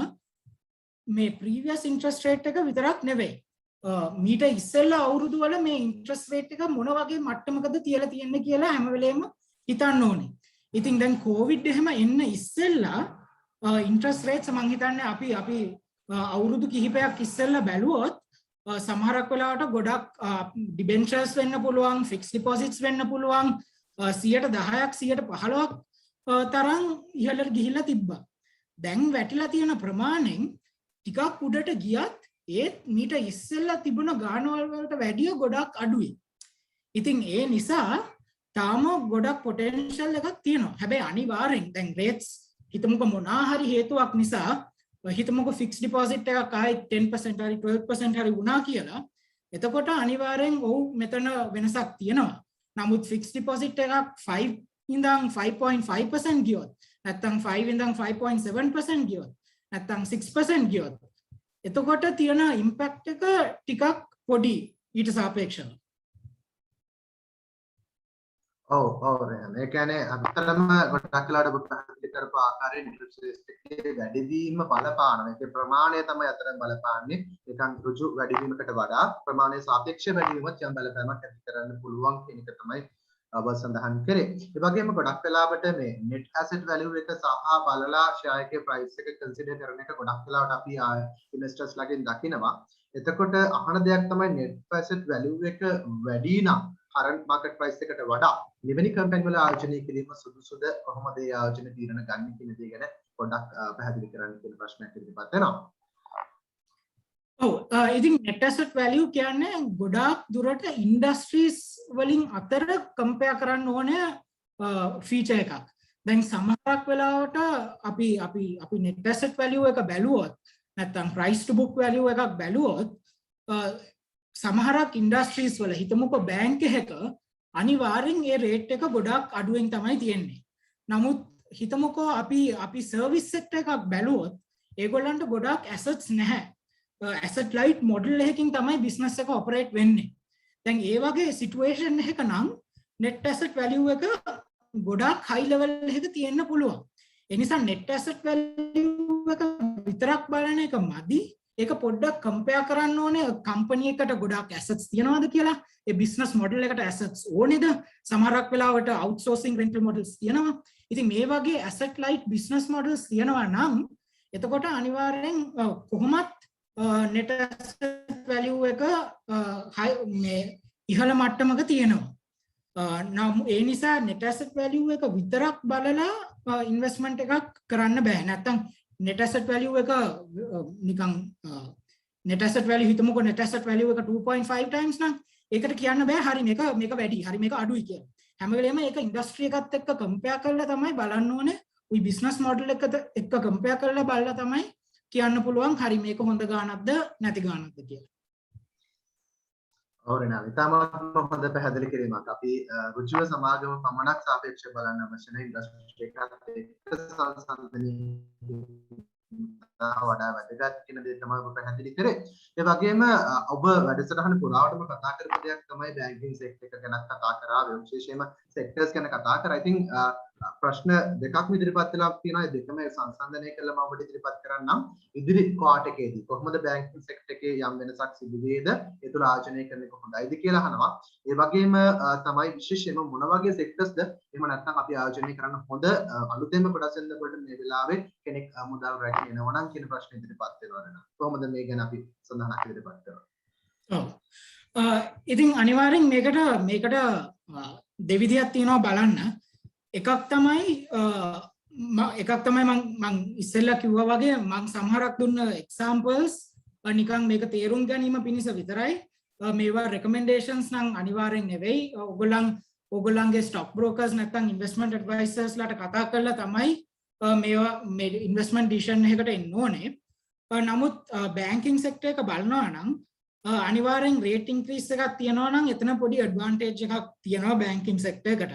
B: මේ previous interest rate එක විතරක් නෙවෙයි මීට ඉස්සෙල්ලා අවුරුදු වල මේ interest rate එක මොන වගේ මට්ටමකද තියලා තියෙන්නේ කියලා හැම වෙලේම හිතන්න ඕනේ. ඉතින් දැන් covid එහෙම එන්න ඉස්සෙල්ලා interest rates මම හිතන්නේ අපි අවුරුදු කිහිපයක් ඉස්සෙල්ලා බැලුවොත් සමහරක් වෙලාවට ගොඩක් debentures වෙන්න පුළුවන්, fixed deposits වෙන්න පුළුවන් 10%ක් 15%ක් තරම් ඉහළට ගිහිල්ලා තිබ්බා. දැන් වැටිලා තියෙන ප්‍රමාණයෙන් ටිකක් උඩට ගියත් ඒත් මීට ඉස්සෙල්ලා තිබුණ ගානවල වලට වැඩිය ගොඩක් අඩුයි. ඉතින් ඒ නිසා තාම ගොඩක් potential එකක් තියෙනවා. හැබැයි අනිවාර්යෙන් දැන් rates හිතමුකෝ මොනවා හරි හේතුවක් නිසා හිතමුකෝ fixed deposit එකක් ආයි 10% හරි 12% හරි වුණා කියලා. එතකොට අනිවාර්යෙන් ඔව් මෙතන වෙනසක් තියෙනවා. නමුත් fixed deposit එකක් 5 ඉඳන් 5.5% ගියොත් නැත්නම් 5 ඉඳන් 5.7% ගියොත් නැත්නම් 6% ගියොත් එතකොට තියෙන ඉම්පැක්ට් එක ටිකක් පොඩි ඊට සාපේක්ෂව.
A: ඔව් රෙහන්. ඒ කියන්නේ අතරම ගොඩක් වෙලාවට ඔබ පැහැදිලි කරපු ආකාරයෙන් ඉන්ට්‍රස්ට් රේට් එකේ වැඩිවීම බලපානවා. ඒකේ ප්‍රමාණය තමයි අතරම බලපාන්නේ. නිකන් ඍජු වැඩිවීමකට වඩා ප්‍රමාණයේ සාපේක්ෂ වැඩිවීමත් යම් බලපෑමක් ඇති කරන්න පුළුවන් කියන එක තමයි ඔබ සඳහන් කරේ. ඒ වගේම ගොඩක් වෙලාවට මේ net asset value එක සහ බලලා ෂෙයාර් එකේ price එක consider කරන එක ගොඩක් වෙලාවට අපි investors ලාගෙන් දකිනවා. එතකොට අහන දෙයක් තමයි net asset value එක වැඩි නම් current market price එකට වඩා මෙවැනි කම්පැනි වල ආයෝජනය කිරීම සුදුසුද කොහොමද ඒ ආයෝජන තීරණ ගන්න කියන දේ ගැන පොඩ්ඩක් පැහැදිලි කරන්න කියන ප්‍රශ්නයක් ඉදිරිපත් වෙනවා.
B: ඔව් ඉතින් net asset value කියන්නේ ගොඩාක් දුරට ඉන්ඩස්ට්‍රීස් වලින් අතර කම්පෙයාර් කරන්න ඕනේ ෆීචර් එකක්. දැන් සමහරක් වෙලාවට අපි net asset value එක බැලුවොත් නැත්නම් price to book value එකක් බැලුවොත් සමහරක් ඉන්ඩස්ට්‍රීස් වල හිතමුකෝ බැංක් එකක අනිවාර්යෙන් ඒ රේට් එක ගොඩාක් අඩුවෙන් තමයි තියෙන්නේ. නමුත් හිතමුකෝ අපි සර්විස් සෙක්ටර් එකක් බැලුවොත් ඒගොල්ලන්ට ගොඩාක් ඇසට්ස් නැහැ. ඇසට් ලයිට් මොඩල් එකකින් තමයි බිස්නස් එක ඔපරේට් වෙන්නේ. දැන් ඒ වගේ සිටුේෂන් එකක නම් net asset value එක ගොඩාක් හයි ලෙවල් එකක තියෙන්න පුළුවන්. ඒ නිසා net asset value එක විතරක් බලන එක මදි. ඒක පොඩ්ඩක් කම්පෙයාර් කරන්න ඕනේ කම්පැනි එකට ගොඩාක් ඇසට්ස් තියනවාද කියලා. ඒ බිස්නස් මොඩල් එකට ඇසට්ස් ඕනේද? සමහරක් වෙලාවට අවුට්සෝසින් රෙන්ටල් මොඩල්ස් තියෙනවා. ඉතින් මේ වගේ ඇසට් ලයිට් බිස්නස් මොඩල්ස් තියෙනවා නම් එතකොට අනිවාර්යෙන් කොහොමත් net asset value එක මේ ඉහළ මට්ටමක තියෙනවා. නම් ඒ නිසා net asset value එක විතරක් බලලා ඉන්වෙස්ට්මන්ට් එකක් කරන්න බෑ. නැත්තම් net asset value එක නිකන් net asset value හිතමුකෝ net asset value එක 2.5 times නම් ඒකට කියන්න බෑ හරි මේක වැඩි හරි මේක අඩුයි කියලා. හැම වෙලේම ඒක ඉන්ඩස්ට්‍රි එකත් එක්ක කම්පෙයාර් කරලා තමයි බලන්න ඕනේ. ওই බිස්නස් මොඩල් එක්ක කම්පෙයාර් කරලා බලලා තමයි කියන්න පුළුවන් හරි මේක හොඳ ගානක්ද නැති ගානක්ද කියලා.
A: ඕරෙනා ඉතාමත් හොඳ පැහැදිලි කිරීමක්. අපි ඍජුව සමාගම පමණක් සාපේක්ෂව බලන්න අවශ්‍ය නැහැ. ඉන්ඩස්ට්‍රි එකත් එක්ක සංසන්දනය වඩා වැදගත් කියන දේ තමයි ඔබ පැහැදිලි කරේ. ඒ වගේම ඔබ වැඩසටහන පුරාවටම කතා කරපු දෙයක් තමයි බැංකින් සෙක්ටර් එක ගැන කතා කරා. විශේෂයෙන්ම සෙක්ටර්ස් ගැන කතා කරා. I think ප්‍රශ්න දෙකක් ඉදිරිපත් වෙලා තියෙනවා. ඒ දෙකම සංසන්දනය කළා මම ඔබට ඉදිරිපත් කරන්නම්. ඉදිරි ක්වාටර් එකේදී කොහොමද බැංකින් සෙක්ටර් එකේ යම් වෙනසක් සිදු වේද? ඒ තුල ආයෝජනය කරන එක හොඳයිද කියලා අහනවා. ඒ වගේම තමයි විශේෂයෙන්ම මොන වගේ සෙක්ටර්ස්ද එහෙම නැත්නම් අපි ආයෝජනය කරන්න හොඳ අලුතෙන්ම කොටස් වෙන වලට මේ වෙලාවේ කෙනෙක් මුදල් රැගෙන එනවා නම් කියන ප්‍රශ්න ඉදිරිපත් වෙනවා නේද? කොහොමද මේ ගැන අපි සඳහනක් ඉදිරිපත් කරන්නේ?
B: ඔව්. ඉතින් අනිවාර්යෙන් මේකට දෙවිදියක් තියෙනවා බලන්න. එකක් තමයි මම ඉස්සෙල්ලා කිව්වා වගේ මම සමහරක් දුන්න එක්සැම්පල්ස් නිකන් මේක තේරුම් ගැනීම පිණිස විතරයි. මේවා රෙකමෙන්ඩේෂන්ස් නම් අනිවාර්යෙන් නෙවෙයි. ඔයගොල්ලන්ගේ ස්ටොක් බ්‍රෝකර්ස් නැත්නම් ඉන්වෙස්ට්මන්ට් ඇඩ්වයිසර්ස් ලාට කතා කරලා තමයි මේවා මේ ඉන්වෙස්ට්මන්ට් ඩිසිෂන් එකකට එන්න ඕනේ. නමුත් බැංකින් සෙක්ටර් එක බලනවා නම් අනිවාර්යෙන් රේට් ඉන්ක්‍රීස් එකක් තියෙනවා නම් එතන පොඩි ඇඩ්වාන්ටේජ් එකක් තියෙනවා බැංකින් සෙක්ටර් එකට.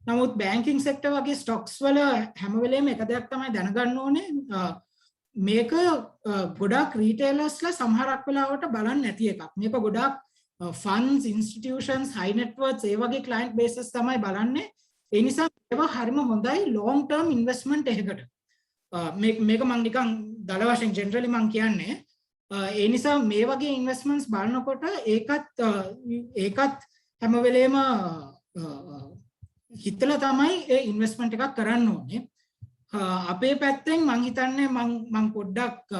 B: නමුත් බැංකින් සෙක්ටර් වගේ ස්ටොක්ස් වල හැම වෙලේම එක දෙයක් තමයි දැනගන්න ඕනේ මේක ගොඩාක් රීටේලර්ස්ලා සමහරක් වෙලාවට බලන්නේ නැති එකක්. මේක ගොඩාක් ෆන්ඩ්ස්, ඉන්ස්ටිටියුෂන්ස්, හයි net worths ඒ වගේ ක්ලයන්ට් බේසස් තමයි බලන්නේ. ඒ නිසා ඒවා හරිම හොඳයි ලොන්గ్ ටර්ම් ඉන්වෙස්ට්මන්ට් එකකට. මේක මම නිකන් දල වශයෙන් ජෙනරලි මම කියන්නේ ඒ නිසා මේ වගේ ඉන්වෙස්ට්මන්ට්ස් බලනකොට ඒකත් හැම වෙලේම හිතලා තමයි ඒ ඉන්වෙස්ට්මන්ට් එකක් කරන්න ඕනේ. අපේ පැත්තෙන් මම හිතන්නේ මම පොඩ්ඩක්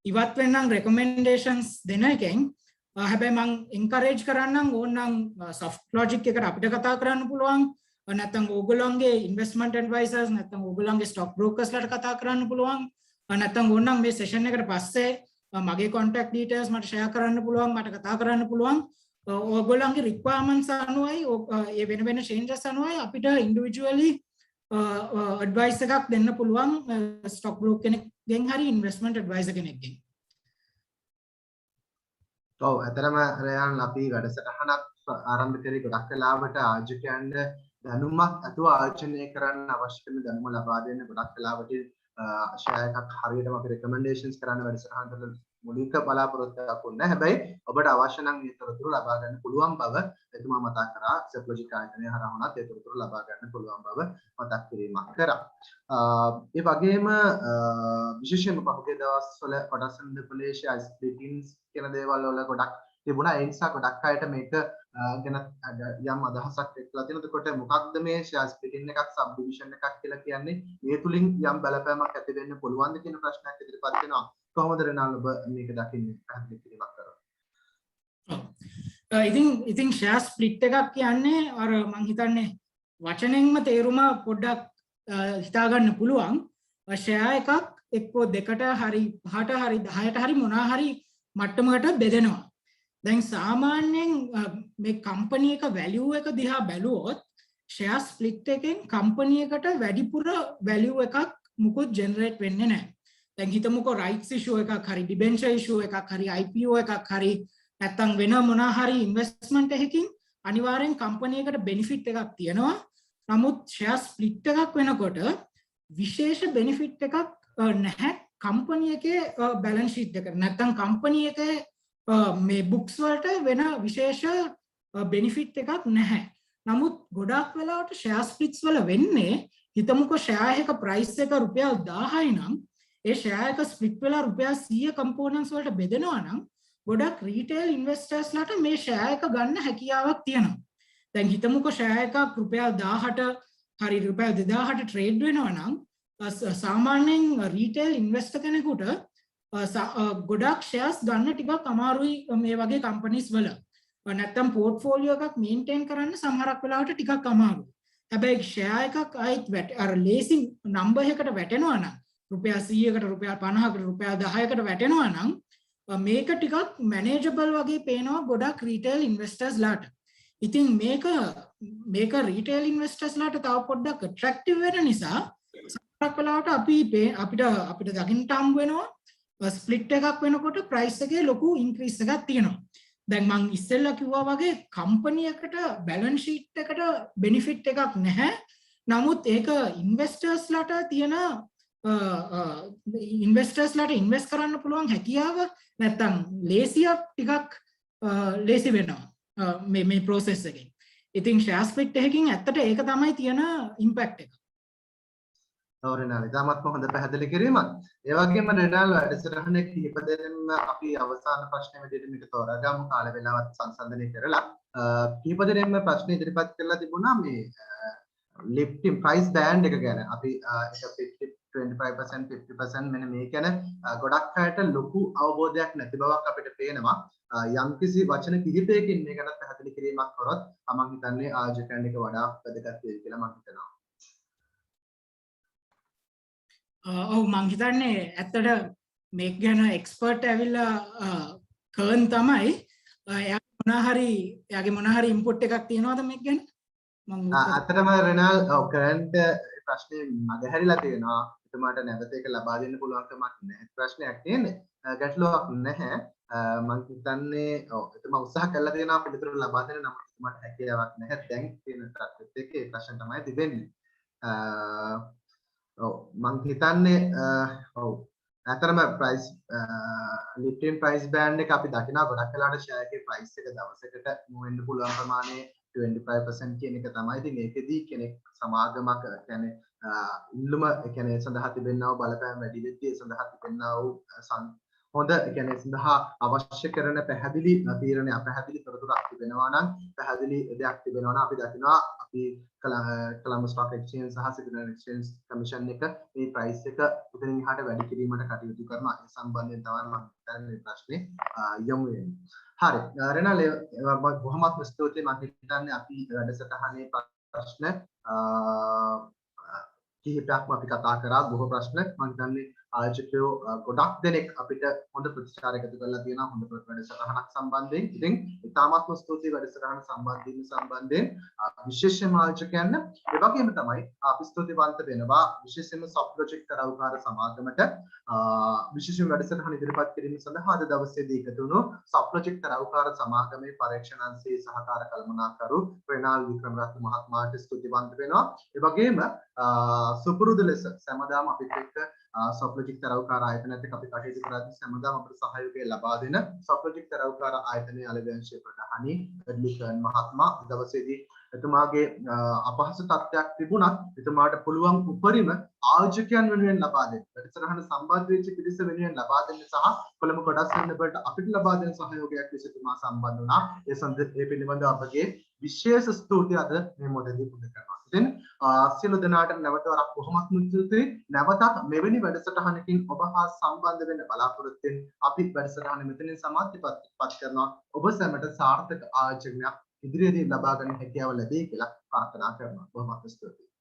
B: ඉවත් වෙන්නම් රෙකමෙන්ඩේෂන්ස් දෙන එකෙන්. හැබැයි මම එන්කරේජ් කරන්නම් ඕනනම් සොෆ්ට් ලොජික් එකට අපිට කතා කරන්න පුළුවන්. නැත්නම් ඕගොල්ලන්ගේ ඉන්වෙස්ට්මන්ට් ඇඩ්වයිසර්ස් නැත්නම් ඕගොල්ලන්ගේ ස්ටොක් බ්‍රෝකර්ස් ලාට කතා කරන්න පුළුවන්. නැත්නම් ඕනනම් මේ සෙෂන් එකට පස්සේ මගේ contact details මට share කරන්න පුළුවන්. මට කතා කරන්න පුළුවන්. ඔයගොල්ලන්ගේ requirements අනුවයි ඒ වෙන changes අනුවයි අපිට individually advice එකක් දෙන්න පුළුවන් stock broker කෙනෙක්ගෙන් හරි investment advisor කෙනෙක්ගෙන්.
A: ඔව් ඇතරම රයන් අපි වැඩසටහනක් ආරම්භ කරේ ගොඩක් වෙලාවට ආයෝජකයන්ට දැනුමක් අතුව ආයෝජනය කරන්න අවශ්‍ය කරන දැනුම ලබා දෙන්න ගොඩක් වෙලාවට ෂෙයාර් එකක් හරියටම අපි recommendations කරන්න වැඩසටහනට මුලික බලාපොරොත්තුවක් නැහැ. හැබැයි ඔබට අවශ්‍ය නම් මේ තොරතුරු ලබා ගන්න පුළුවන් බව එතුමා මතක් කරා. සෙප්ලොජික් ආයතනය හරහා වුණත් ඒ තොරතුරු ලබා ගන්න පුළුවන් බව මතක් කිරීමක් කරා. ඒ වගේම විශේෂයෙන්ම පහුගිය දවස්වල කොටස් දෙපළේ ෂෙයාර් ස්ප්ලිටින්ස් කියන දේවල් වල ගොඩක් තිබුණා. ඒ නිසා ගොඩක් අයට මේක ගැන යම් අදහසක් එක්කලා තියෙනවා. එතකොට මොකක්ද මේ ෂෙයාර් ස්ප්ලිටින් එකක් සබ් ඩිවිෂන් එකක් කියලා කියන්නේ? මේ තුලින් යම් බලපෑමක් ඇති වෙන්න පුළුවන්ද කියන ප්‍රශ්නයක් ඉදිරිපත් වෙනවා. කොහොමද රෙනාල් ඔබ මේක දකින්නේ? පැහැදිලි කිරීමක් කරන්න.
B: ඉතින් ෂෙයාර් ස්ප්ලිට් එකක් කියන්නේ අර මං හිතන්නේ වචනෙන්ම තේරුම පොඩ්ඩක් හිතා ගන්න පුළුවන්. ෂෙයාර් එකක් එක්කෝ දෙකට හරි 5ට හරි 10ට හරි මොනවා හරි මට්ටමකට බෙදෙනවා. දැන් සාමාන්‍යයෙන් මේ කම්පැනි එක වැලියු එක දිහා බැලුවොත් ෂෙයාර් ස්ප්ලිට් එකෙන් කම්පැනි එකට වැඩිපුර වැලියු එකක් මුකුත් ජෙනරේට් වෙන්නේ නැහැ. දැන් හිතමුකෝ රයිට්ස් ඉෂුව එකක් හරි ඩිබෙන්චර් ඉෂුව එකක් හරි IPO එකක් හරි නැත්තම් වෙන මොනවා හරි ඉන්වෙස්ට්මන්ට් එකකින් අනිවාර්යෙන් කම්පැනි එකට බෙනිෆිට් එකක් තියෙනවා. නමුත් ෂෙයාර් ස්ප්ලිට් එකක් වෙනකොට විශේෂ බෙනිෆිට් එකක් නැහැ කම්පැනි එකේ බැලන්ස් ෂීට් එක. නැත්තම් කම්පැනි එකේ මේ බුක්ස් වලට වෙන විශේෂ බෙනිෆිට් එකක් නැහැ. නමුත් ගොඩක් වෙලාවට ෂෙයාර් ස්ප්ලිට්ස් වල වෙන්නේ හිතමුකෝ ෂෙයාර් එක ප්‍රයිස් එක රුපියල් 1000යි නම් ඒ ෂෙයාර් එක ස්ප්ලිට් වෙලා රුපියල් 100 කම්පෝනන්ට්ස් වලට බෙදෙනවා නම් ගොඩක් රීටේල් ඉන්වෙස්ටර්ස්ලාට මේ ෂෙයාර් එක ගන්න හැකියාවක් තියෙනවා. දැන් හිතමුකෝ ෂෙයාර් එකක් රුපියල් 1000ට හරි රුපියල් 2000ට ට්‍රේඩ් වෙනවා නම් සාමාන්‍යයෙන් රීටේල් ඉන්වෙස්ටර් කෙනෙකුට ගොඩක් ෂෙයාර්ස් ගන්න ටිකක් අමාරුයි මේ වගේ කම්පැනිස් වල. නැත්තම් පෝර්ට්ෆෝලියෝ එකක් මේන්ටේන් කරන්න සමහරක් වෙලාවට ටිකක් අමාරුයි. හැබැයි ෂෙයාර් එකක් ආයිත් අර ලේසි නම්බර් එකකට වැටෙනවා නම් රුපියල් 100කට රුපියල් 50කට රුපියල් 10කට වැටෙනවා නම් මේක ටිකක් මැනේජබල් වගේ පේනවා ගොඩක් රීටේල් ඉන්වෙස්ටර්ස්ලාට. ඉතින් මේක රීටේල් ඉන්වෙස්ටර්ස්ලාට තව පොඩ්ඩක් ඇට්‍රැක්ටිව් වෙන නිසා සමහරක් වෙලාවට අපිට දකින්න හම්බ වෙනවා ස්ප්ලිට් එකක් වෙනකොට ප්‍රයිස් එකේ ලොකු ඉන්ක්‍රීස් එකක් තියෙනවා. දැන් මම ඉස්සෙල්ලා කිව්වා වගේ කම්පැනි එකට බැලන්ස් ෂීට් එකට බෙනිෆිට් එකක් නැහැ. නමුත් ඒක ඉන්වෙස්ටර්ස්ලාට තියෙන ඉන්වෙස්ටර්ස්ලාට ඉන්වෙස්ට් කරන්න පුළුවන් හැකියාව නැත්තම් ලේසියක් ටිකක් ලේසි වෙනවා මේ process එකෙන්. ඉතින් ෂෙයාර් ස්ප්ලිට් එකකින් ඇත්තට ඒක තමයි තියෙන ඉම්පැක්ට් එක.
A: ඔව් රෙනාල් ඉතාමත්ම හොඳ පැහැදිලි කිරීමක්. ඒ වගේම රෙනාල් වැඩසටහනේ කිහිප දෙනෙක්ම අපි අවසාන ප්‍රශ්න විදිහට මේක තෝරාගමු කාල වේලාවත් සංසන්දනය කරලා කිහිප දෙනෙක්ම ප්‍රශ්න ඉදිරිපත් කරලා තිබුණා මේ ලිෆ්ටින් ප්‍රයිස් බෑන්ඩ් එක ගැන. අපි ඒක 25% 50% මෙන්න මේ ගැන ගොඩක් අයට ලොකු අවබෝධයක් නැති බවක් අපිට පේනවා. යම්කිසි වචන කිහිපයකින් මේ ගැන පැහැදිලි කිරීමක් කරොත් මම හිතන්නේ ආයෝජකයන් එක වඩා වැදගත් වෙයි කියලා මම හිතනවා.
B: ඔව් මං හිතන්නේ ඇත්තට මේක ගැන එක්ස්පර්ට් ඇවිල්ලා කර්න් තමයි එයාගේ මොන හරි ඉන්පුට් එකක් තියනවාද මේක ගැන?
A: අතරම රෙනාල් කර්න්ට ප්‍රශ්නේ මගහැරිලා තියෙනවා. එතුමාට නැවත ඒක ලබා දෙන්න පුළුවන්කමක් නැහැ. ප්‍රශ්නයක් තියෙන්නේ. ගැටලුවක් නැහැ. මං හිතන්නේ එතුමා උත්සාහ කළා තියෙනවා පිළිතුරු ලබා දෙන්න. නමුත් එතුමාට හැකියාවක් නැහැ. දැන් තියෙන තත්ත්වෙත් එක්ක ඒ ප්‍රශ්න තමයි තිබෙන්නේ. මං හිතන්නේ ඇතරම ප්‍රයිස් ලිෆ්ටින් ප්‍රයිස් බෑන්ඩ් එක අපි දකිනවා ගොඩක් වෙලාවට ෂෙයාර් එකේ ප්‍රයිස් එක දවසකට move වෙන්න පුළුවන් ප්‍රමාණය 25% කියන එක තමයි. ඉතින් ඒකෙදී කෙනෙක් සමාගමක් කියන්නේ ඉල්ලුම කියන්නේ සඳහා තිබෙනා වූ බලපෑම් වැඩි වෙද්දී සඳහා තිබෙනා වූ හොඳ කියන්නේ සඳහා අවශ්‍ය කරන පැහැදිලි තීරණ අපැහැදිලි තොරතුරක් තිබෙනවා නම් පැහැදිලි දෙයක් තිබෙනවා නම් අපි දකිනවා අපි කොළඹ ස්ටොක් එක්ස්චේන්ජ් සහ සිගනල් එක්ස්චේන්ජ් කමිෂන් එක මේ ප්‍රයිස් එක උතනින් එහාට වැඩි කිරීමට කටයුතු කරනවා. ඒ සම්බන්ධයෙන් තමයි මම හිතන්නේ මේ ප්‍රශ්නේ යොමු වෙන්නේ. හරි රෙනාල් බොහොමත්ම ස්තුතියි. මම හිතන්නේ අපි වැඩසටහනේ ප්‍රශ්න කිහිපයක්ම අපි කතා කරා. බොහෝ ප්‍රශ්න මම හිතන්නේ ආයෝජකයෝ ගොඩක් දෙනෙක් අපිට හොඳ ප්‍රතිචාර එකතු කරලා තියෙනවා හොඳ වැඩසටහනක් සම්බන්ධයෙන්. ඉතින් ඉතාමත්ම ස්තුතියි වැඩසටහන සම්බන්ධයෙන් විශේෂයෙන්ම ආයෝජකයන්ට. ඒ වගේම තමයි අපි ස්තුතිවන්ත වෙනවා විශේෂයෙන්ම සොෆ්ට් ලොජික් තරවකාර සමාගමට විශේෂ වැඩසටහන ඉදිරිපත් කිරීම සඳහා අද දවසේදී එකතු වුණු සොෆ්ට් ලොජික් තරවකාර සමාගමේ පරීක්ෂණ අංශයේ සහකාර කළමනාකරු රෙනාල් වික්‍රමරත්න මහත්මයාට ස්තුතිවන්ත වෙනවා. ඒ වගේම සුපුරුදු ලෙස සෑමදාම අපිත් එක්ක සොෆ්ලොජික් තරවකාර ආයතනයත් එක්ක අපි කටයුතු කරද්දී හැමදාම අපට සහයෝගය ලබා දෙන සොෆ්ලොජික් තරවකාර ආයතනයේ අලව්‍යංශයේ ප්‍රධානී එඩ්ලිකන් මහත්මයා දවසේදී එතුමාගේ අපහසු තත්ත්වයක් තිබුණත් එතුමාට පුළුවන් උපරිම ආයෝජකයන් වෙනුවෙන් ලබා දෙන්න වැඩසටහන සම්බන්ධ වෙච්ච පිරිස වෙනුවෙන් ලබා දෙන්න සහ කොළඹ කොටස් වෙනබලට අපිට ලබා දෙන සහයෝගයක් ලෙස එතුමා සම්බන්ධ වුණා. ඒ පිළිබඳව අපගේ විශේෂ ස්තුතිය අද මේ මොහොතේදී පුද කරනවා. ඉතින් සියලු දෙනාට නැවත වරක් බොහොමත්ම ස්තුතියි. නැවතත් මෙවැනි වැඩසටහනකින් ඔබ හා සම්බන්ධ වෙන්න බලාපොරොත්තු වෙන අපි වැඩසටහන මෙතනින් සමාප්තිපත් කරනවා. ඔබ සැමට සාර්ථක ආයෝජනයක් ඉදිරියේදී ලබා ගන්න හැකියාව ලැබෙයි කියලා ප්‍රාර්ථනා කරනවා. බොහොමත්ම ස්තුතියි.